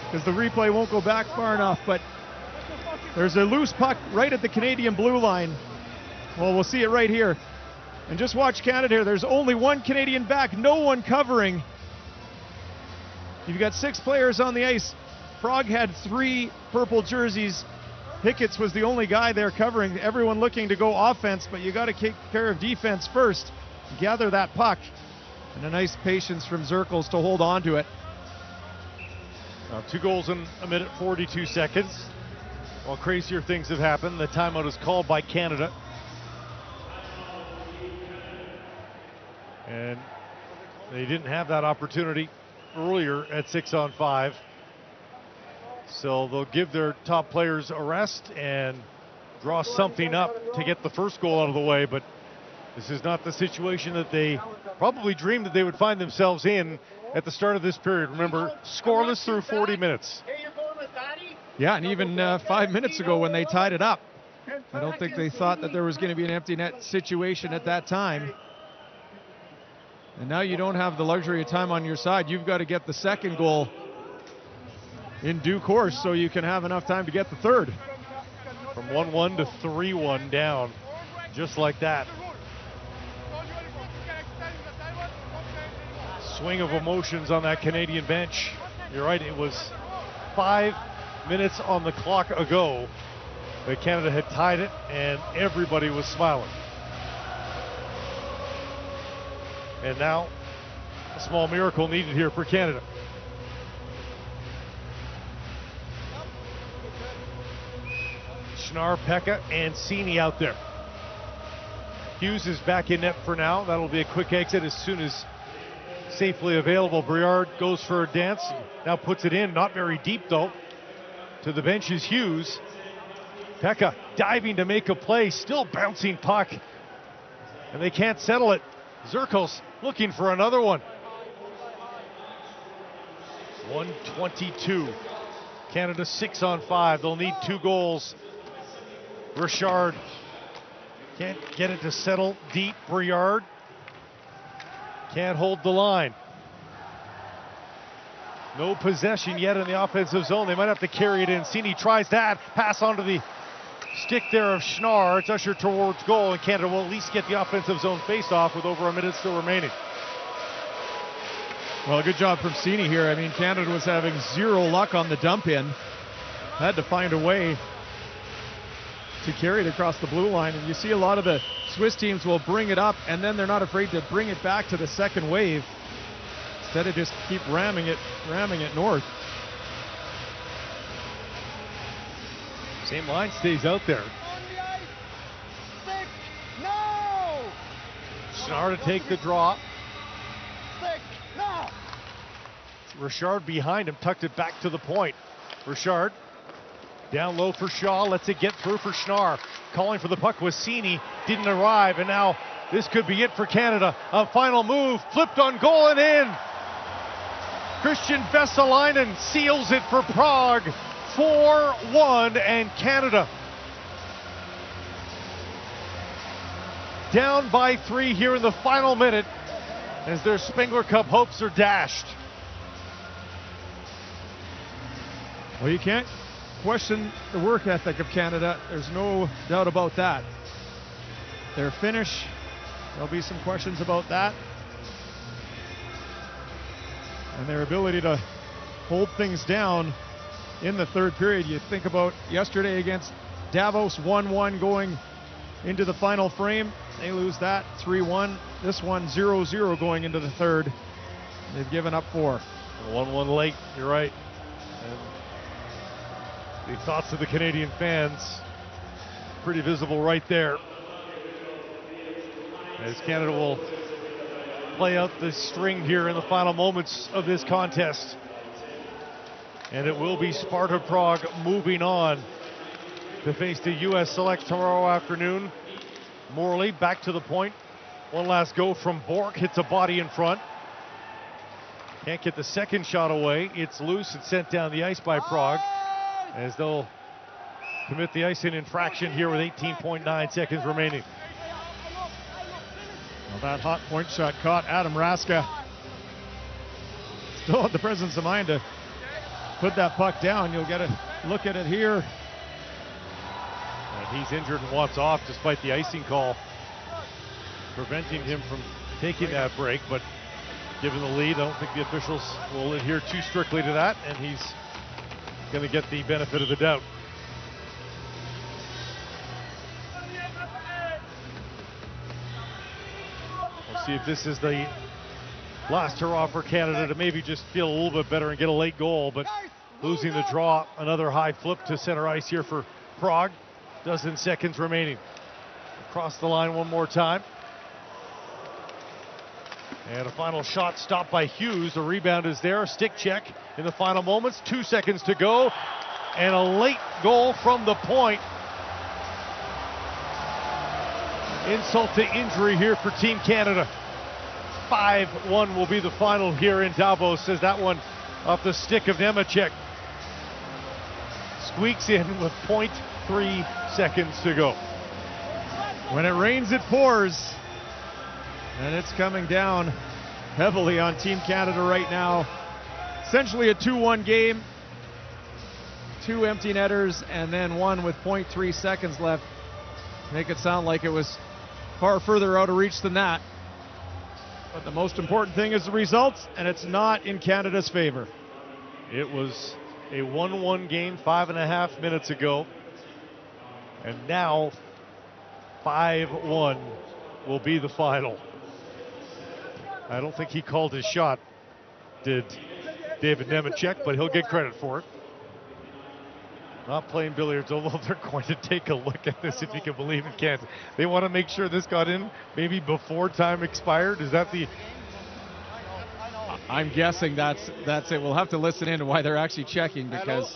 because the replay won't go back far enough, but there's a loose puck right at the Canadian blue line. Well, we'll see it right here. And just watch Canada here. There's only one Canadian back, no one covering. You've got 6 players on the ice. Prague had 3 purple jerseys. Hickett's was the only guy there covering. Everyone looking to go offense, but you got to take care of defense first. Gather that puck. And a nice patience from Zerkaus to hold on to it. 2 goals in a minute, 42 seconds. Well, crazier things have happened. The timeout is called by Canada. And they didn't have that opportunity earlier at 6-on-5. So they'll give their top players a rest and draw something up to get the first goal out of the way, but this is not the situation that they probably dreamed that they would find themselves in at the start of this period. Remember, scoreless through 40 minutes. Yeah, and even 5 minutes ago when they tied it up, I don't think they thought that there was going to be an empty net situation at that time. And now you don't have the luxury of time on your side. You've got to get the second goal in due course so you can have enough time to get the third. From 1-1 to 3-1 down, just like that. Swing of emotions on that Canadian bench. You're right, it was 5 minutes on the clock ago that Canada had tied it, and everybody was smiling. And now, a small miracle needed here for Canada. Schnarr, Pekka, and Sini out there. Hughes is back in net for now. That'll be a quick exit as soon as safely available. Briard goes for a dance, now puts it in, not very deep though. To the bench is Hughes. Pekka diving to make a play, still bouncing puck, and they can't settle it. Zirkos looking for another one. 1:22. Canada 6 on 5. They'll need 2 goals. Richard can't get it to settle deep. Briard can't hold the line. No possession yet in the offensive zone. They might have to carry it in. Sini tries that. Pass onto the stick there of Schnarr. It's ushered towards goal, and Canada will at least get the offensive zone face-off with over a minute still remaining. Well, good job from Sini here. I mean, Canada was having zero luck on the dump in. Had to find a way to carry it across the blue line. And you see a lot of the Swiss teams will bring it up, and then they're not afraid to bring it back to the second wave. Instead of just keep ramming it north. Same line stays out there. Schnarr to take the draw. Richard behind him, tucked it back to the point. Richard down low for Shaw, lets it get through for Schnarr. Calling for the puck was Sini, didn't arrive, and now this could be it for Canada. A final move, flipped on goal and in. Christian Vesalainen seals it for Prague. 4-1, and Canada down by 3 here in the final minute as their Spengler Cup hopes are dashed. Well, you can't question the work ethic of Canada. There's no doubt about that. Their finish, there'll be some questions about that. And their ability to hold things down in the third period. You think about yesterday against Davos, 1-1 going into the final frame. They lose that 3-1. This one 0-0 going into the third. They've given up 4. 1-1 late, you're right. And the thoughts of the Canadian fans pretty visible right there. As Canada will play out the string here in the final moments of this contest. And it will be Sparta Prague moving on to face the U.S. Select tomorrow afternoon. Morley back to the point. One last go from Bork, hits a body in front. Can't get the second shot away. It's loose and sent down the ice by Prague as they'll commit the icing infraction here with 18.9 seconds remaining. Well, that hot point shot caught Adam Raska. Still had the presence of mind to put that puck down. You'll get a look at it here. And he's injured and wants off despite the icing call preventing him from taking that break, but given the lead, I don't think the officials will adhere too strictly to that, and he's going to get the benefit of the doubt. We'll see if this is the last hurrah for Canada to maybe just feel a little bit better and get a late goal, but losing the draw, another high flip to center ice here for Prague. Dozen seconds remaining. Across the line one more time. And a final shot stopped by Hughes. The rebound is there. Stick check in the final moments. 2 seconds to go. And a late goal from the point. Insult to injury here for Team Canada. 5-1 will be the final here in Davos, says that one off the stick of Nemecek. Squeaks in with 0.3 seconds to go. When it rains, it pours. And it's coming down heavily on Team Canada right now. Essentially a 2-1 game. 2 empty netters and then one with 0.3 seconds left. Make it sound like it was far further out of reach than that. But the most important thing is the results, and it's not in Canada's favor. It was a 1-1 game 5.5 minutes ago. And now 5-1 will be the final. I don't think he called his shot, did David Nemecek, but he'll get credit for it. Not playing billiards, although they're going to take a look at this, if you can believe it, can't. They want to make sure this got in maybe before time expired. Is that the... I'm guessing that's it. We'll have to listen in to why they're actually checking, because...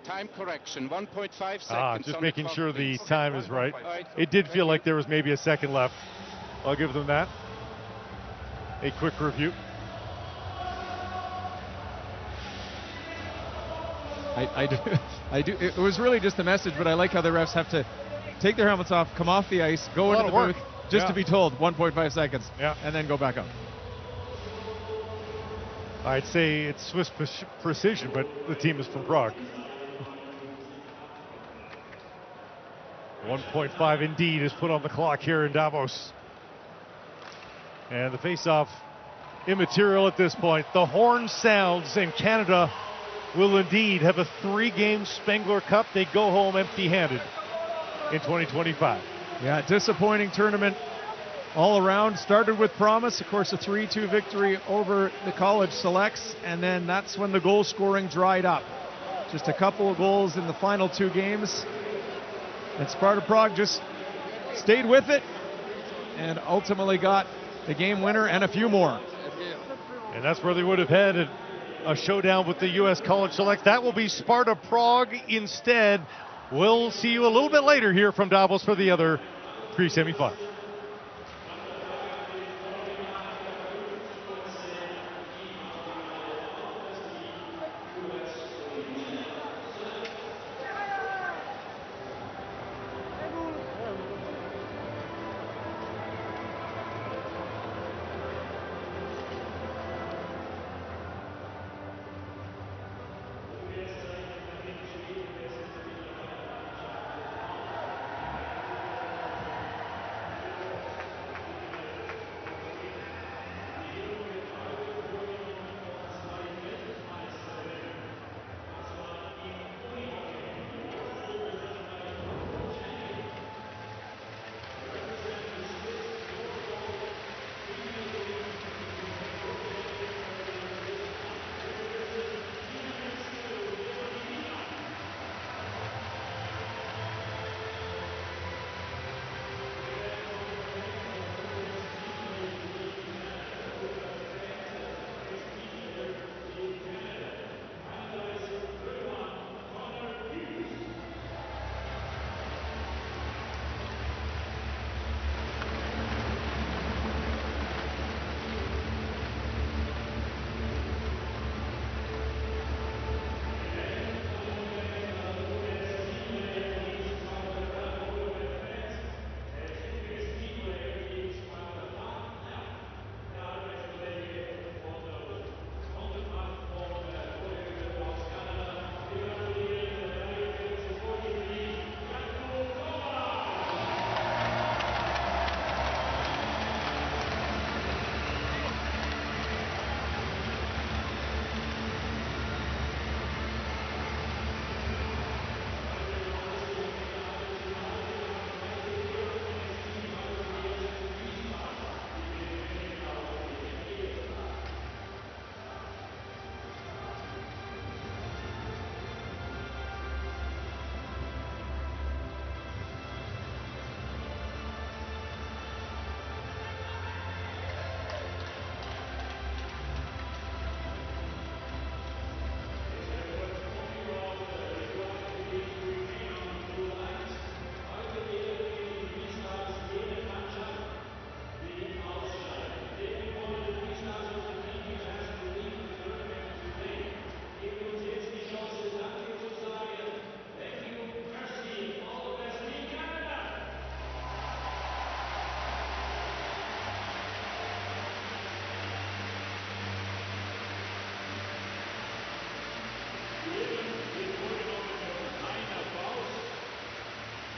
time correction, 1.5 seconds. Just making sure the time is right. It did feel like there was maybe a second left. I'll give them that. A quick review. I do. It was really just a message, but I like how the refs have to take their helmets off, come off the ice, go into the booth, just to be told 1.5 seconds, and then go back up. I'd say it's Swiss precision, but the team is from Prague. 1.5 indeed is put on the clock here in Davos. And the face-off immaterial at this point. The horn sounds, and Canada will indeed have a 3-game Spengler Cup. They go home empty-handed in 2025. Yeah, disappointing tournament all around. Started with promise, of course, a 3-2 victory over the college selects, and then that's when the goal scoring dried up. Just a couple of goals in the final 2 games. And Sparta Prague just stayed with it and ultimately got the game winner and a few more. And that's where they would have had a showdown with the U.S. College Select. That will be Sparta Prague instead. We'll see you a little bit later here from Davos for the other pre-semifinal.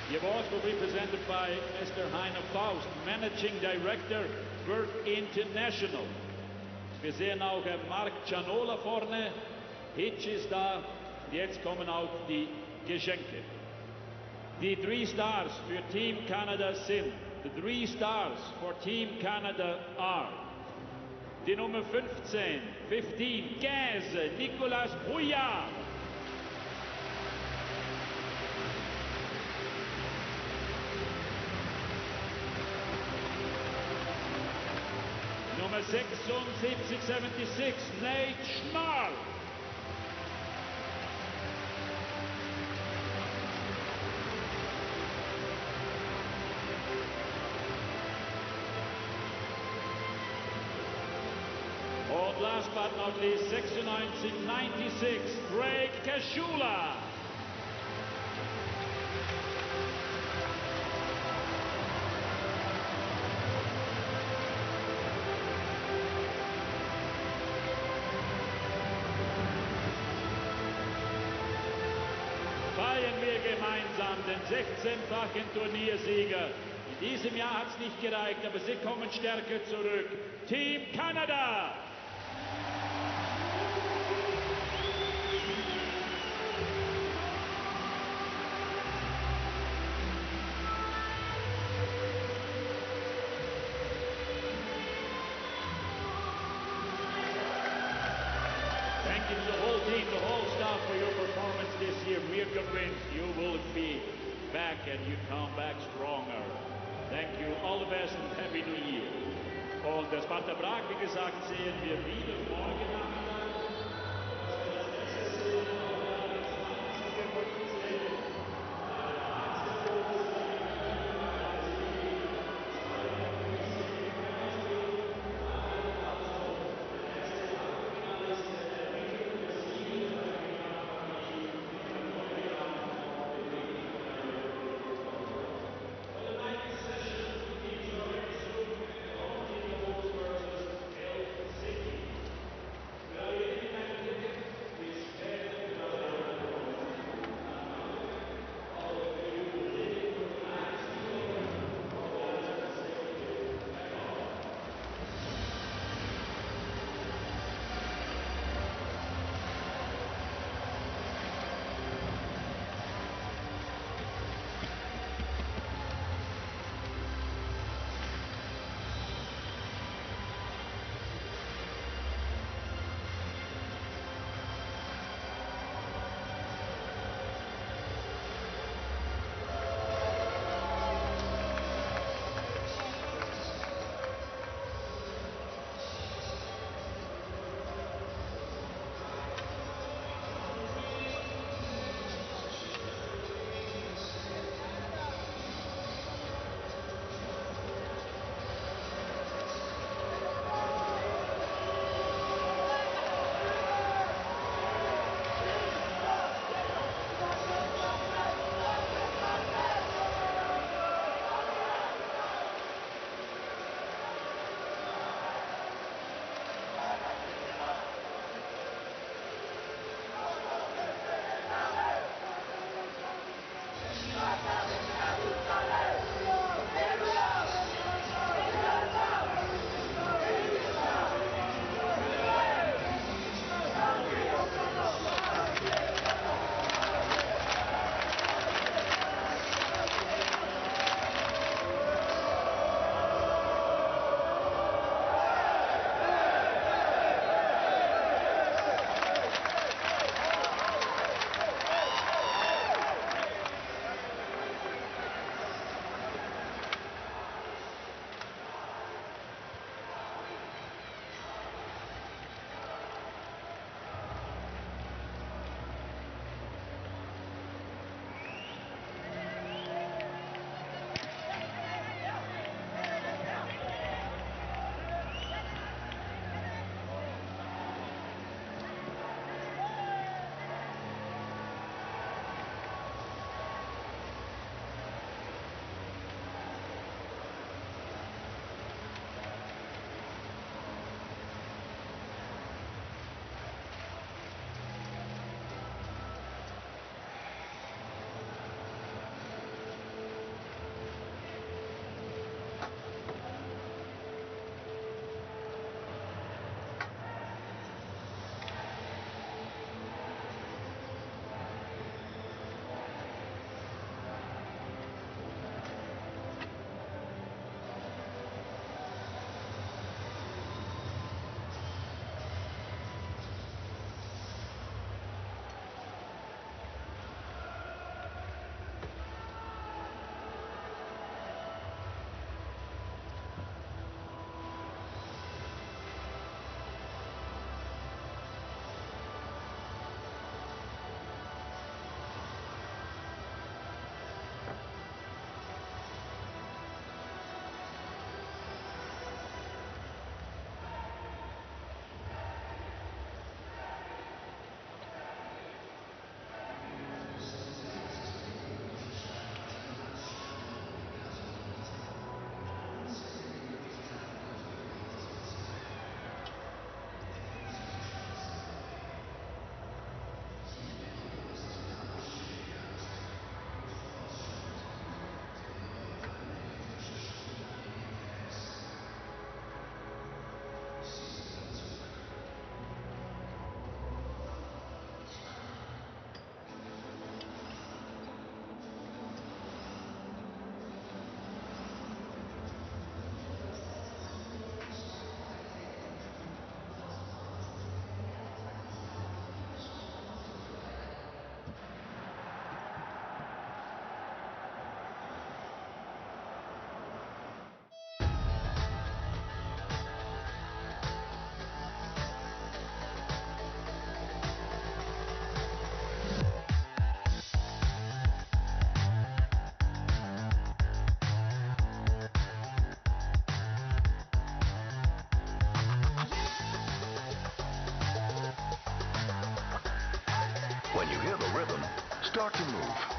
The award will be presented by Mr. Heiner Faust, Managing Director für International. Wir sehen auch Mark Cianola vorne, Hitch ist da, jetzt kommen auch die Geschenke. Die 3 Stars für Team Canada sind, the 3 Stars for Team Canada are, die Nummer 15, 15, Nicolas Brouillard. Nummer 76, 76, Nate Schnarr. And last but not least, 96, 96, Greg Kashula. Feiern wir gemeinsam den 16-fachen Turniersieger. In diesem Jahr hat es nicht gereicht, aber sie kommen stärker zurück. Team Canada! Thank you to the whole team, the whole staff for your performance this year. We are convinced you will be back and you come back stronger. Thank you, all the best and Happy New Year. Und der Sparta Praha, wie gesagt, sehen wir wieder morgen Nachmittag. When you hear the rhythm, start to move.